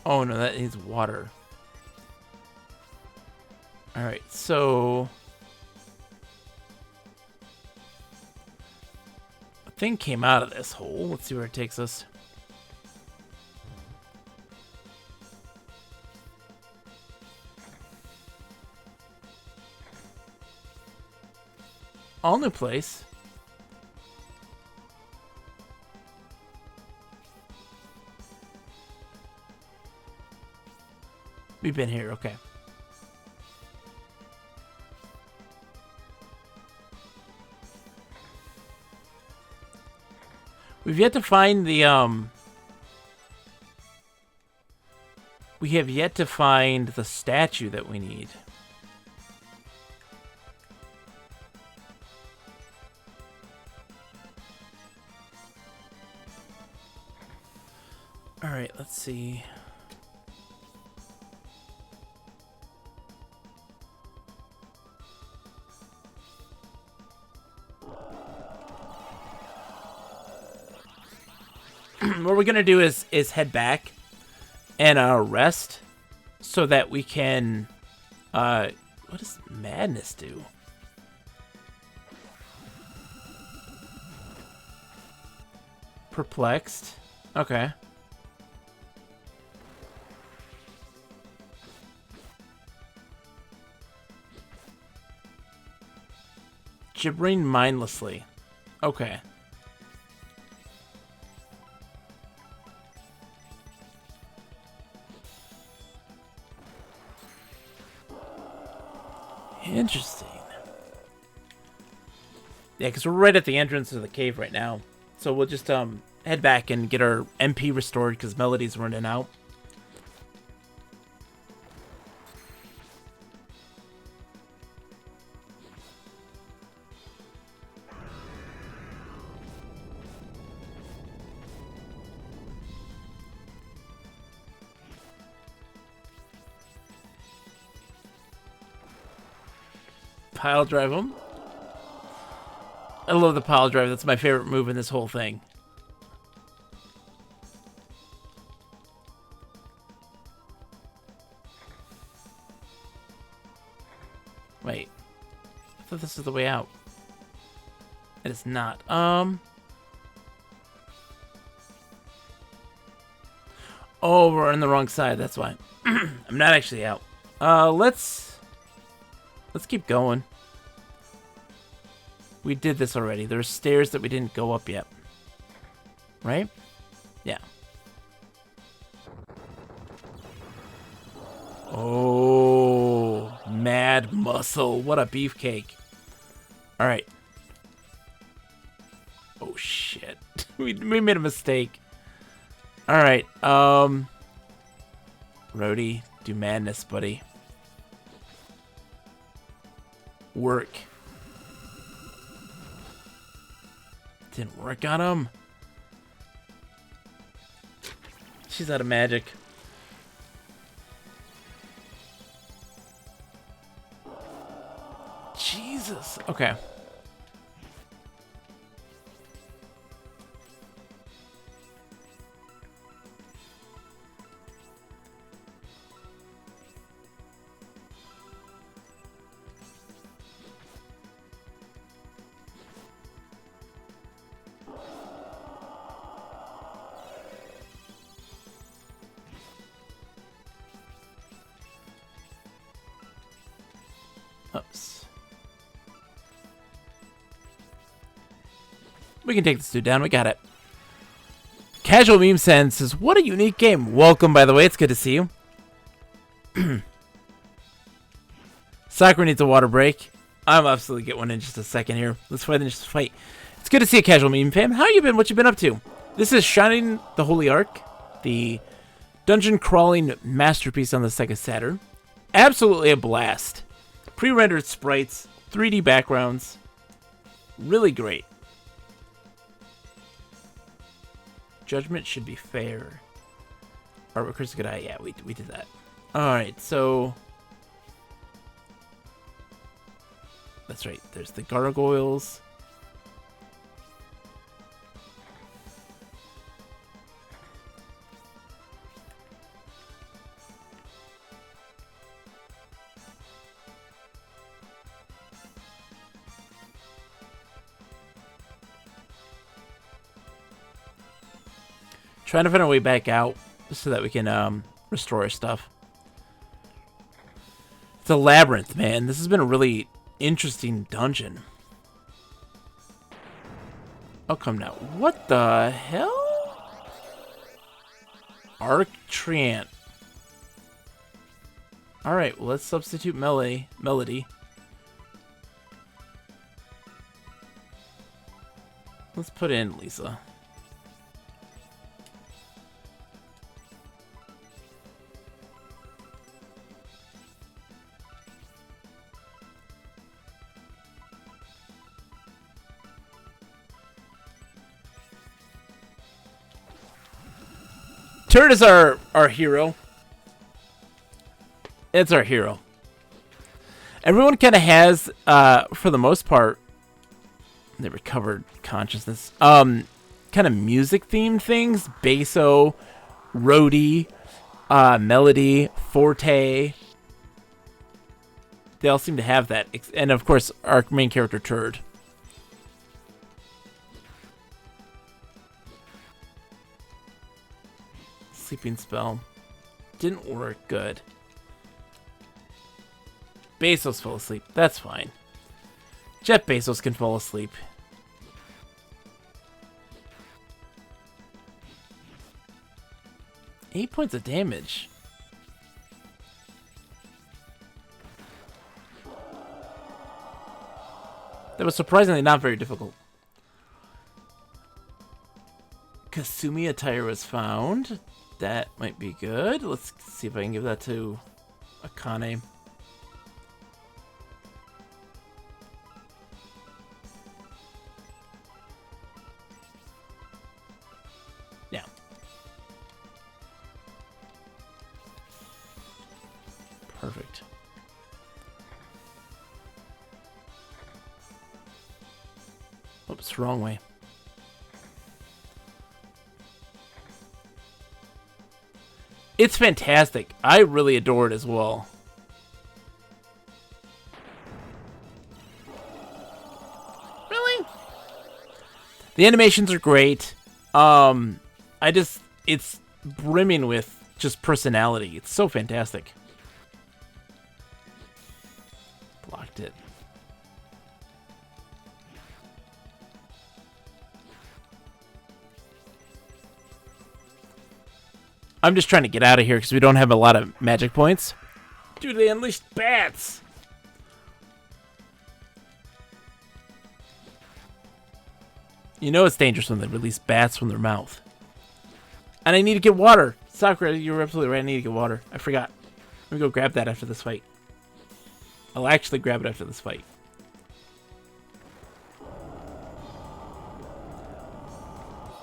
Oh no, that needs water. Alright, so... a thing came out of this hole. Let's see where it takes us. All new place. We've been here, okay. We've yet to find the, we have yet to find the statue that we need. Alright, let's see. What we're gonna do is head back and rest so that we can what does madness do? Perplexed. Okay. Gibbering mindlessly. Okay. Interesting. Yeah, because we're right at the entrance of the cave right now. So we'll just head back and get our MP restored because Melody's running out. Pile drive them. I love the pile drive. That's my favorite move in this whole thing. Wait. I thought this was the way out. It is not. Oh, we're on the wrong side. That's why. I'm not actually out. Let's keep going. We did this already. There's stairs that we didn't go up yet. Right? Yeah. Oh, mad muscle. What a beefcake. All right. Oh, shit. we made a mistake. All right. Rhodey, do madness, buddy. Work. Didn't work on him. She's out of magic. Jesus. Okay. Oops. We can take this dude down. We got it. Casual Meme Sense says, what a unique game. Welcome, by the way. It's good to see you. Sakura needs a water break. I'll absolutely get one in just a second here. Let's fight. Just fight. It's good to see you, Casual Meme Fam. How you been? What you been up to? This is Shining the Holy Ark, the dungeon crawling masterpiece on the Sega Saturn. Absolutely a blast. Pre-rendered sprites, 3D backgrounds, really great. Judgment should be fair. Artwork is a good eye. Yeah, we did that. Alright, so... That's right, there's the gargoyles. Trying to find our way back out so that we can restore our stuff. It's a labyrinth, man. This has been a really interesting dungeon. Oh, come now. What the hell? Arc Treant. All right, well, let's substitute melody. Let's put in Lisa. Turd is our hero. It's our hero. Everyone kind of has, for the most part, they recovered consciousness. Kind of music-themed things. Basso, Rhody, melody, forte. They all seem to have that. And, of course, our main character, Turd. Sleeping spell. Didn't work good. Bezos fell asleep. That's fine. Jeff Bezos can fall asleep. Eight points of damage. That was surprisingly not very difficult. Kasumi attire was found. That might be good. Let's see if I can give that to Akane. Yeah. Perfect. Oops, wrong way. It's fantastic. I really adore it as well. Really? The animations are great. It's brimming with just personality. It's so fantastic. Blocked it. I'm just trying to get out of here because we don't have a lot of magic points. Dude, they unleashed bats! You know it's dangerous when they release bats from their mouth. And I need to get water. Sakura, you're absolutely right. I need to get water. I forgot. Let me go grab that after this fight. I'll actually grab it after this fight.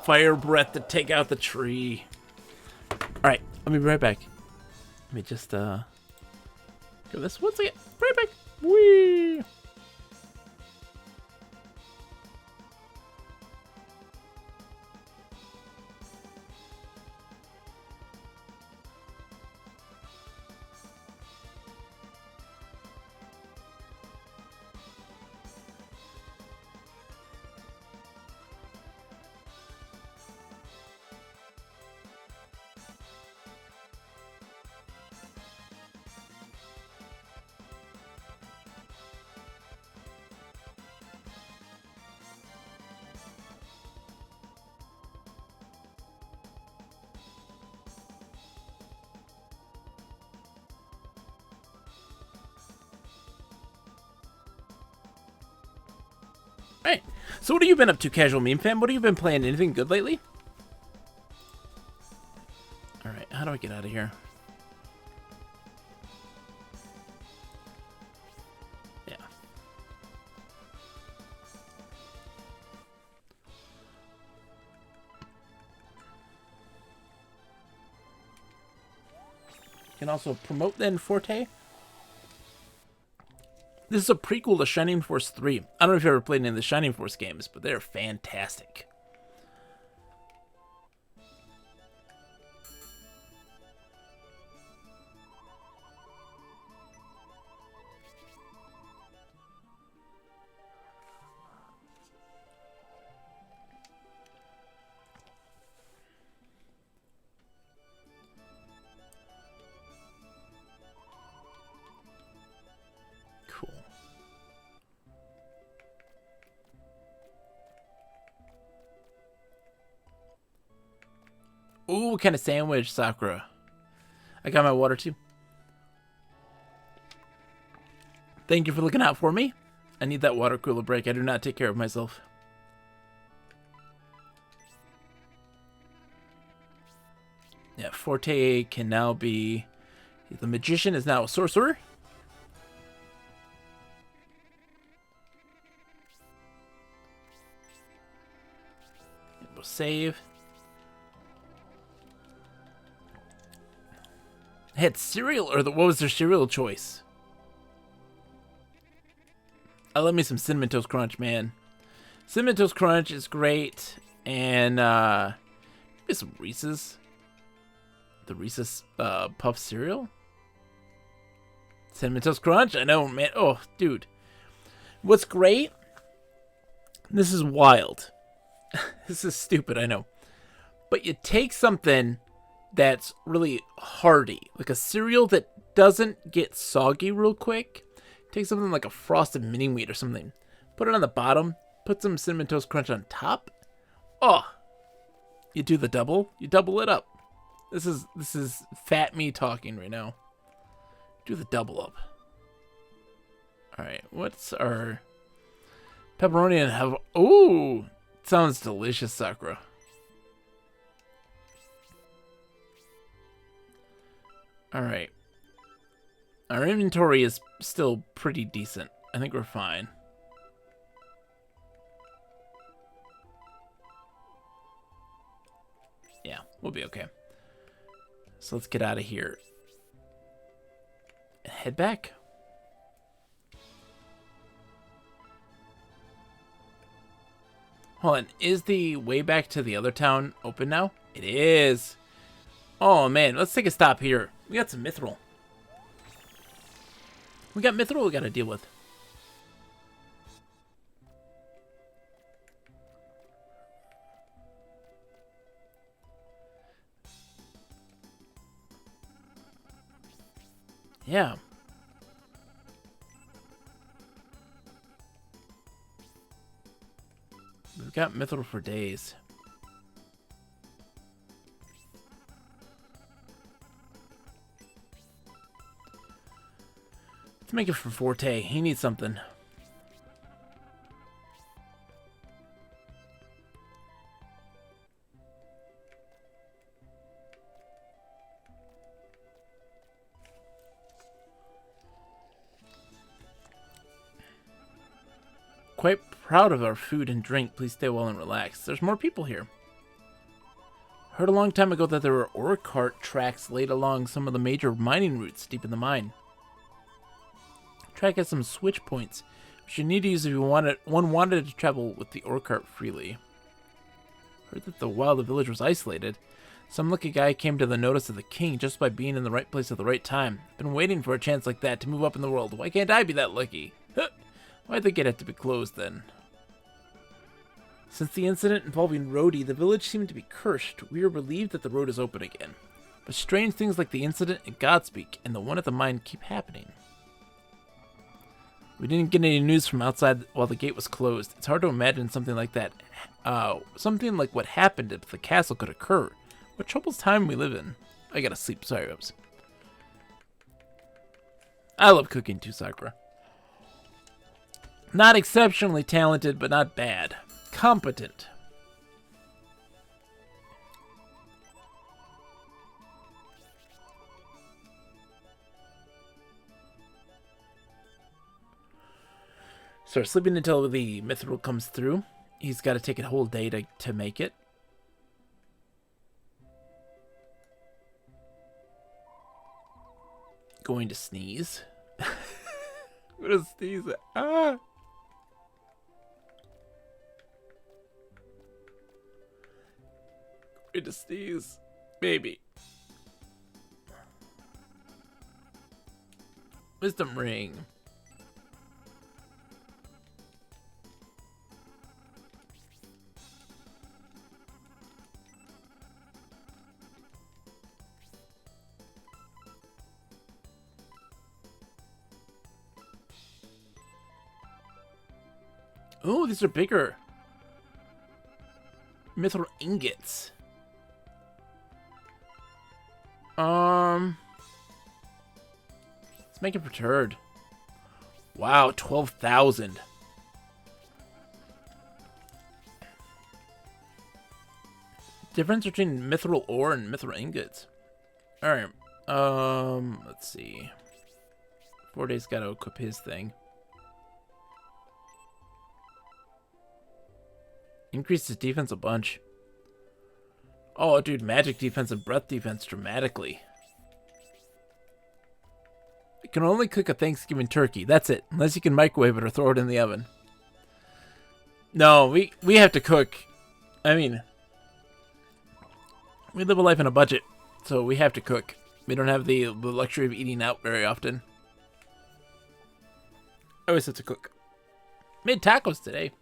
Fire breath to take out the tree. Alright, I'll be right back. Let me just, go this once again. Right back. Whee! Alright, so what have you been up to, Casual Meme Fan? What have you been playing? Anything good lately? Alright, how do I get out of here? Yeah. You can also promote then Forte. This is a prequel to Shining Force 3. I don't know if you've ever played any of the Shining Force games, but they're fantastic. Ooh, what kind of sandwich, Sakura? I got my water too. Thank you for looking out for me. I need that water cooler break. I do not take care of myself. Yeah, Forte can now be... The magician is now a sorcerer. We'll save. I had cereal, or what was their cereal choice? I love me some Cinnamon Toast Crunch, man. Cinnamon Toast Crunch is great, and maybe some Reese's. The Reese's Puff cereal. Cinnamon Toast Crunch, I know, man. Oh, dude, what's great? This is wild. This is stupid, I know. But you take something that's really hearty, like a cereal that doesn't get soggy real quick. Take something like a frosted mini wheat or something. Put it on the bottom. Put some Cinnamon Toast Crunch on top. Oh, you do the double. You double it up. This is fat me talking right now. Do the double up. All right, what's our pepperoni and have? Ooh, sounds delicious, Sakura. All right. Our inventory is still pretty decent. I think we're fine. Yeah, we'll be okay. So let's get out of here. And head back. Hold on, is the way back to the other town open now? It is. Oh man, let's take a stop here. We got some mithril. We got mithril we gotta deal with. Yeah. We've got mithril for days. Let's make it for Forte. He needs something. Quite proud of our food and drink. Please stay well and relax. There's more people here. Heard a long time ago that there were ore cart tracks laid along some of the major mining routes deep in the mine. Track has some switch points, which you need to use if one wanted to travel with the ore cart freely. Heard that while the village was isolated, some lucky guy came to the notice of the king just by being in the right place at the right time. Been waiting for a chance like that to move up in the world. Why can't I be that lucky? Why'd the gate have to be closed then? Since the incident involving Rhodey, the village seemed to be cursed. We are relieved that the road is open again. But strange things like the incident in Godspeak and the one at the mine keep happening. We didn't get any news from outside while the gate was closed. It's hard to imagine something like that. Something like what happened at the castle could occur. What troublous time we live in. I gotta sleep. Sorry, Rubs. I love cooking too, Sakura. Not exceptionally talented, but not bad. Competent. So we're sleeping until the mithril comes through. He's got to take a whole day to make it. Going to sneeze. I'm gonna sneeze. Ah! Going to sneeze. Maybe. Wisdom ring. Oh, these are bigger. Mithril ingots. Let's make it perturbed. Wow, 12,000. Difference between mithril ore and mithril ingots. Alright. Let's see. 4 days gotta equip his thing. Increase his defense a bunch. Oh, dude, magic defense and breath defense dramatically. You can only cook a Thanksgiving turkey. That's it. Unless you can microwave it or throw it in the oven. No, we have to cook. I mean, we live a life on a budget, so we have to cook. We don't have the luxury of eating out very often. I always have to cook. Made tacos today.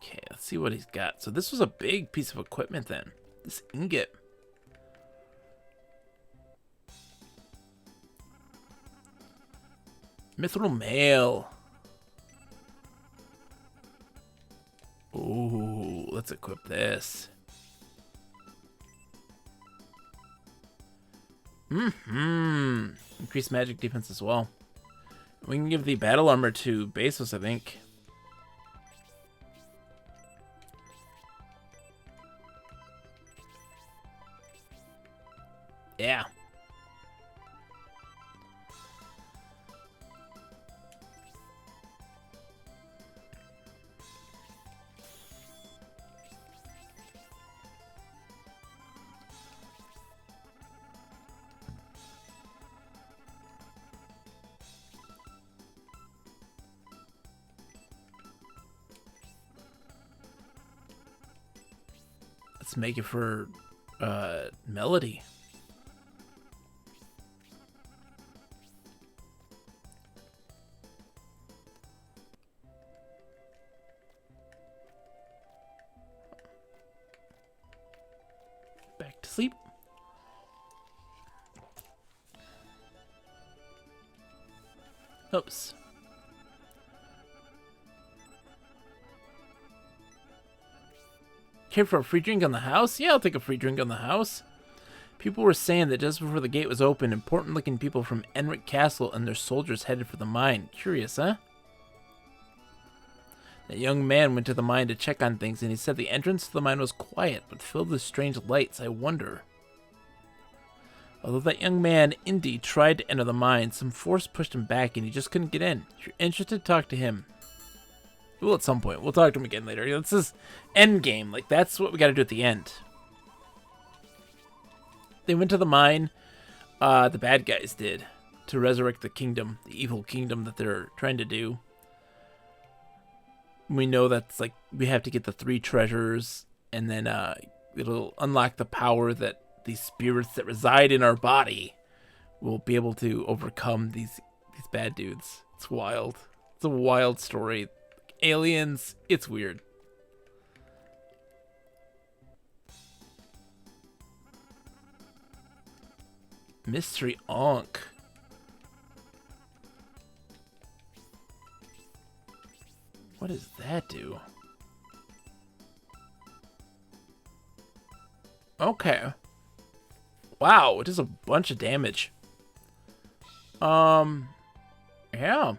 Okay, let's see what he's got. So this was a big piece of equipment then. This ingot. Mithril mail. Ooh, let's equip this. Increased magic defense as well. We can give the battle armor to Bezos, I think. Yeah. Let's make it for Melody. Back to sleep. Oops. Care for a free drink on the house? Yeah, I'll take a free drink on the house. People were saying that just before the gate was open, important-looking people from Enric Castle and their soldiers headed for the mine. Curious, huh? That young man went to the mine to check on things, and he said the entrance to the mine was quiet, but filled with strange lights. I wonder. Although that young man, Indy, tried to enter the mine, some force pushed him back, and he just couldn't get in. If you're interested, talk to him. Well, at some point. We'll talk to him again later. This is end game. Like, that's what we got to do at the end. They went to the mine. The bad guys did. To resurrect the kingdom. The evil kingdom that they're trying to do. We know that's like, we have to get the 3 treasures. And then it'll unlock the power that these spirits that reside in our body will be able to overcome these bad dudes. It's wild. It's a wild story. Aliens, it's weird. Mystery Ankh. What does that do? Okay. Wow, it does a bunch of damage. Yeah.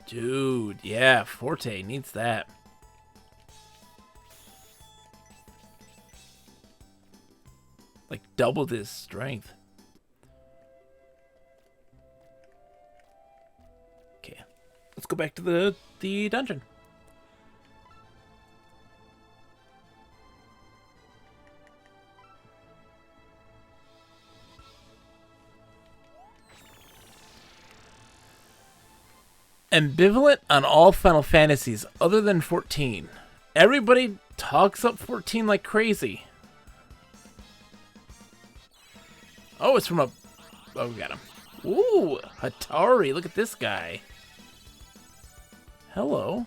Dude, yeah, Forte needs that. Like, doubled his strength. Okay, let's go back to the dungeon. Ambivalent on all Final Fantasies other than 14. Everybody talks up 14 like crazy. Oh, it's from a... Oh, we got him. Ooh, Hatari, look at this guy. Hello.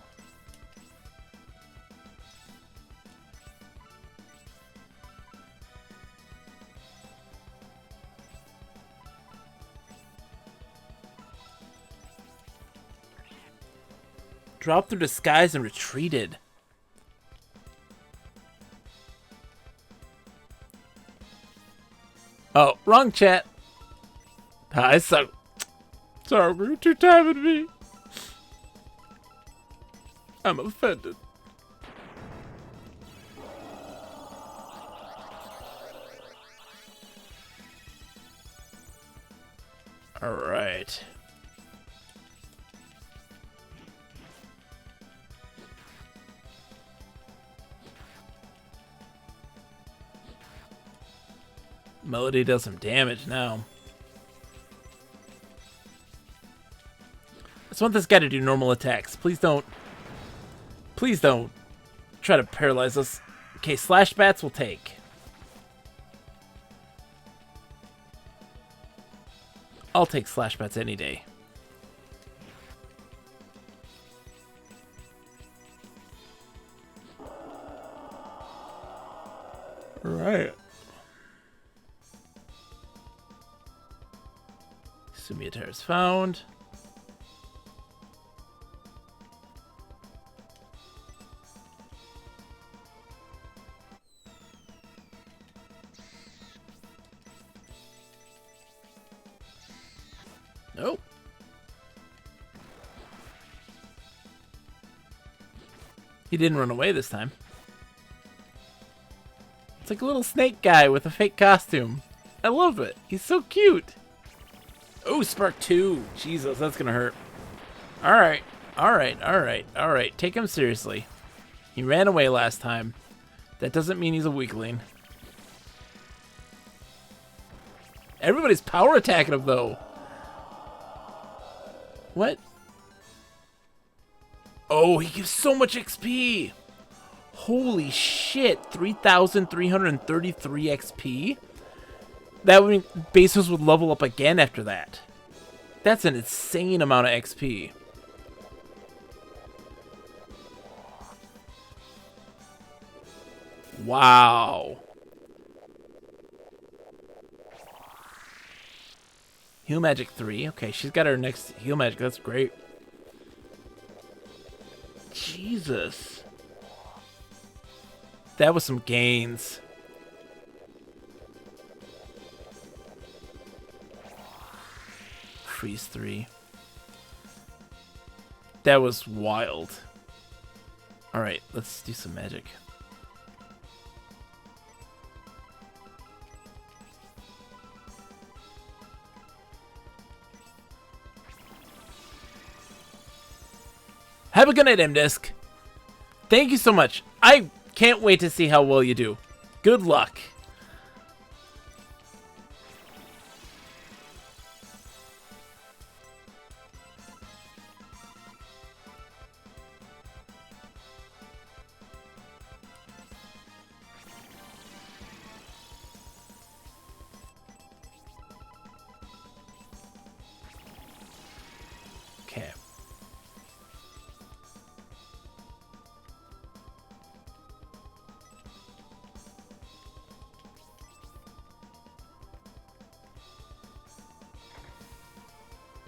Dropped through the skies and retreated. Oh, wrong chat. I suck. Sorry, you're too timing me. I'm offended. All right. Melody does some damage now. I just want this guy to do normal attacks. Please don't try to paralyze us. Okay, slash bats will take. I'll take slash bats any day. All right. Sumiatar is found. Nope. He didn't run away this time. It's like a little snake guy with a fake costume. I love it. He's so cute. Oh, Spark 2. Jesus, that's gonna hurt. Alright. Alright. Take him seriously. He ran away last time. That doesn't mean he's a weakling. Everybody's power attacking him, though. What? Oh, he gives so much XP. Holy shit. 3,333 XP? That would mean Basos would level up again after that. That's an insane amount of XP. Wow. Heal Magic 3. Okay, she's got her next Heal Magic. That's great. Jesus. That was some gains. Freeze 3. That was wild. Alright, let's do some magic. Have a good night, M-Disc. Thank you so much. I can't wait to see how well you do. Good luck. Okay.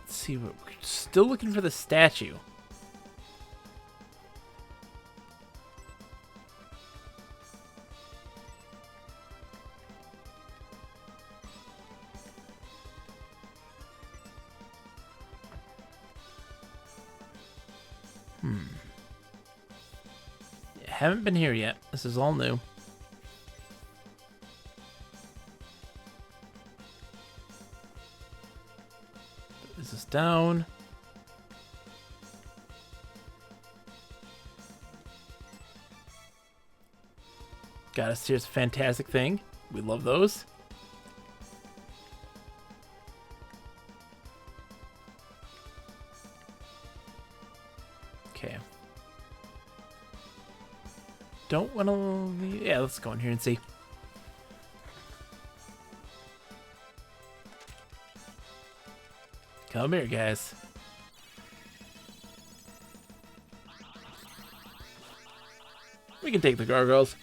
Let's see what we're still looking for the statue. Haven't been here yet. This is all new. Put this down. Got us here's a fantastic thing. We love those. Okay. Don't want to... Yeah, let's go in here and see. Come here, guys. We can take the gargoyles.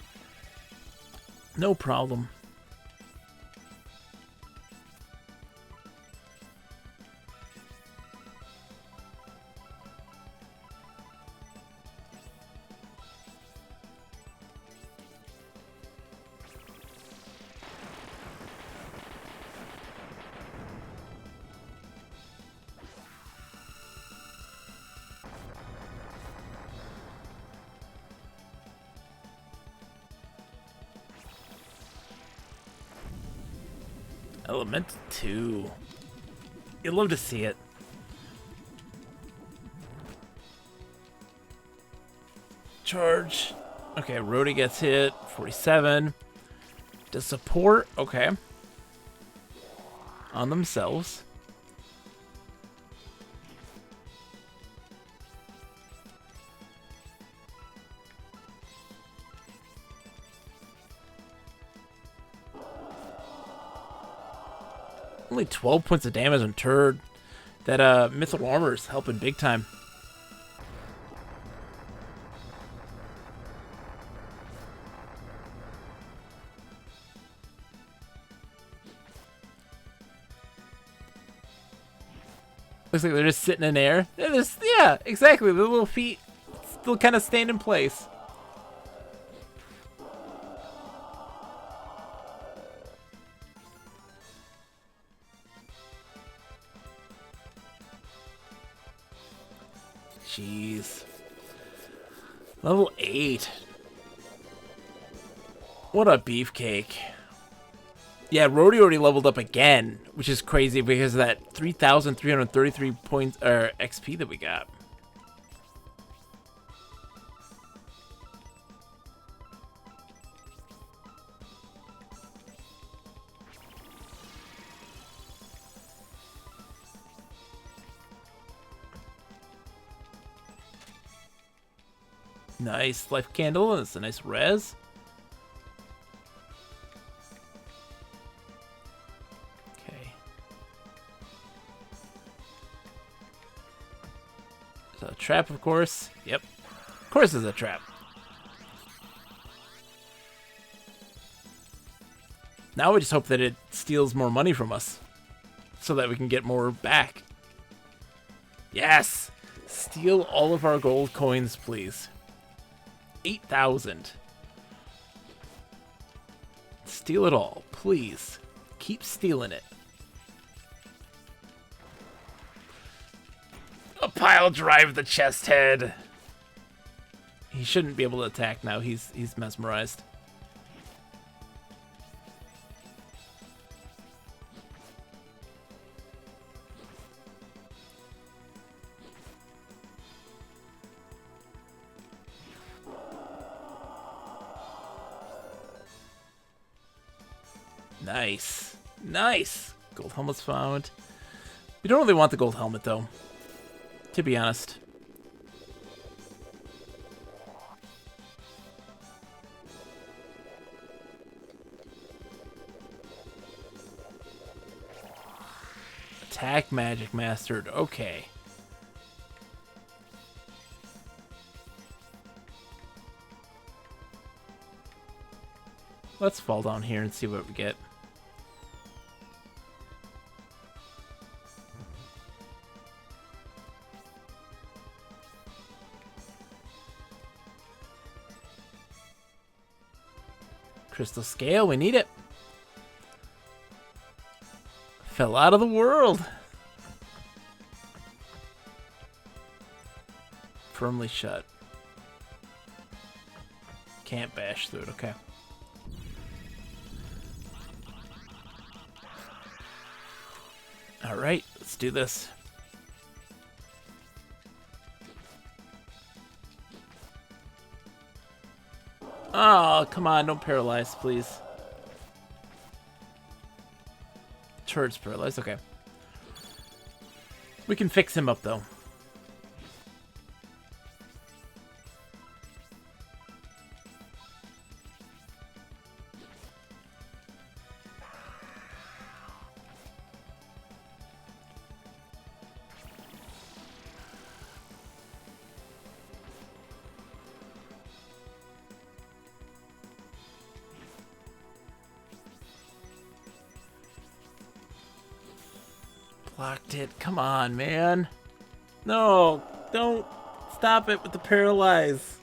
No problem. Element 2. You'd love to see it. Charge. Okay, Rhodey gets hit. 47. Does support. Okay. On themselves. Only 12 points of damage on Turd. That Mythical Armor is helping big time. Looks like they're just sitting in air. Yeah, exactly. The little feet still kind of stand in place. Jeez. Level 8. What a beefcake. Yeah, Rhodey already leveled up again, which is crazy because of that 3,333 points or XP that we got. Nice life candle, and it's a nice res. Okay. So a trap, of course. Yep. Of course it's a trap. Now we just hope that it steals more money from us so that we can get more back. Yes! Steal all of our gold coins, please. 8,000. Steal it all, please. Keep stealing it. A pile drive the chest head. He shouldn't be able to attack now. He's mesmerized. Nice. Nice. Gold helmet's found. We don't really want the gold helmet, though. To be honest. Attack magic mastered. Okay. Let's fall down here and see what we get. Crystal scale, we need it. Fell out of the world. Firmly shut. Can't bash through it, okay. Alright, let's do this. Oh, come on, don't paralyze, please. Turret's paralyzed, okay. We can fix him up, though. blocked it. Come on, man. No, don't stop it with the paralyze.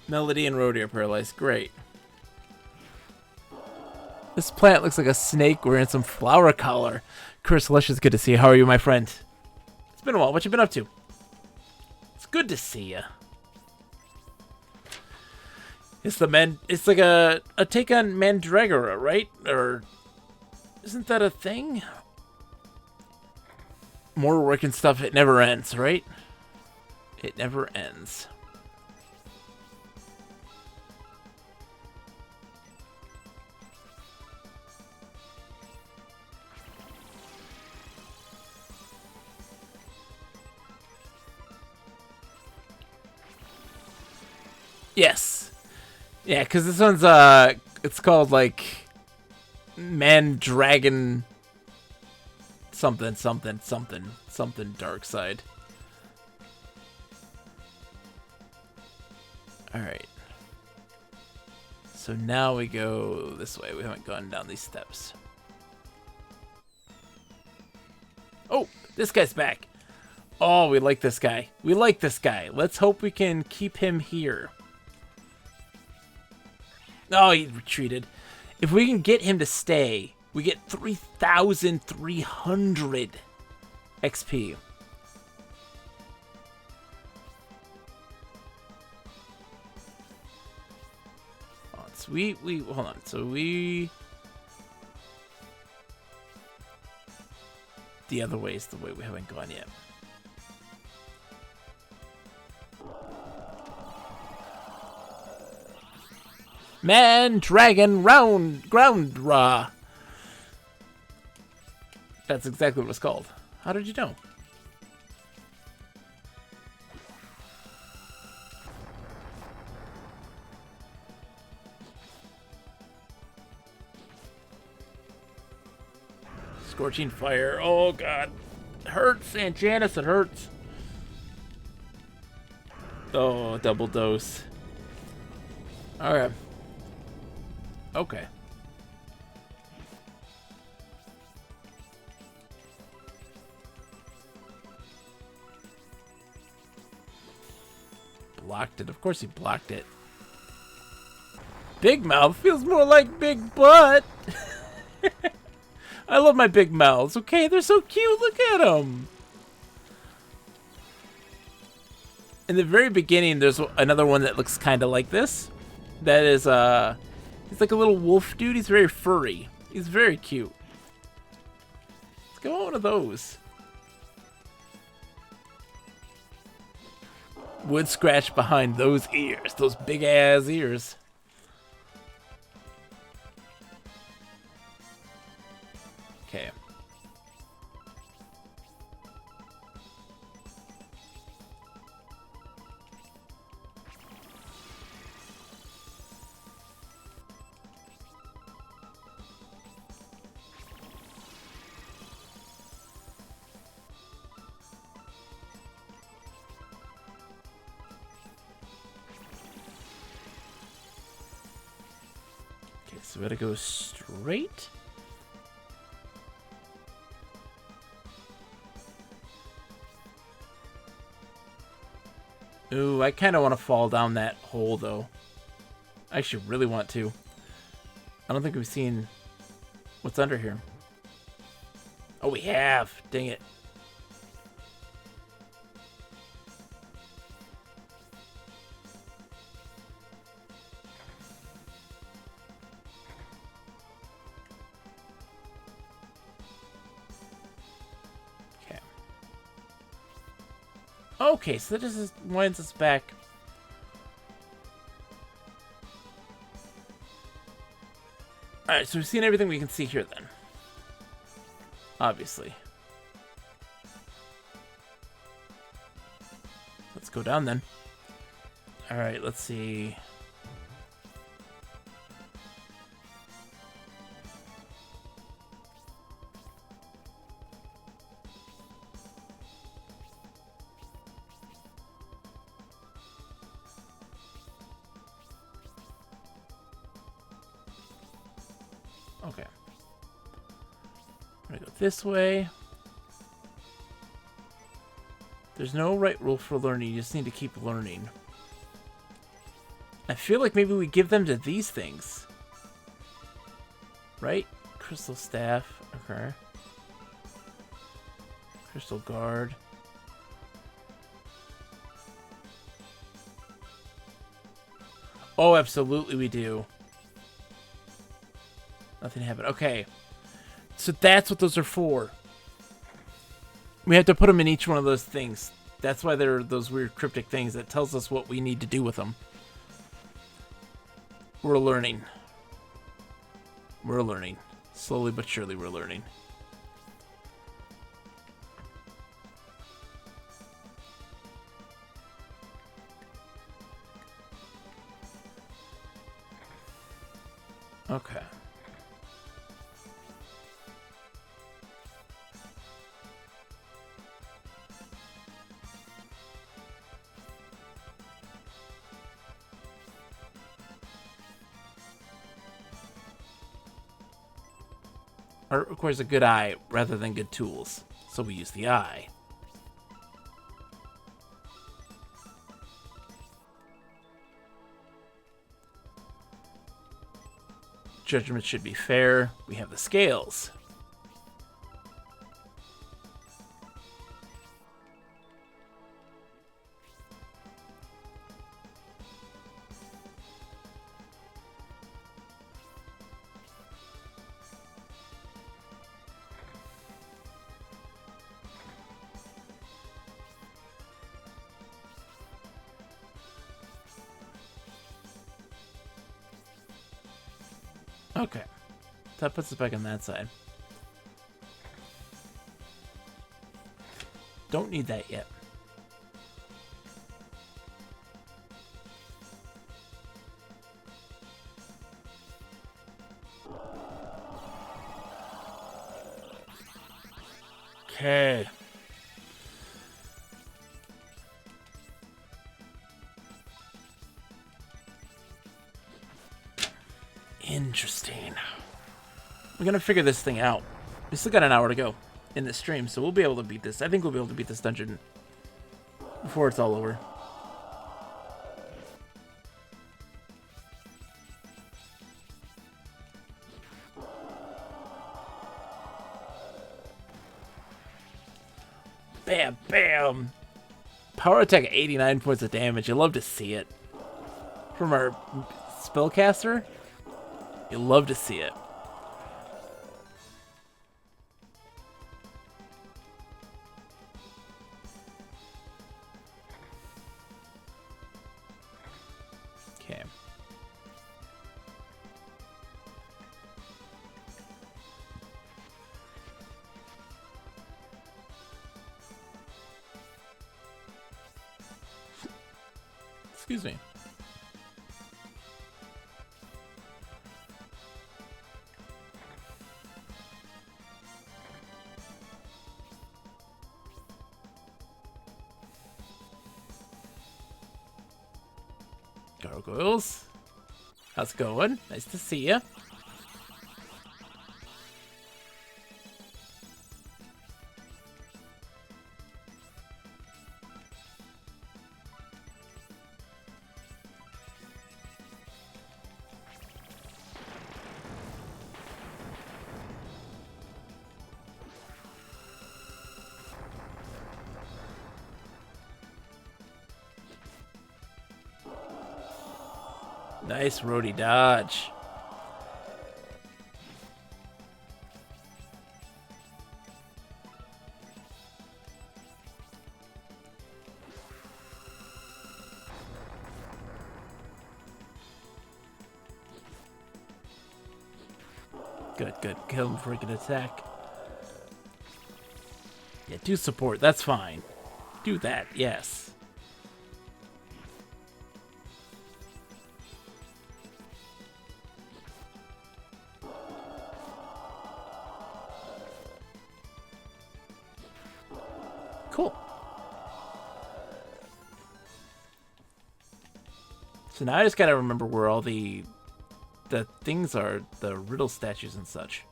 Melody and Rhodey are paralyzed. Great. This plant looks like a snake wearing some flower collar. Chris Lush, is good to see you. How are you, my friend? It's been a while. What you been up to? It's good to see you. It's like a take on Mandragora, right? Or isn't that a thing? More work and stuff. It never ends, right? It never ends. Yes. Yeah, because this one's, it's called, like, Mandragon something dark side. Alright. So now we go this way. We haven't gone down these steps. Oh, this guy's back. Oh, we like this guy. We like this guy. Let's hope we can keep him here. Oh, he retreated. If we can get him to stay, we get 3,300 XP. Oh, so we hold on. So we the other way is the way we haven't gone yet. Dragon ground raw. That's exactly what it's called. How did you know? Scorching fire. Oh god. It hurts, Aunt Janice, it hurts. Oh, double dose. Alright. Okay. Blocked it. Of course he blocked it. Big mouth feels more like big butt. I love my big mouths. Okay, they're so cute. Look at them. In the very beginning, there's another one that looks kind of like this. That is, he's like a little wolf dude. He's very furry. He's very cute. Let's go on one of those. Would scratch behind those ears. Those big ass ears. Okay. So we gotta go straight. Ooh, I kind of want to fall down that hole, though. I actually really want to. I don't think we've seen what's under here. Oh, we have. Dang it. Okay, so that just winds us back. Alright, so we've seen everything we can see here then. Obviously. Let's go down then. Alright, let's see. Okay. I'm gonna go this way. There's no right rule for learning. You just need to keep learning. I feel like maybe we give them to these things. Right? Crystal staff. Okay. Crystal guard. Oh, absolutely we do. Nothing happened. Okay. So that's what those are for. We have to put them in each one of those things. That's why they're those weird cryptic things that tells us what we need to do with them. We're learning. We're learning. Slowly but surely we're learning. Okay. Art requires a good eye rather than good tools, so we use the eye. Judgment should be fair. We have the scales. Okay. That puts us back on that side. Don't need that yet. Okay. Interesting. We're gonna figure this thing out. We still got an hour to go in this stream, so we'll be able to beat this. I think we'll be able to beat this dungeon before it's all over. Bam, bam. Power attack, 89 points of damage. You love to see it. From our spellcaster, you love to see it. Okay. Excuse me. Gargoyles, how's it going? Nice to see ya. Nice roadie dodge. Good, good. Kill him before he can attack. Yeah, do support. That's fine. Do that, yes. Cool. So now I just gotta remember where all the things are, the riddle statues and such.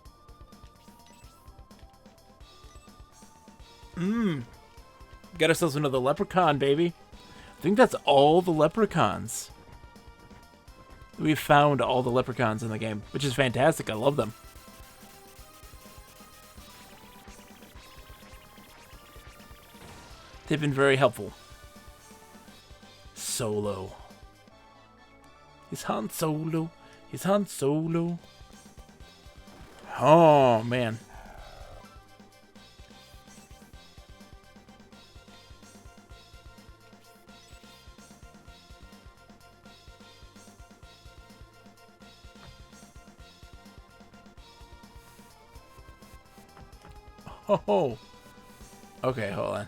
Got ourselves another leprechaun, baby. I think that's all the leprechauns. We've found all the leprechauns in the game, which is fantastic. I love them. They've been very helpful. Solo. He's Han Solo. He's Han Solo. Oh, man. Oh. Okay, hold on.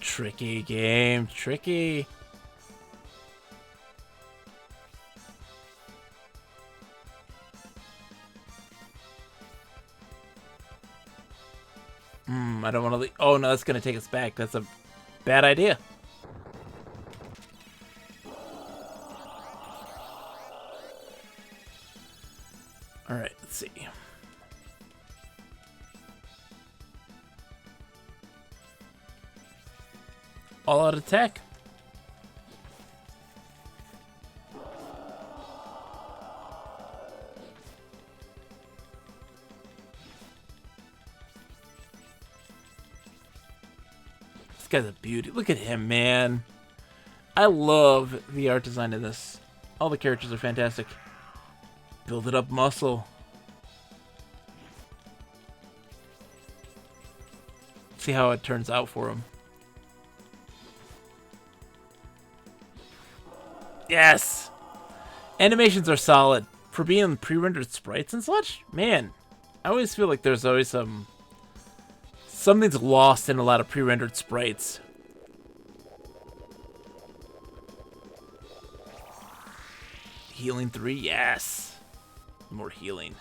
Tricky game, tricky. I don't want to leave. Oh no, that's gonna take us back. That's a bad idea. All right, let's see. All out attack. This guy's a beauty. Look at him, man. I love the art design in this. All the characters are fantastic. Building up muscle. See how it turns out for him. Yes! Animations are solid. For being pre-rendered sprites and such, man, I always feel like there's always something's lost in a lot of pre-rendered sprites. Healing 3, yes. More healing.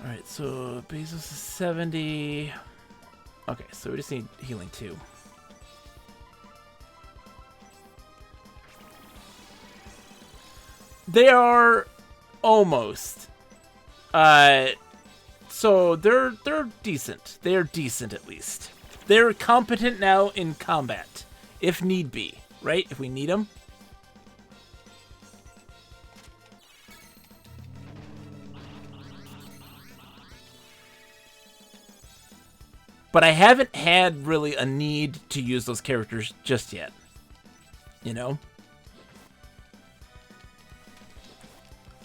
Alright, so Bezos is 70. Okay, so we just need healing 2. They are almost. So they're decent. They are decent at least. They're competent now in combat, if need be, right? If we need them. But I haven't had really a need to use those characters just yet. You know?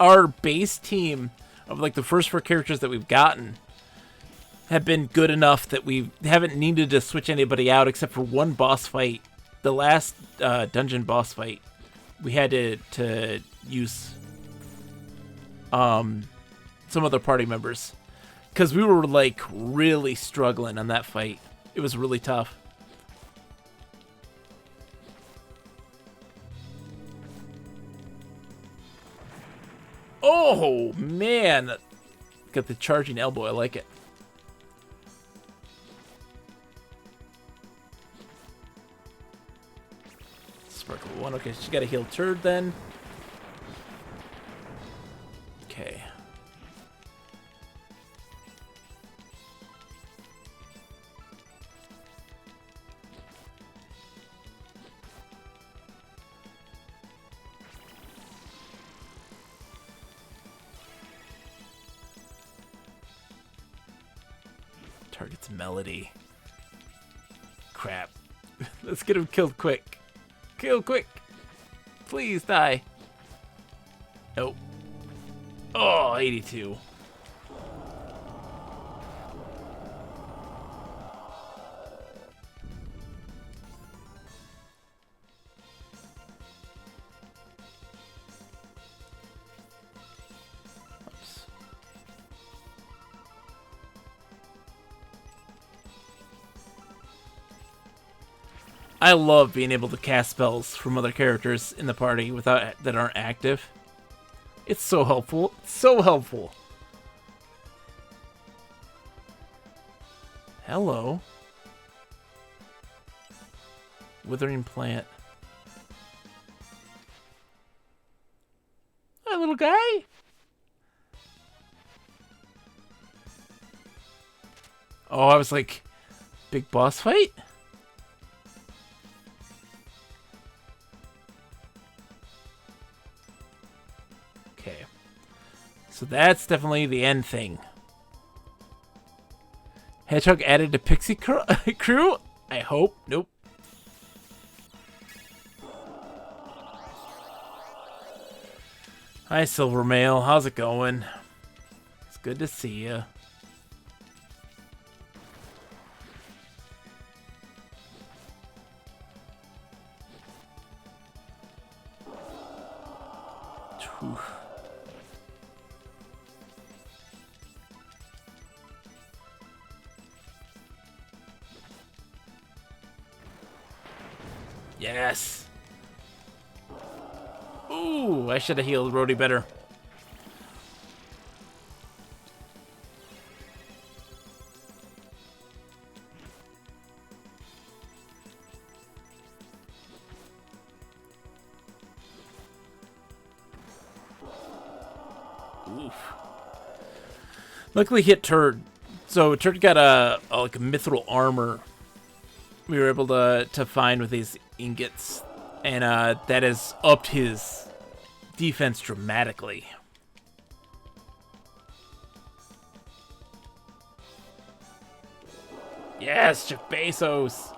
Our base team of like the first 4 characters that we've gotten have been good enough that we haven't needed to switch anybody out except for one boss fight. The last dungeon boss fight, we had to use some other party members. Because we were, like, really struggling on that fight. It was really tough. Oh, man! Got the charging elbow. I like it. Sparkle 1. Okay, she got a heal turd then. Okay. Target's melody. Crap. Let's get him killed quick. Kill quick. Please die. Nope. Oh, 82. I love being able to cast spells from other characters in the party without that aren't active. It's so helpful. So helpful. Hello. Withering plant. Hi, little guy. Oh, I was like, big boss fight? Okay. So that's definitely the end thing. Hedgehog added to Pixie crew? I hope. Nope. Hi, Silver Male. How's it going? It's good to see you. Yes. Ooh, I should have healed Rhodey better. Oof. Luckily hit Turd. So Turd got like a mithril armor we were able to find with these ingots. And that has upped his defense dramatically. Yes, Jeff Bezos.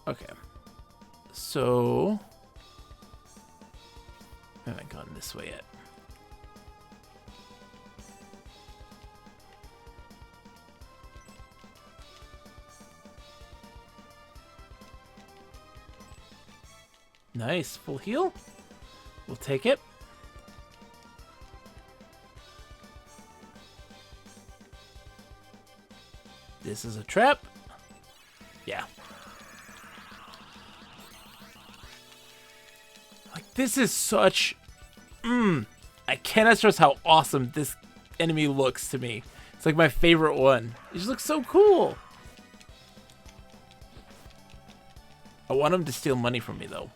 Okay. So I haven't gone this way yet. Nice. Full heal. We'll take it. This is a trap. Yeah. Like, this is such... I cannot stress how awesome this enemy looks to me. It's like my favorite one. It just looks so cool. I want him to steal money from me, though.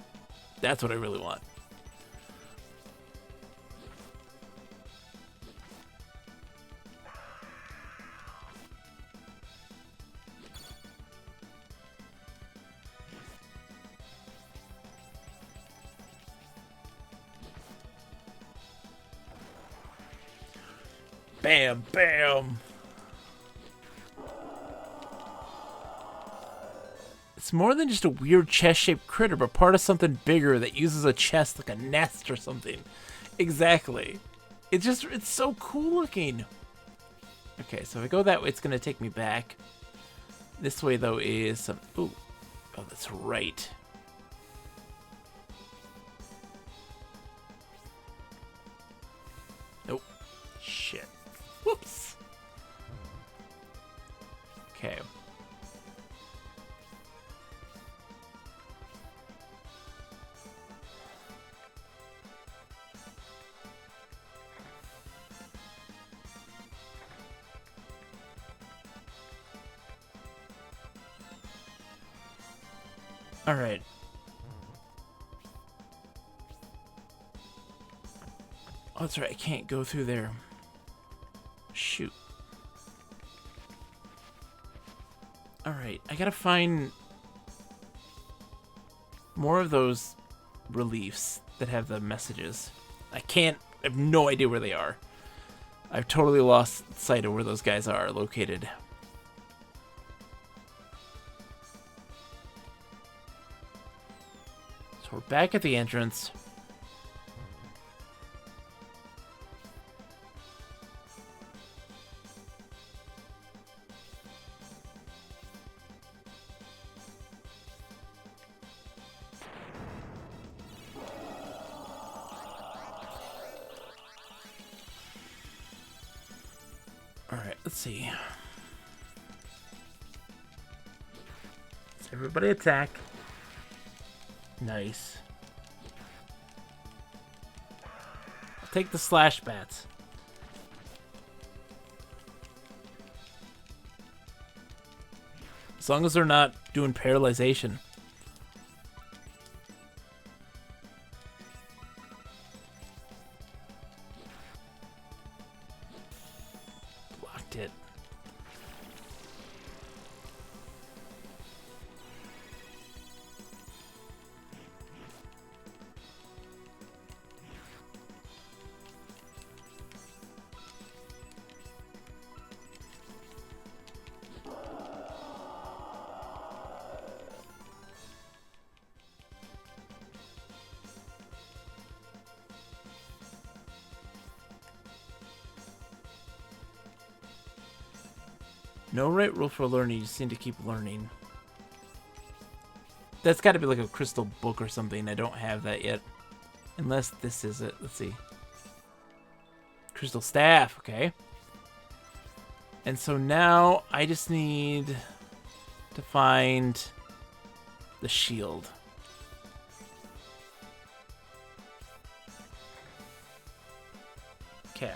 That's what I really want. Bam, bam. It's more than just a weird chest-shaped critter, but part of something bigger that uses a chest like a nest or something. Exactly. It's so cool looking. Okay, so if I go that way, it's going to take me back. This way, though, is some... Ooh. Oh, that's right. Nope. Shit. Whoops. Okay. All right. Oh, that's right. I can't go through there. Shoot. All right. I gotta find more of those reliefs that have the messages. I have no idea where they are. I've totally lost sight of where those guys are located. So we're back at the entrance. Alright, let's see. Let's everybody attack. Nice. I'll take the slash bats. As long as they're not doing paralyzation. Blocked it. No right rule for learning, you just need to keep learning. That's got to be like a crystal book or something. I don't have that yet. Unless this is it. Let's see. Crystal staff, okay. And so now I just need to find the shield. Okay.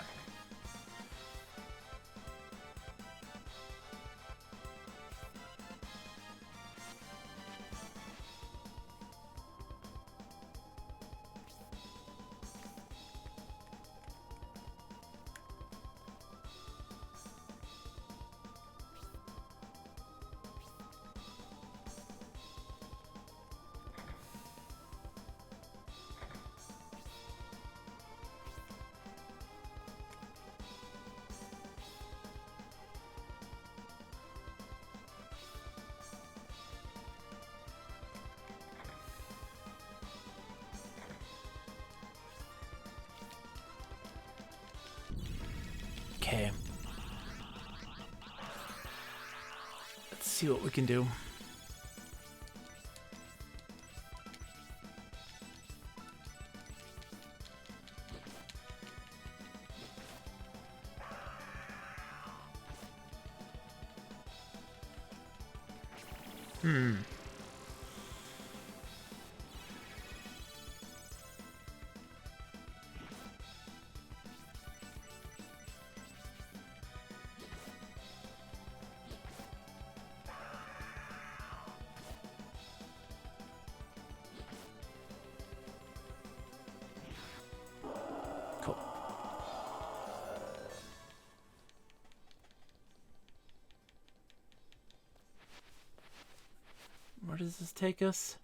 Okay. Let's see what we can do. Cool. Where does this take us?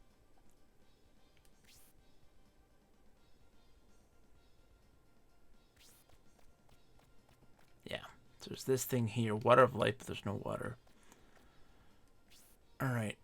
Yeah. So there's this thing here. Water of life, but there's no water. Alright.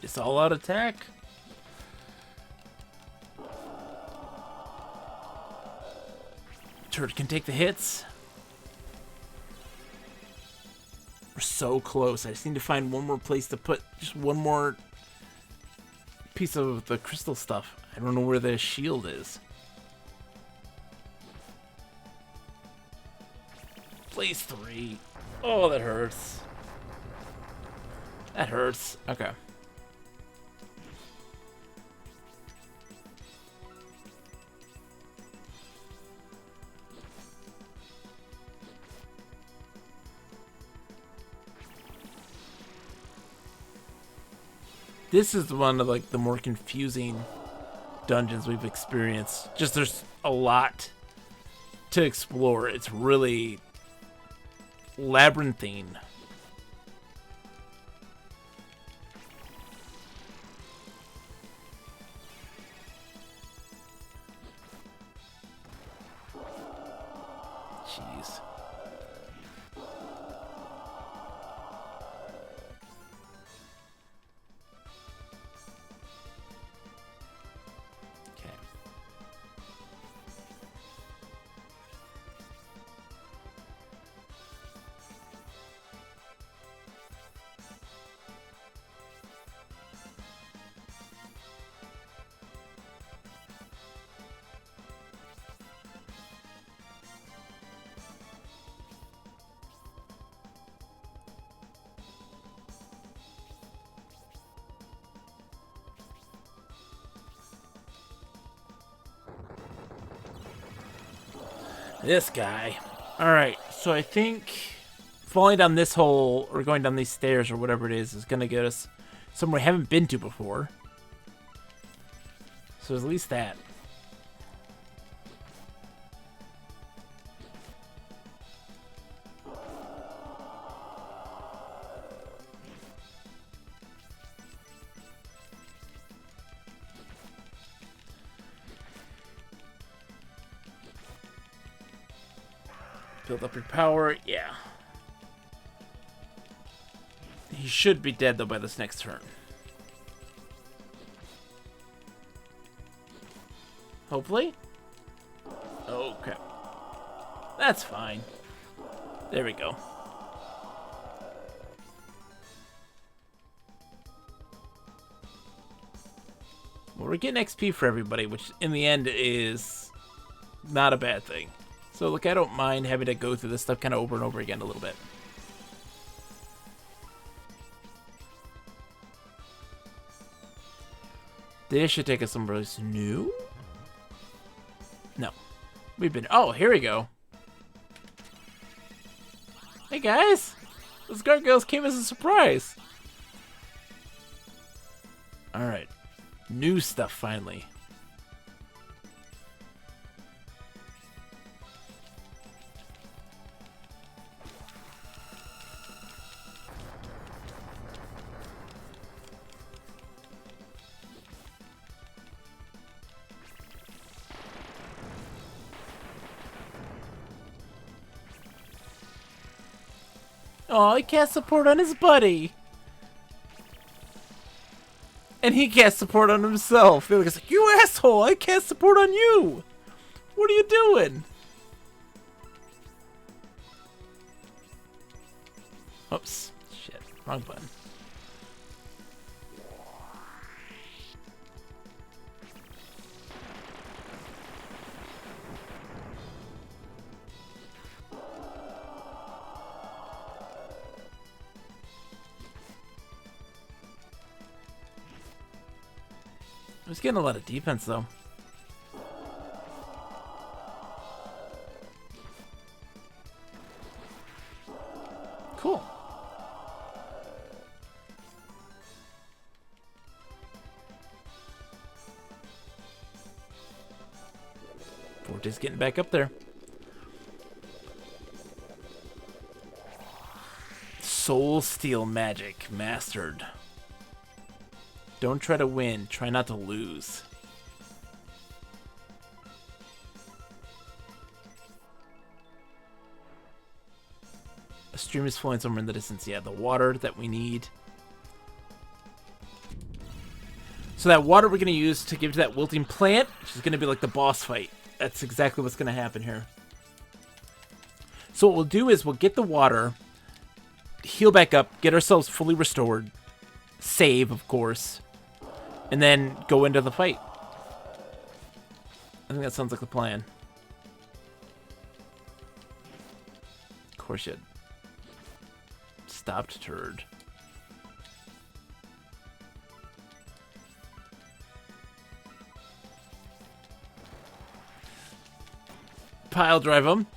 It's all out attack. Turret can take the hits. We're so close. I just need to find one more place to put just one more piece of the crystal stuff. I don't know where the shield is. Place 3. Oh, that hurts. That hurts. Okay. This is one of like the more confusing dungeons we've experienced. Just there's a lot to explore. It's really labyrinthine. Jeez. Okay. This guy. Alright, so I think falling down this hole or going down these stairs or whatever it is going to get us somewhere we haven't been to before. So at least that. Build up your power, yeah. He should be dead, though, by this next turn. Hopefully? Okay. That's fine. There we go. Well, we're getting XP for everybody, which in the end is not a bad thing. So, look, I don't mind having to go through this stuff kind of over and over again a little bit. This should take us somewhere new. No. We've been... Oh, here we go. Hey, guys. Those gargoyles came as a surprise. Alright. New stuff, finally. Oh, he casts support on his buddy. And he casts support on himself. The other guy's like, you asshole, I cast support on you. What are you doing? Oops. Shit. Wrong button. I was getting a lot of defense, though. Cool. Forte's getting back up there. Soul Steel Magic mastered. Don't try to win. Try not to lose. A stream is flowing somewhere in the distance. Yeah, the water that we need. So that water we're going to use to give to that wilting plant, which is going to be like the boss fight. That's exactly what's going to happen here. So what we'll do is we'll get the water, heal back up, get ourselves fully restored, save, of course, and then go into the fight. I think that sounds like the plan. Of course you stopped, turd. Pile drive him.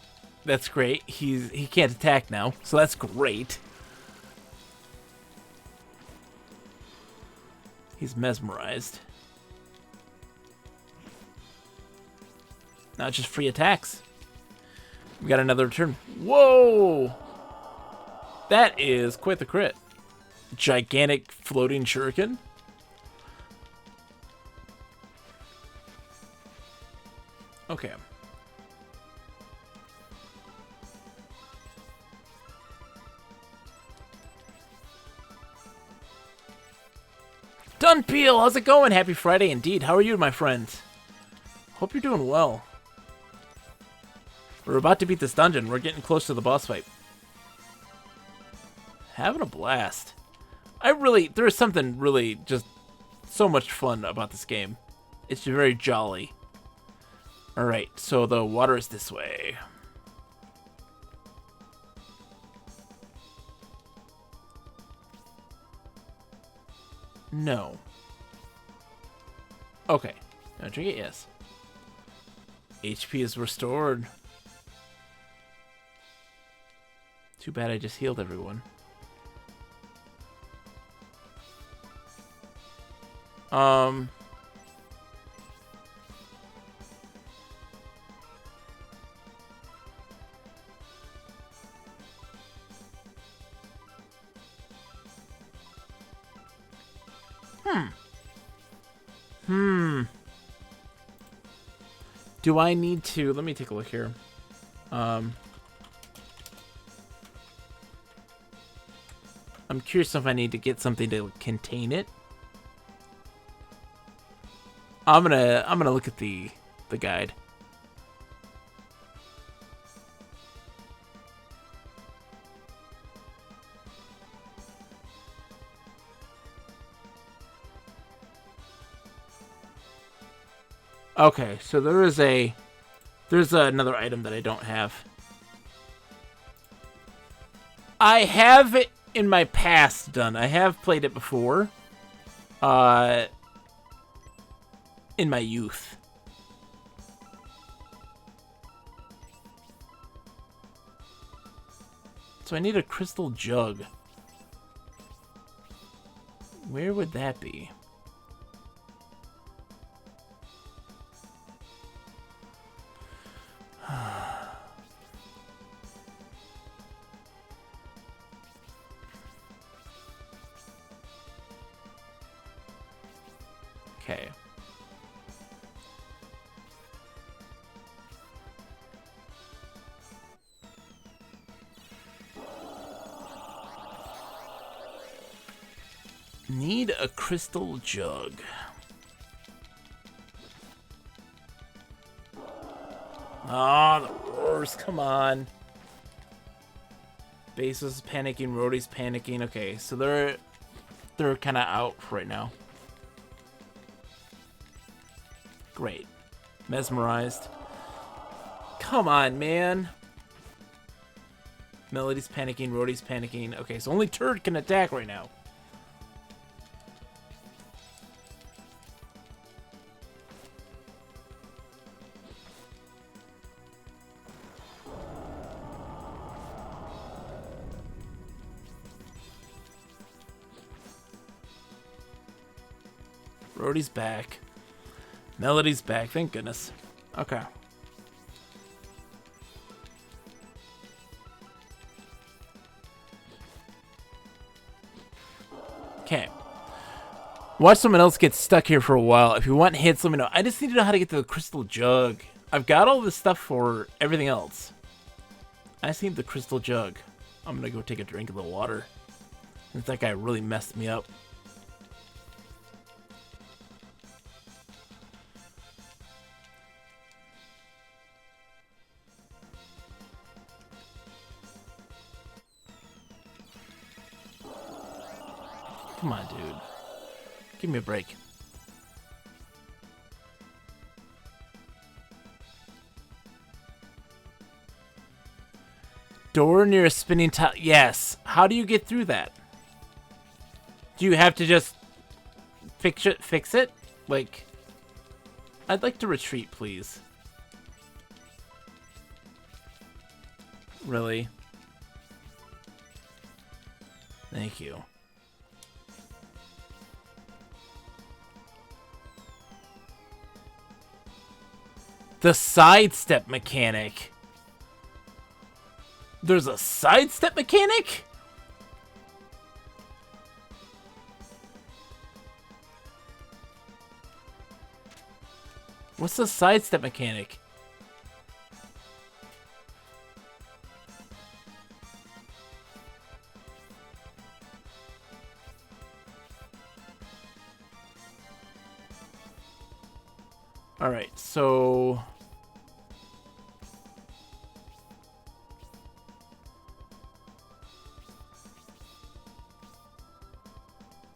That's great. He can't attack now, so that's great. He's mesmerized. Now it's just free attacks. We got another turn. Whoa! That is quite the crit. Gigantic floating shuriken. Okay. Dunpeel, how's it going? Happy Friday indeed. How are you, my friend? Hope you're doing well. We're about to beat this dungeon. We're getting close to the boss fight. Having a blast. There's something really just so much fun about this game. It's very jolly. Alright, so the water is this way. No. Okay. Now drink it, yes. HP is restored. Too bad I just healed everyone. Do I need to... Let me take a look here. I'm curious if I need to get something to contain it. I'm gonna look at the guide. Okay, so there's another item that I don't have. I have it in my past done. I have played it before. In my youth. So I need a crystal jug. Where would that be? Okay. Need a crystal jug. Ah, the roars, come on. Base is panicking, Rhodey's panicking. Okay, so they're kind of out right now. Great. Mesmerized. Come on, man. Melody's panicking, Rhodey's panicking. Okay, so only Turd can attack right now. Rhodey's back. Melody's back, thank goodness. Okay. Okay. Watch someone else get stuck here for a while. If you want hits, let me know. I just need to know how to get to the crystal jug. I've got all this stuff for everything else. I just need the crystal jug. I'm gonna go take a drink of the water. That guy really messed me up. Come on, dude. Give me a break. Door near a spinning tile. Yes. How do you get through that? Do you have to just fix it? Like, I'd like to retreat, please. Really? Thank you. The sidestep mechanic. There's a sidestep mechanic? What's the sidestep mechanic? All right, so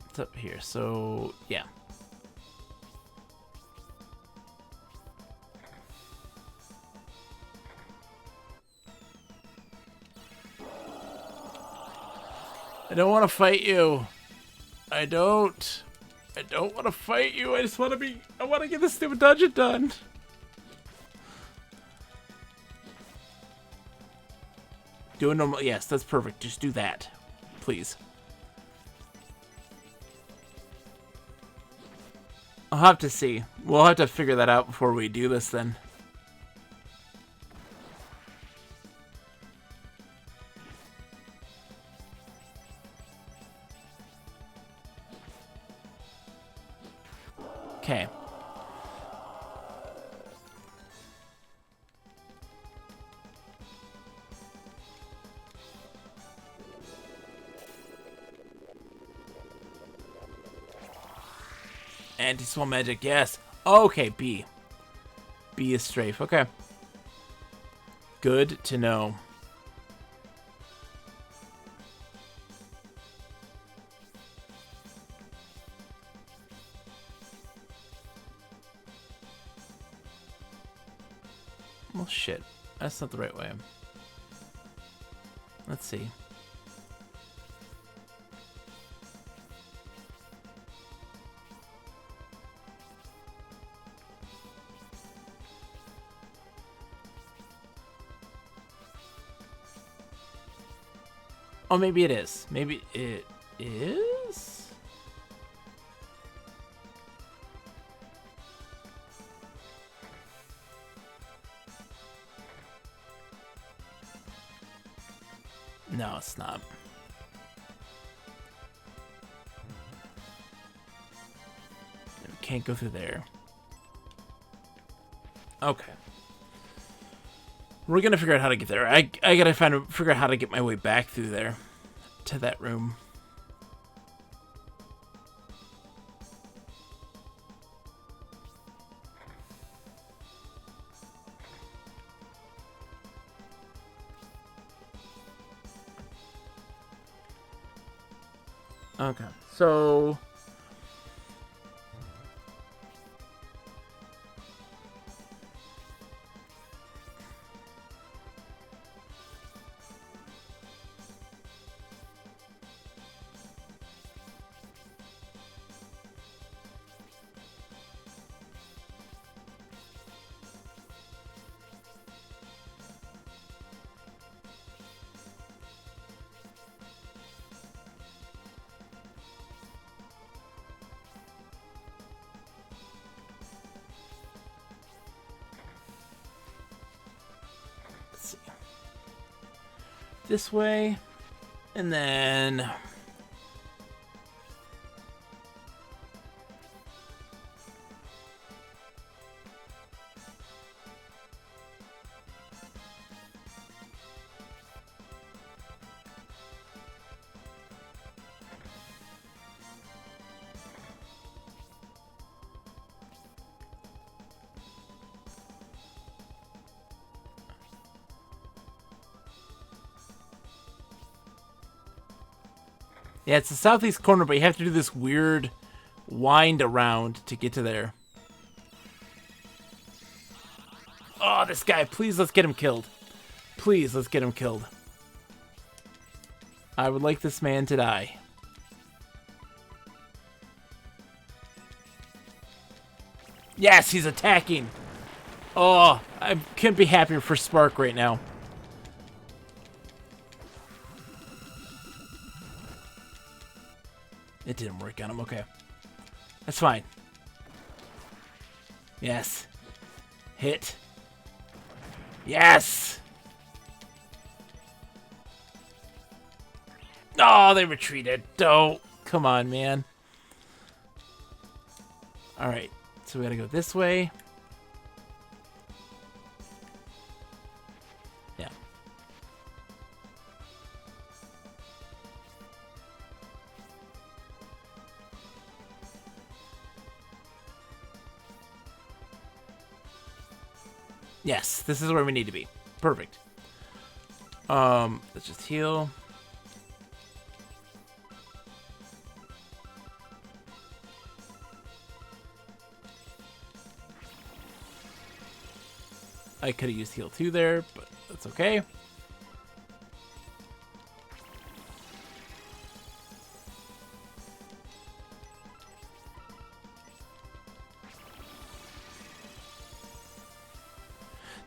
it's up here. So, yeah. I don't want to fight you. I don't want to fight you. I just want to I want to get this stupid dungeon done. Do a normal. Yes, that's perfect. Just do that, please. I'll have to see. We'll have to figure that out before we do this then. Okay. Anti-swell magic, yes. Okay, B. B is strafe, okay. Good to know. Well, shit. That's not the right way. Let's see. Oh, maybe it is. Maybe it is? No, it's not. We can't go through there. Okay. We're gonna figure out how to get there. I gotta figure out how to get my way back through there to that room. Okay, so let's see. This way, and then yeah, it's the southeast corner, but you have to do this weird wind around to get to there. Oh, this guy. Please, let's get him killed. Please, let's get him killed. I would like this man to die. Yes, he's attacking. Oh, I couldn't be happier for Spark right now. It didn't work on him. Okay. That's fine. Yes. Hit. Yes! Oh, they retreated. Don't. Come on, man. Alright. So we gotta go this way. Yeah. Yes, this is where we need to be. Perfect. Let's just heal. I could have used heal 2 there, but that's okay.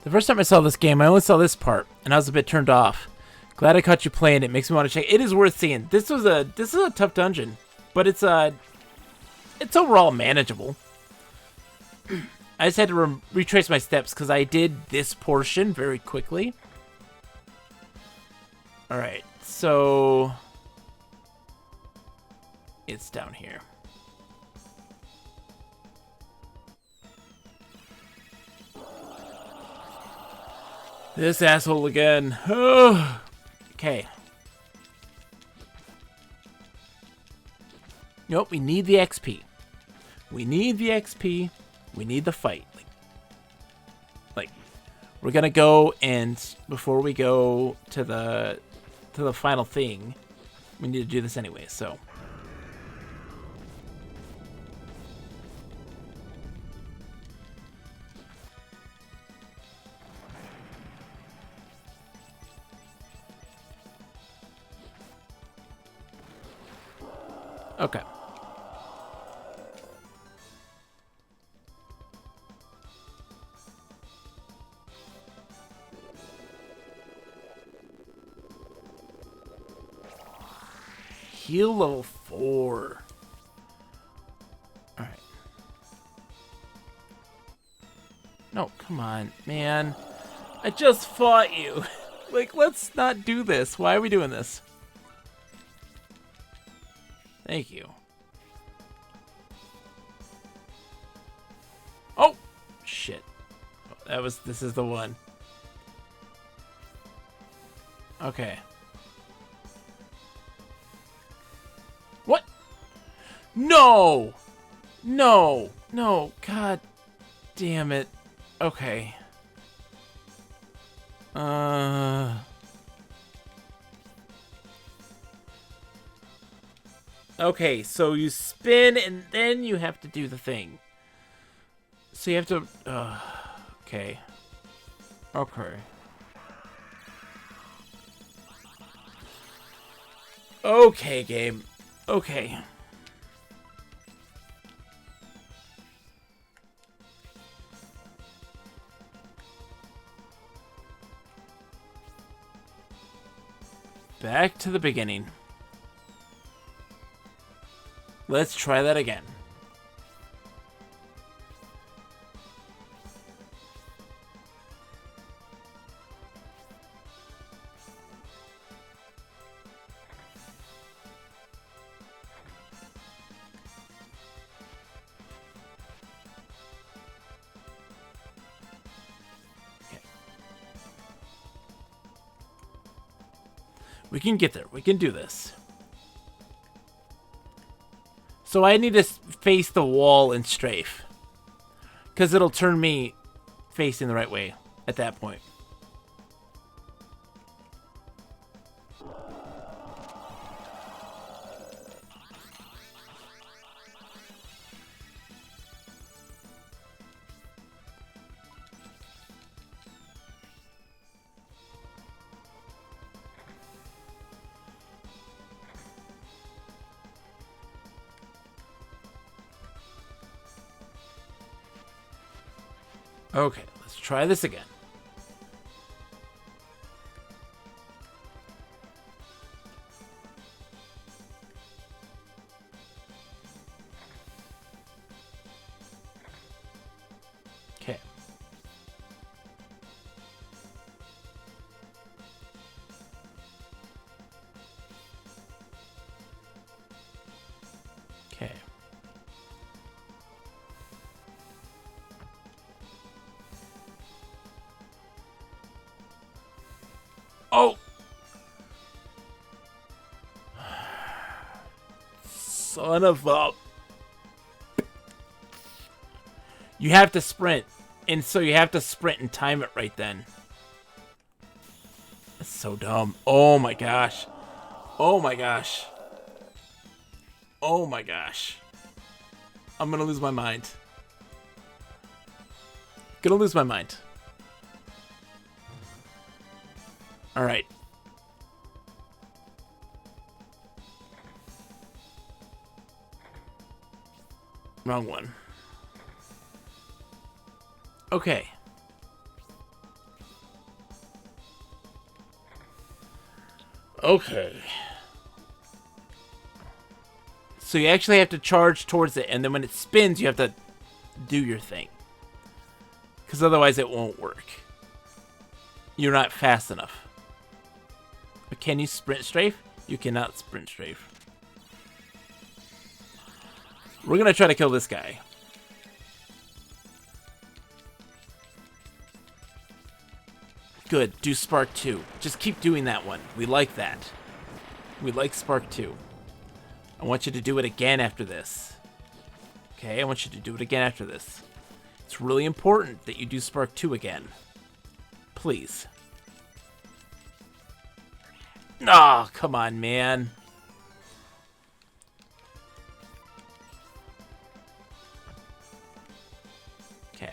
The first time I saw this game, I only saw this part, and I was a bit turned off. Glad I caught you playing. It makes me want to check. It is worth seeing. This is a tough dungeon, but it's overall manageable. I just had to retrace my steps because I did this portion very quickly. All right, so it's down here. This asshole again. Oh. Okay. Nope, we need the XP. We need the XP. We need the fight. Like we're gonna go, and before we go to the final thing, we need to do this anyway, so. Okay. Heal level 4. Alright. No, come on, man. I just fought you. Like, let's not do this. Why are we doing this? Thank you. Oh! Shit. This is the one. Okay. What? No! No! No! God damn it. Okay. Okay, so you spin and then you have to do the thing. So you have to... okay. Okay. Okay, game. Okay. Back to the beginning. Let's try that again. We can get there. We can do this. So I need to face the wall and strafe. Because it'll turn me facing the right way at that point. Okay, let's try this again. Okay. Okay. Oh! Son of a... You have to sprint. And so you have to sprint and time it right then. That's so dumb. Oh my gosh. Oh my gosh. Oh my gosh. I'm gonna lose my mind. Gonna lose my mind. Alright. Wrong one. Okay. Okay. So you actually have to charge towards it, and then when it spins, you have to do your thing. Because otherwise it won't work. You're not fast enough. But can you sprint strafe? You cannot sprint strafe. We're going to try to kill this guy. Good. Do Spark 2. Just keep doing that one. We like that. We like Spark 2. I want you to do it again after this. Okay, I want you to do it again after this. It's really important that you do Spark 2 again. Please. Oh, come on, man. Okay.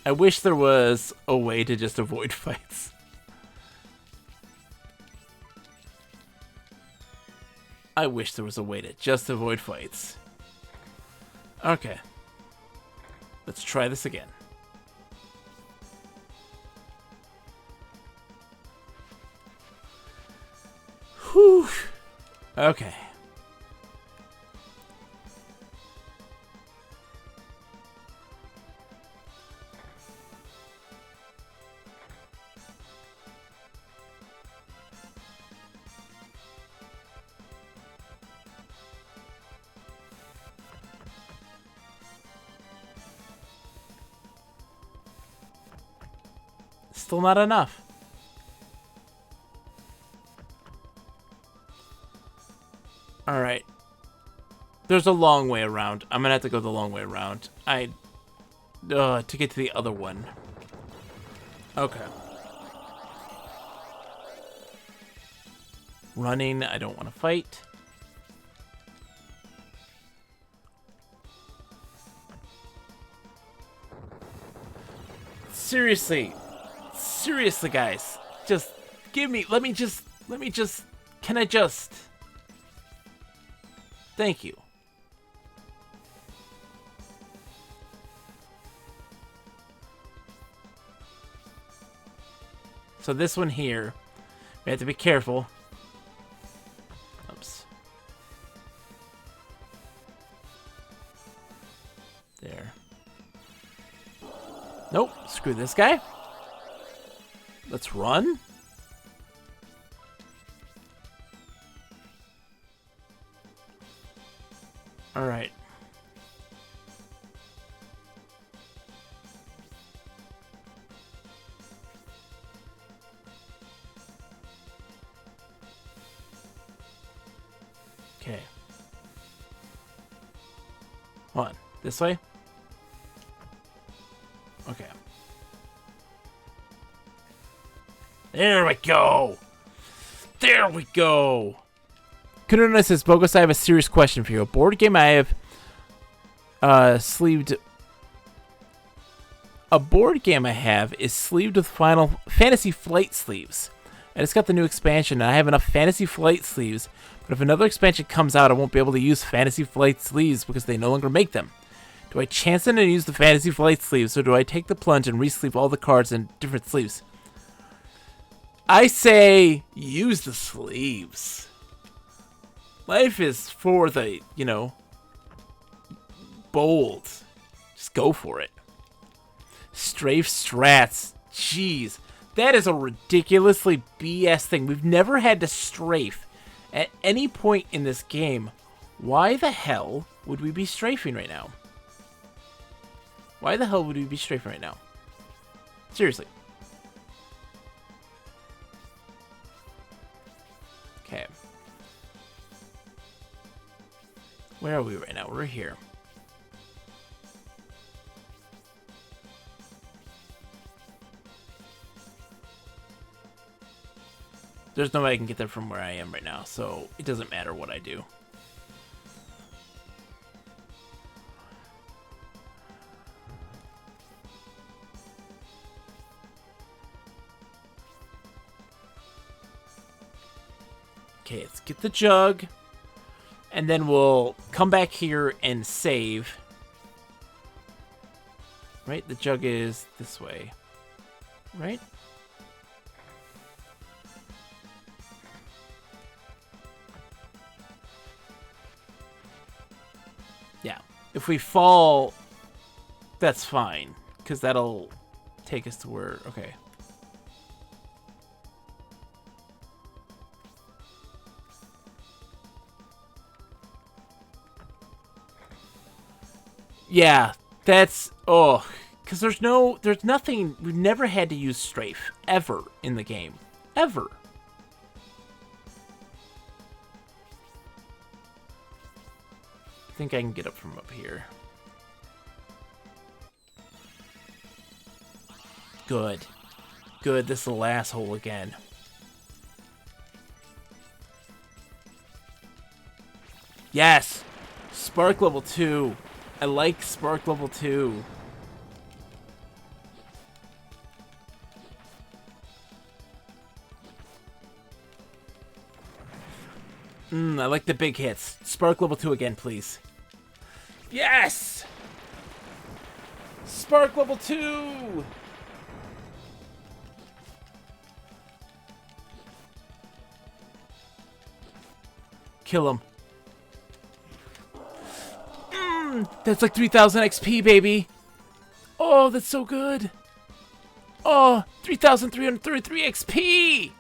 I wish there was a way to just avoid fights. I wish there was a way to just avoid fights. Okay. Let's try this again. Whew. Okay. Still not enough. Alright. There's a long way around. I'm gonna have to go the long way around. To get to the other one. Okay. Running, I don't want to fight. Seriously. Seriously, guys. Just give me, let me just, can I just? Thank you. So this one here, we have to be careful. Oops. There. Nope, screw this guy. Let's run. All right. Okay. Hold on. This way? Okay. There we go. There we go. Kununa says, Bogus, I have a serious question for you. A board game I have sleeved. A board game I have is sleeved with Final Fantasy Flight sleeves. I just got the new expansion, and I have enough Fantasy Flight sleeves. But if another expansion comes out, I won't be able to use Fantasy Flight sleeves because they no longer make them. Do I chance it and use the Fantasy Flight sleeves, or do I take the plunge and re-sleeve all the cards in different sleeves? I say use the sleeves. Life is for the, bold. Just go for it. Strafe strats. Jeez. That is a ridiculously BS thing. We've never had to strafe at any point in this game. Why the hell would we be strafing right now? Why the hell would we be strafing right now? Seriously. Okay. Where are we right now? We're here. There's no way I can get there from where I am right now, so it doesn't matter what I do. Okay, let's get the jug. And then we'll come back here and save. Right? The jug is this way. Right? Yeah. If we fall, that's fine. Because that'll take us to where... Okay. Yeah, that's... Oh, because there's nothing... We've never had to use strafe, ever, in the game. Ever. I think I can get up from up here. Good. Good, this is the last hole again. Yes! Spark level 2. I like Spark level 2. I like the big hits. Spark level 2 again, please. Yes! Spark level 2! Kill him. That's like 3,000 XP, baby. Oh, that's so good. Oh, 3,333 XP.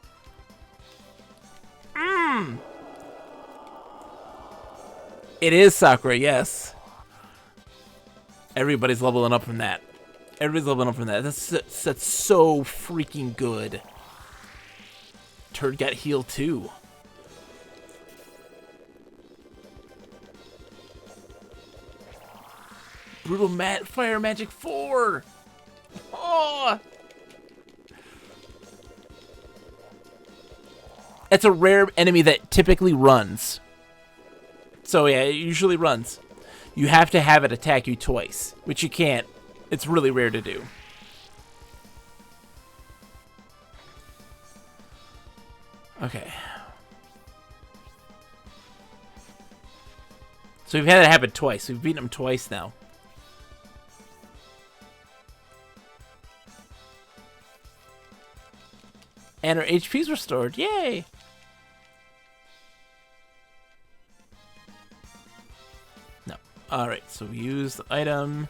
It is Sakura, yes. Everybody's leveling up from that. Everybody's leveling up from that. That's so freaking good. Turd got healed too. Brutal Fire Magic 4! Oh! It's a rare enemy that typically runs. So yeah, it usually runs. You have to have it attack you twice, which you can't. It's really rare to do. Okay. So we've had it happen twice. We've beaten him twice now. And our HP's restored. Yay! No. Alright, so we use the item.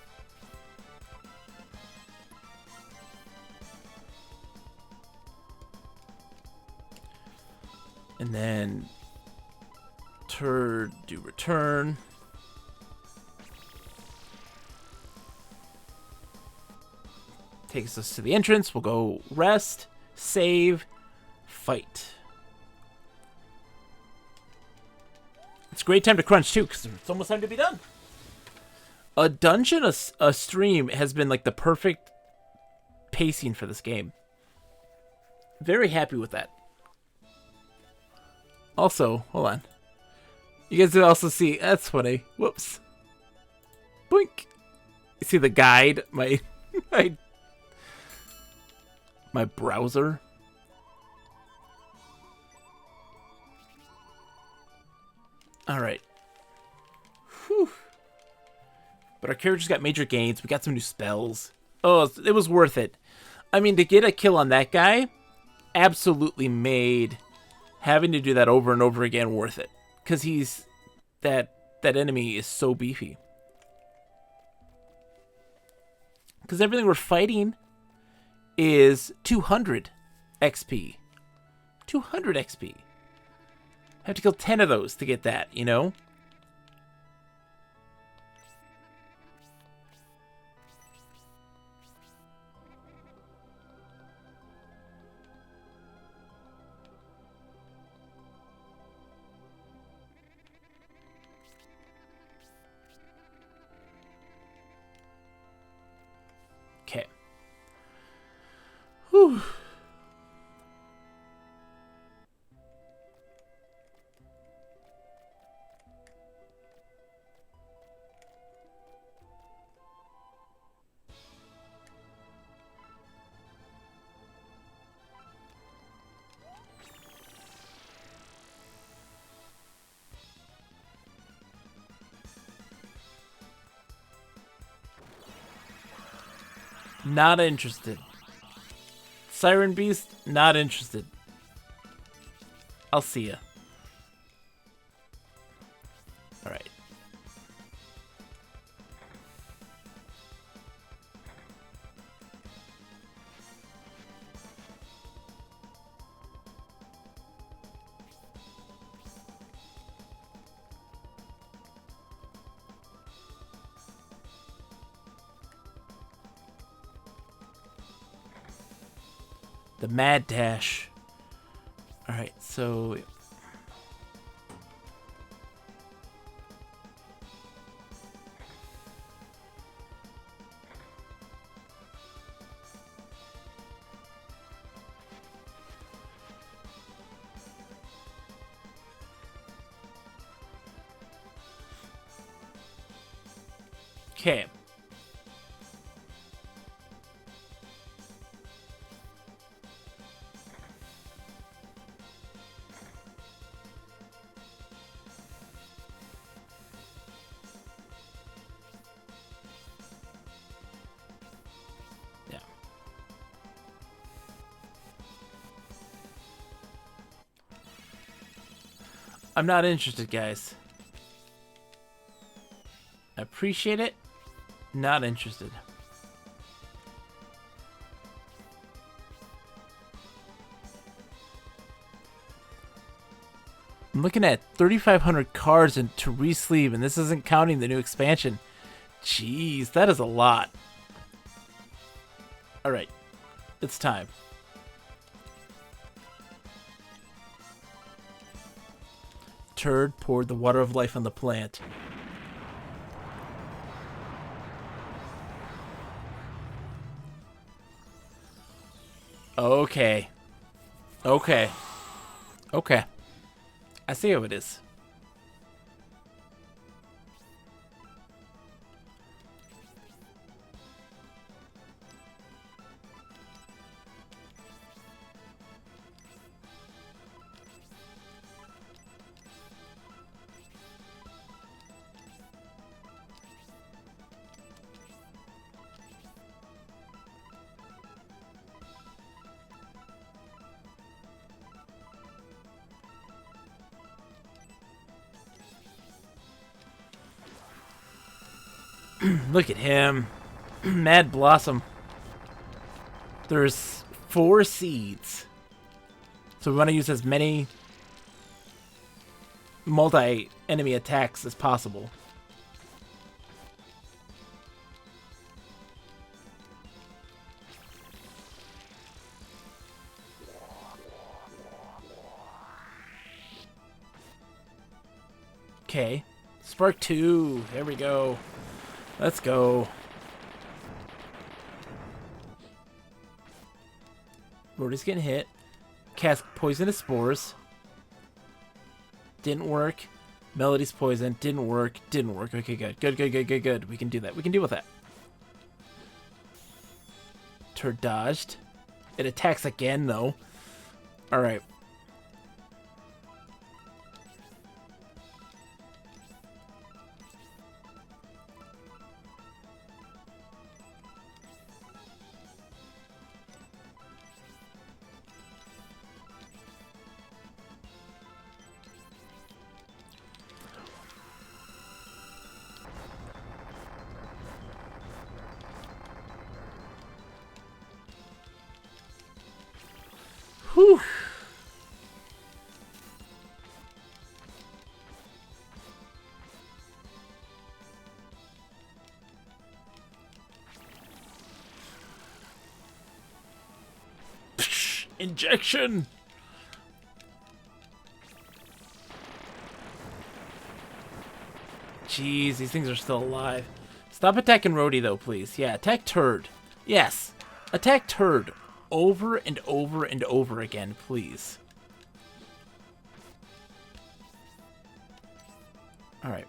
And then Turd do return. Takes us to the entrance. We'll go rest. Save, fight. It's a great time to crunch too, because it's almost time to be done. A dungeon, a stream has been like the perfect pacing for this game. Very happy with that. Also, hold on. You guys can also see, that's funny. Whoops. Boink. You see the guide? My browser. Alright. Whew. But our character's got major gains. We got some new spells. Oh, it was worth it. I mean, to get a kill on that guy absolutely made having to do that over and over again worth it. Because he's... That enemy is so beefy. Because everything we're fighting is 200 XP. 200 XP. I have to kill 10 of those to get that, you know? Okay. Whew. Not interested. Siren Beast, not interested. I'll see ya. Alright. The Mad Dash. Alright, so... Okay. Yeah. I'm not interested, guys. I appreciate it. Not interested. I'm looking at 3,500 cards in to re-sleeve, and this isn't counting the new expansion. Jeez, that is a lot. Alright, it's time. Turd poured the water of life on the plant. Okay. Okay. Okay. I see how it is. Look at him. Mad Blossom. There's 4 seeds. So we want to use as many multi-enemy attacks as possible. Okay. Spark 2. There we go. Let's go. Rory's getting hit. Cast poisonous spores. Didn't work. Melody's poison. Didn't work. Didn't work. Okay, good. Good. We can do that. We can deal with that. Turd dodged. It attacks again, though. Alright. Whew. Psh, injection. Jeez, these things are still alive. Stop attacking Rhodey, though, please. Yeah, attack Turd. Yes, attack Turd. Over and over and over again, please. Alright.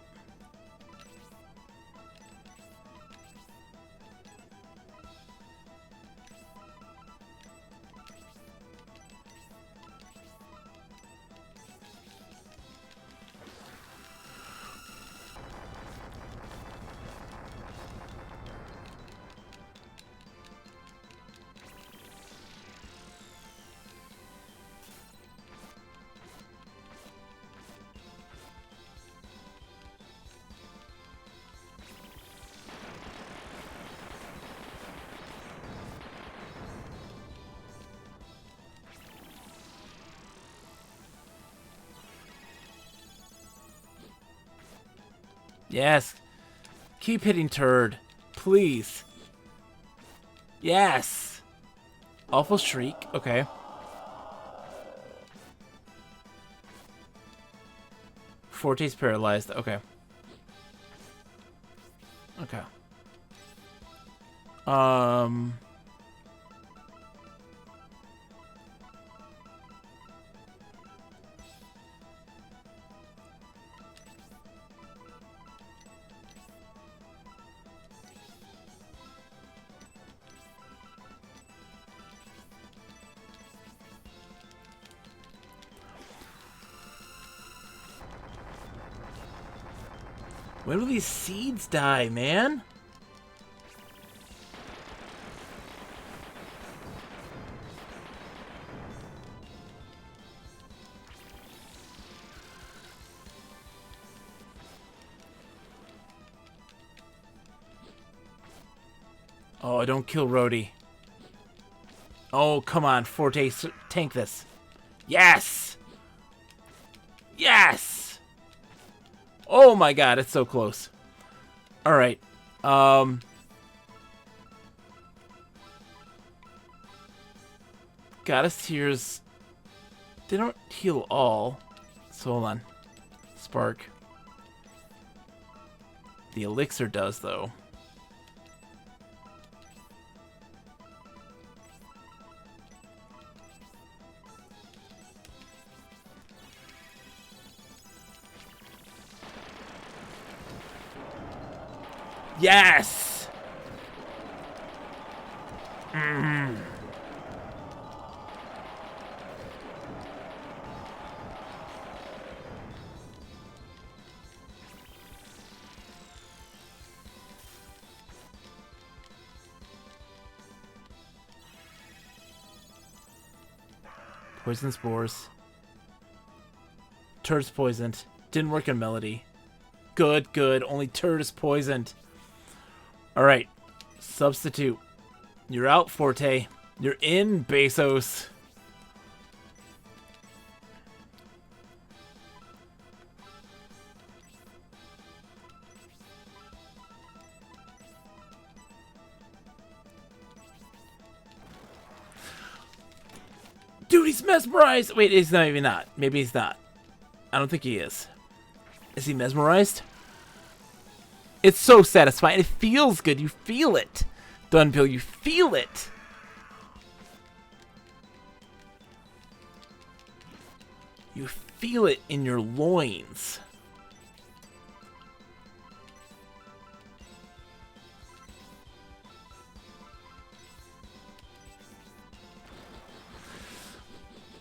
Yes. Keep hitting turd. Please. Yes. Awful Shriek. Okay. Forte's paralyzed. Okay. Okay. When will these seeds die, man? Oh, don't kill Rhodey. Oh, come on, Forte, tank this. Yes! Yes! Oh my god, it's so close. Alright. Goddess Tears. They don't heal all. So hold on. Spark. The elixir does, though. Yes! Poison spores. Turd's poisoned. Didn't work in Melody. Good, good. Only Turd is poisoned. Alright. Substitute. You're out, Forte. You're in, Bezos. Dude, he's mesmerized! Wait, he's not even not. Maybe he's not. I don't think he is. Is he mesmerized? It's so satisfying. It feels good. You feel it. Dunbill, you feel it. You feel it in your loins.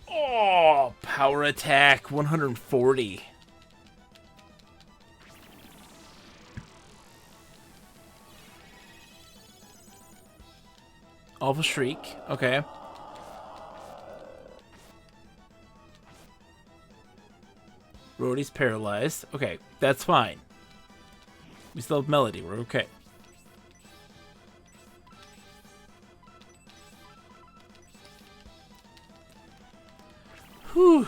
Oh, power attack, 140. Awful Shriek, okay. Rhodey's paralyzed. Okay, that's fine. We still have Melody, we're okay. Whew.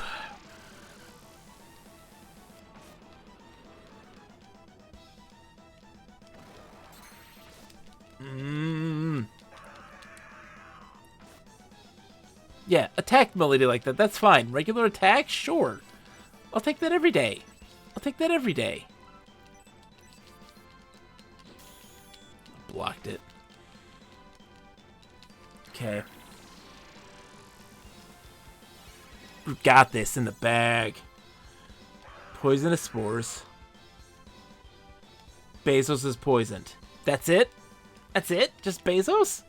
Yeah, attack Melody like that. That's fine. Regular attack? Sure. I'll take that every day. I'll take that every day. Blocked it. Okay. We've got this in the bag. Poisonous spores. Bezos is poisoned. That's it? That's it? Just Bezos?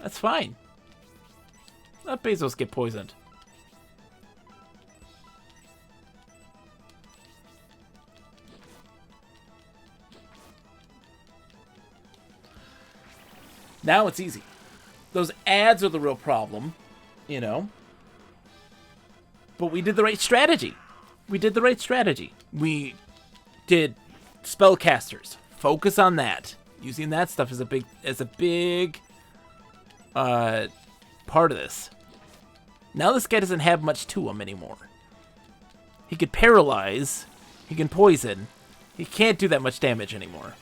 That's fine. Let Bezos get poisoned. Now it's easy. Those ads are the real problem, you know. But we did the right strategy. We did the right strategy. We did spellcasters. Focus on that. Using that stuff is a big part of this. Now this guy doesn't have much to him anymore. He could paralyze. He can poison. He can't do that much damage anymore.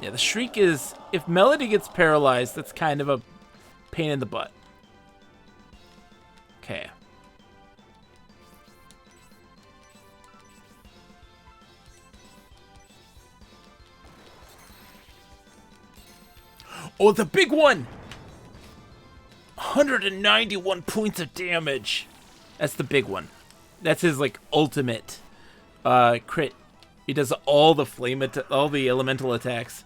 Yeah, the Shriek is... If Melody gets paralyzed, that's kind of a pain in the butt. Okay. Oh, the big one! 191 points of damage. That's the big one. That's his, like, ultimate crit. He does all the all the elemental attacks.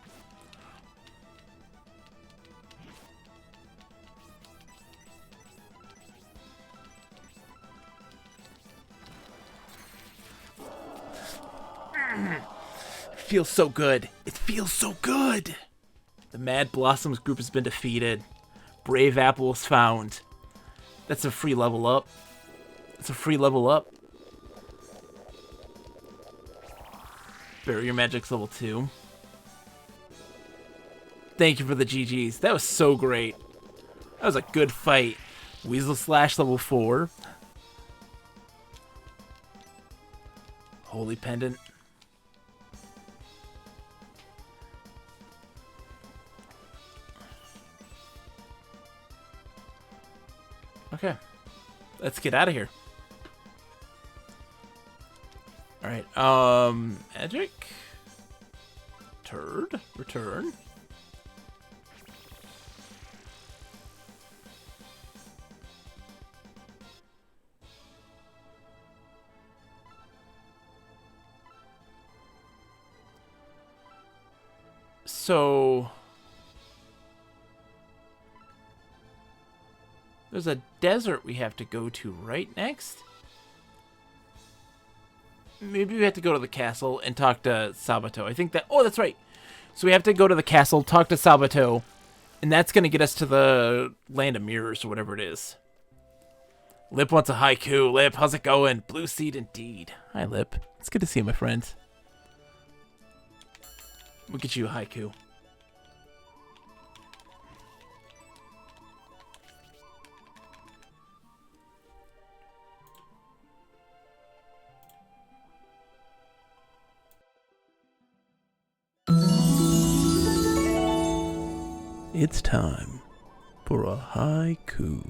It feels so good. It feels so good. The Mad Blossoms group has been defeated. Brave Apple is found. That's a free level up. It's a free level up. Barrier Magic's level 2. Thank you for the GGs. That was so great. That was a good fight. Weasel Slash level 4. Holy Pendant. Okay. Let's get out of here. Alright, Magic. Turd. Return. So... There's a desert we have to go to right next. Maybe we have to go to the castle and talk to Sabato. I think that... Oh, that's right. So we have to go to the castle, talk to Sabato, and that's going to get us to the Land of Mirrors or whatever it is. Lip wants a haiku. Lip, how's it going? Blue Seed indeed. Hi, Lip. It's good to see you, my friend. We'll get you a haiku. It's time for a haiku.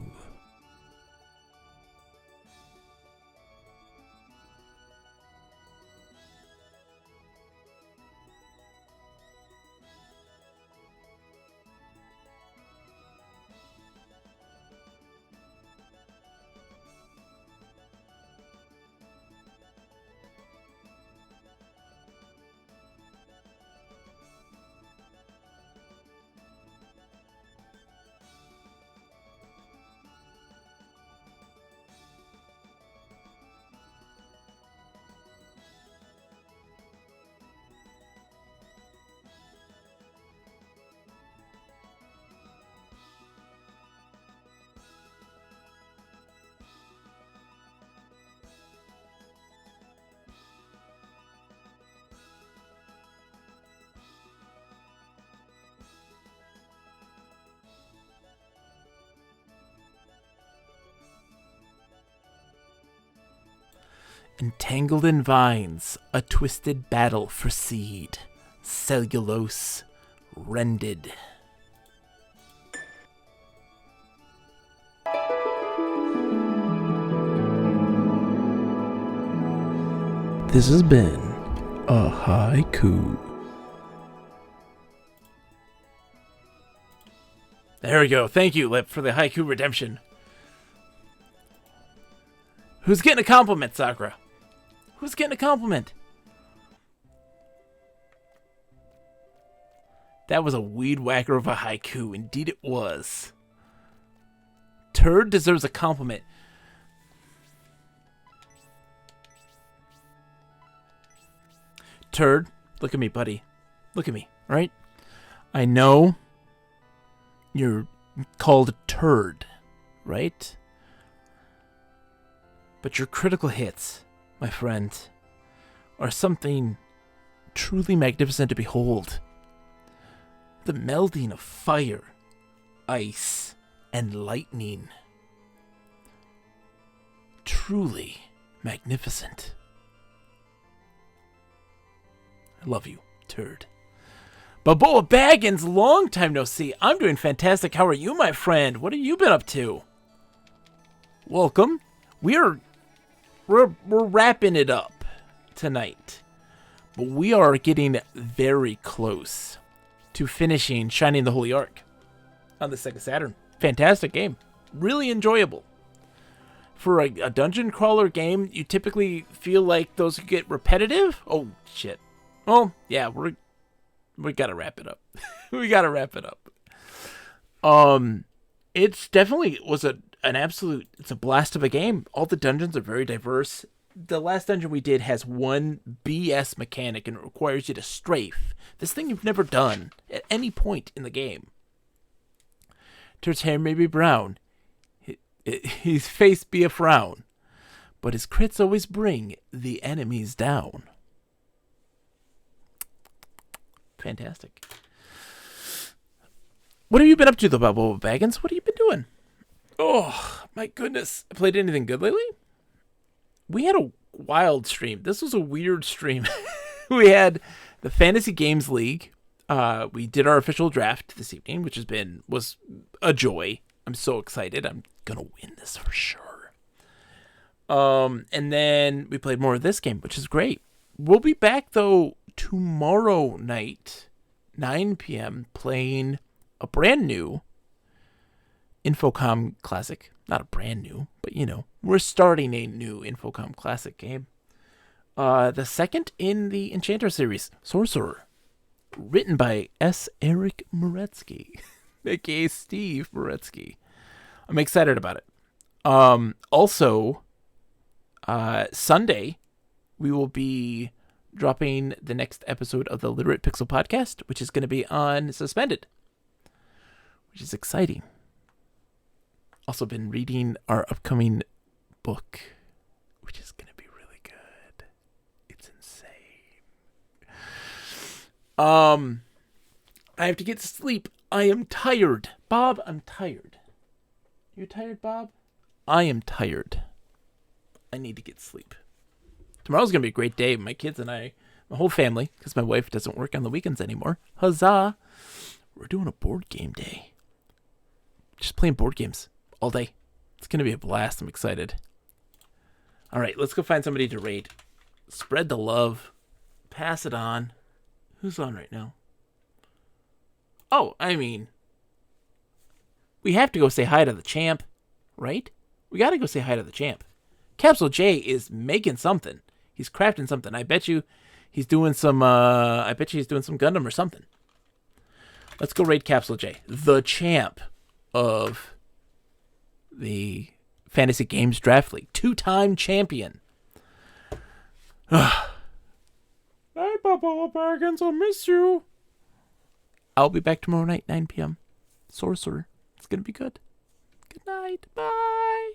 Entangled in vines, a twisted battle for seed. Cellulose rended. This has been a haiku. There we go. Thank you, Lip, for the haiku redemption. Who's getting a compliment, Sakura? Who's getting a compliment? That was a weed whacker of a haiku. Indeed it was. Turd deserves a compliment. Turd, look at me, buddy. Look at me, right? I know you're called a turd, right? But your critical hits, my friend, are something truly magnificent to behold. The melding of fire, ice, and lightning. Truly magnificent. I love you, turd. Balboa Baggins, long time no see. I'm doing fantastic. How are you, my friend? What have you been up to? Welcome. We're wrapping it up tonight. But we are getting very close to finishing Shining the Holy Ark on the Sega Saturn. Fantastic game. Really enjoyable. For a dungeon crawler game, you typically feel like those get repetitive. Oh, shit. Well, yeah, we gotta wrap it up. We gotta wrap it up. It's definitely was it's a blast of a game. All the dungeons are very diverse. The last dungeon we did has one BS mechanic and it requires you to strafe. This thing you've never done at any point in the game. Turt's hair may be brown. His face be a frown. But his crits always bring the enemies down. Fantastic. What have you been up to, though, Balboa Baggins? What have you been doing? Oh, my goodness. I played anything good lately? We had a wild stream. This was a weird stream. We had the Fantasy Games League. We did our official draft this evening, which was a joy. I'm so excited. I'm going to win this for sure. And then we played more of this game, which is great. We'll be back, though, tomorrow night, 9 p.m., playing a brand new Infocom Classic. Not a brand new, but we're starting a new Infocom Classic game. The second in the Enchanter series, Sorcerer. Written by S. Eric Moretsky, aka Steve Moretsky. I'm excited about it. Also, Sunday, we will be dropping the next episode of the Literate Pixel podcast, which is going to be on Suspended, which is exciting. Also been reading our upcoming book, which is going to be really good. It's insane. I have to get to sleep. I am tired. Bob, I'm tired. You tired, Bob? I am tired. I need to get sleep. Tomorrow's going to be a great day. My kids and I, my whole family, because my wife doesn't work on the weekends anymore. Huzzah. We're doing a board game day. Just playing board games all day. It's going to be a blast. I'm excited. All right, let's go find somebody to raid. Spread the love. Pass it on. Who's on right now? Oh, we have to go say hi to the champ, right? We got to go say hi to the champ. Capsule J is making something. He's crafting something. I bet you he's doing some Gundam or something. Let's go raid Capsule J, the champ of the Fantasy Games Draft League. 2-time champion. Hi, Balboa Baggins. I'll miss you. I'll be back tomorrow night, 9 p.m. Sorcerer. It's going to be good. Good night. Bye.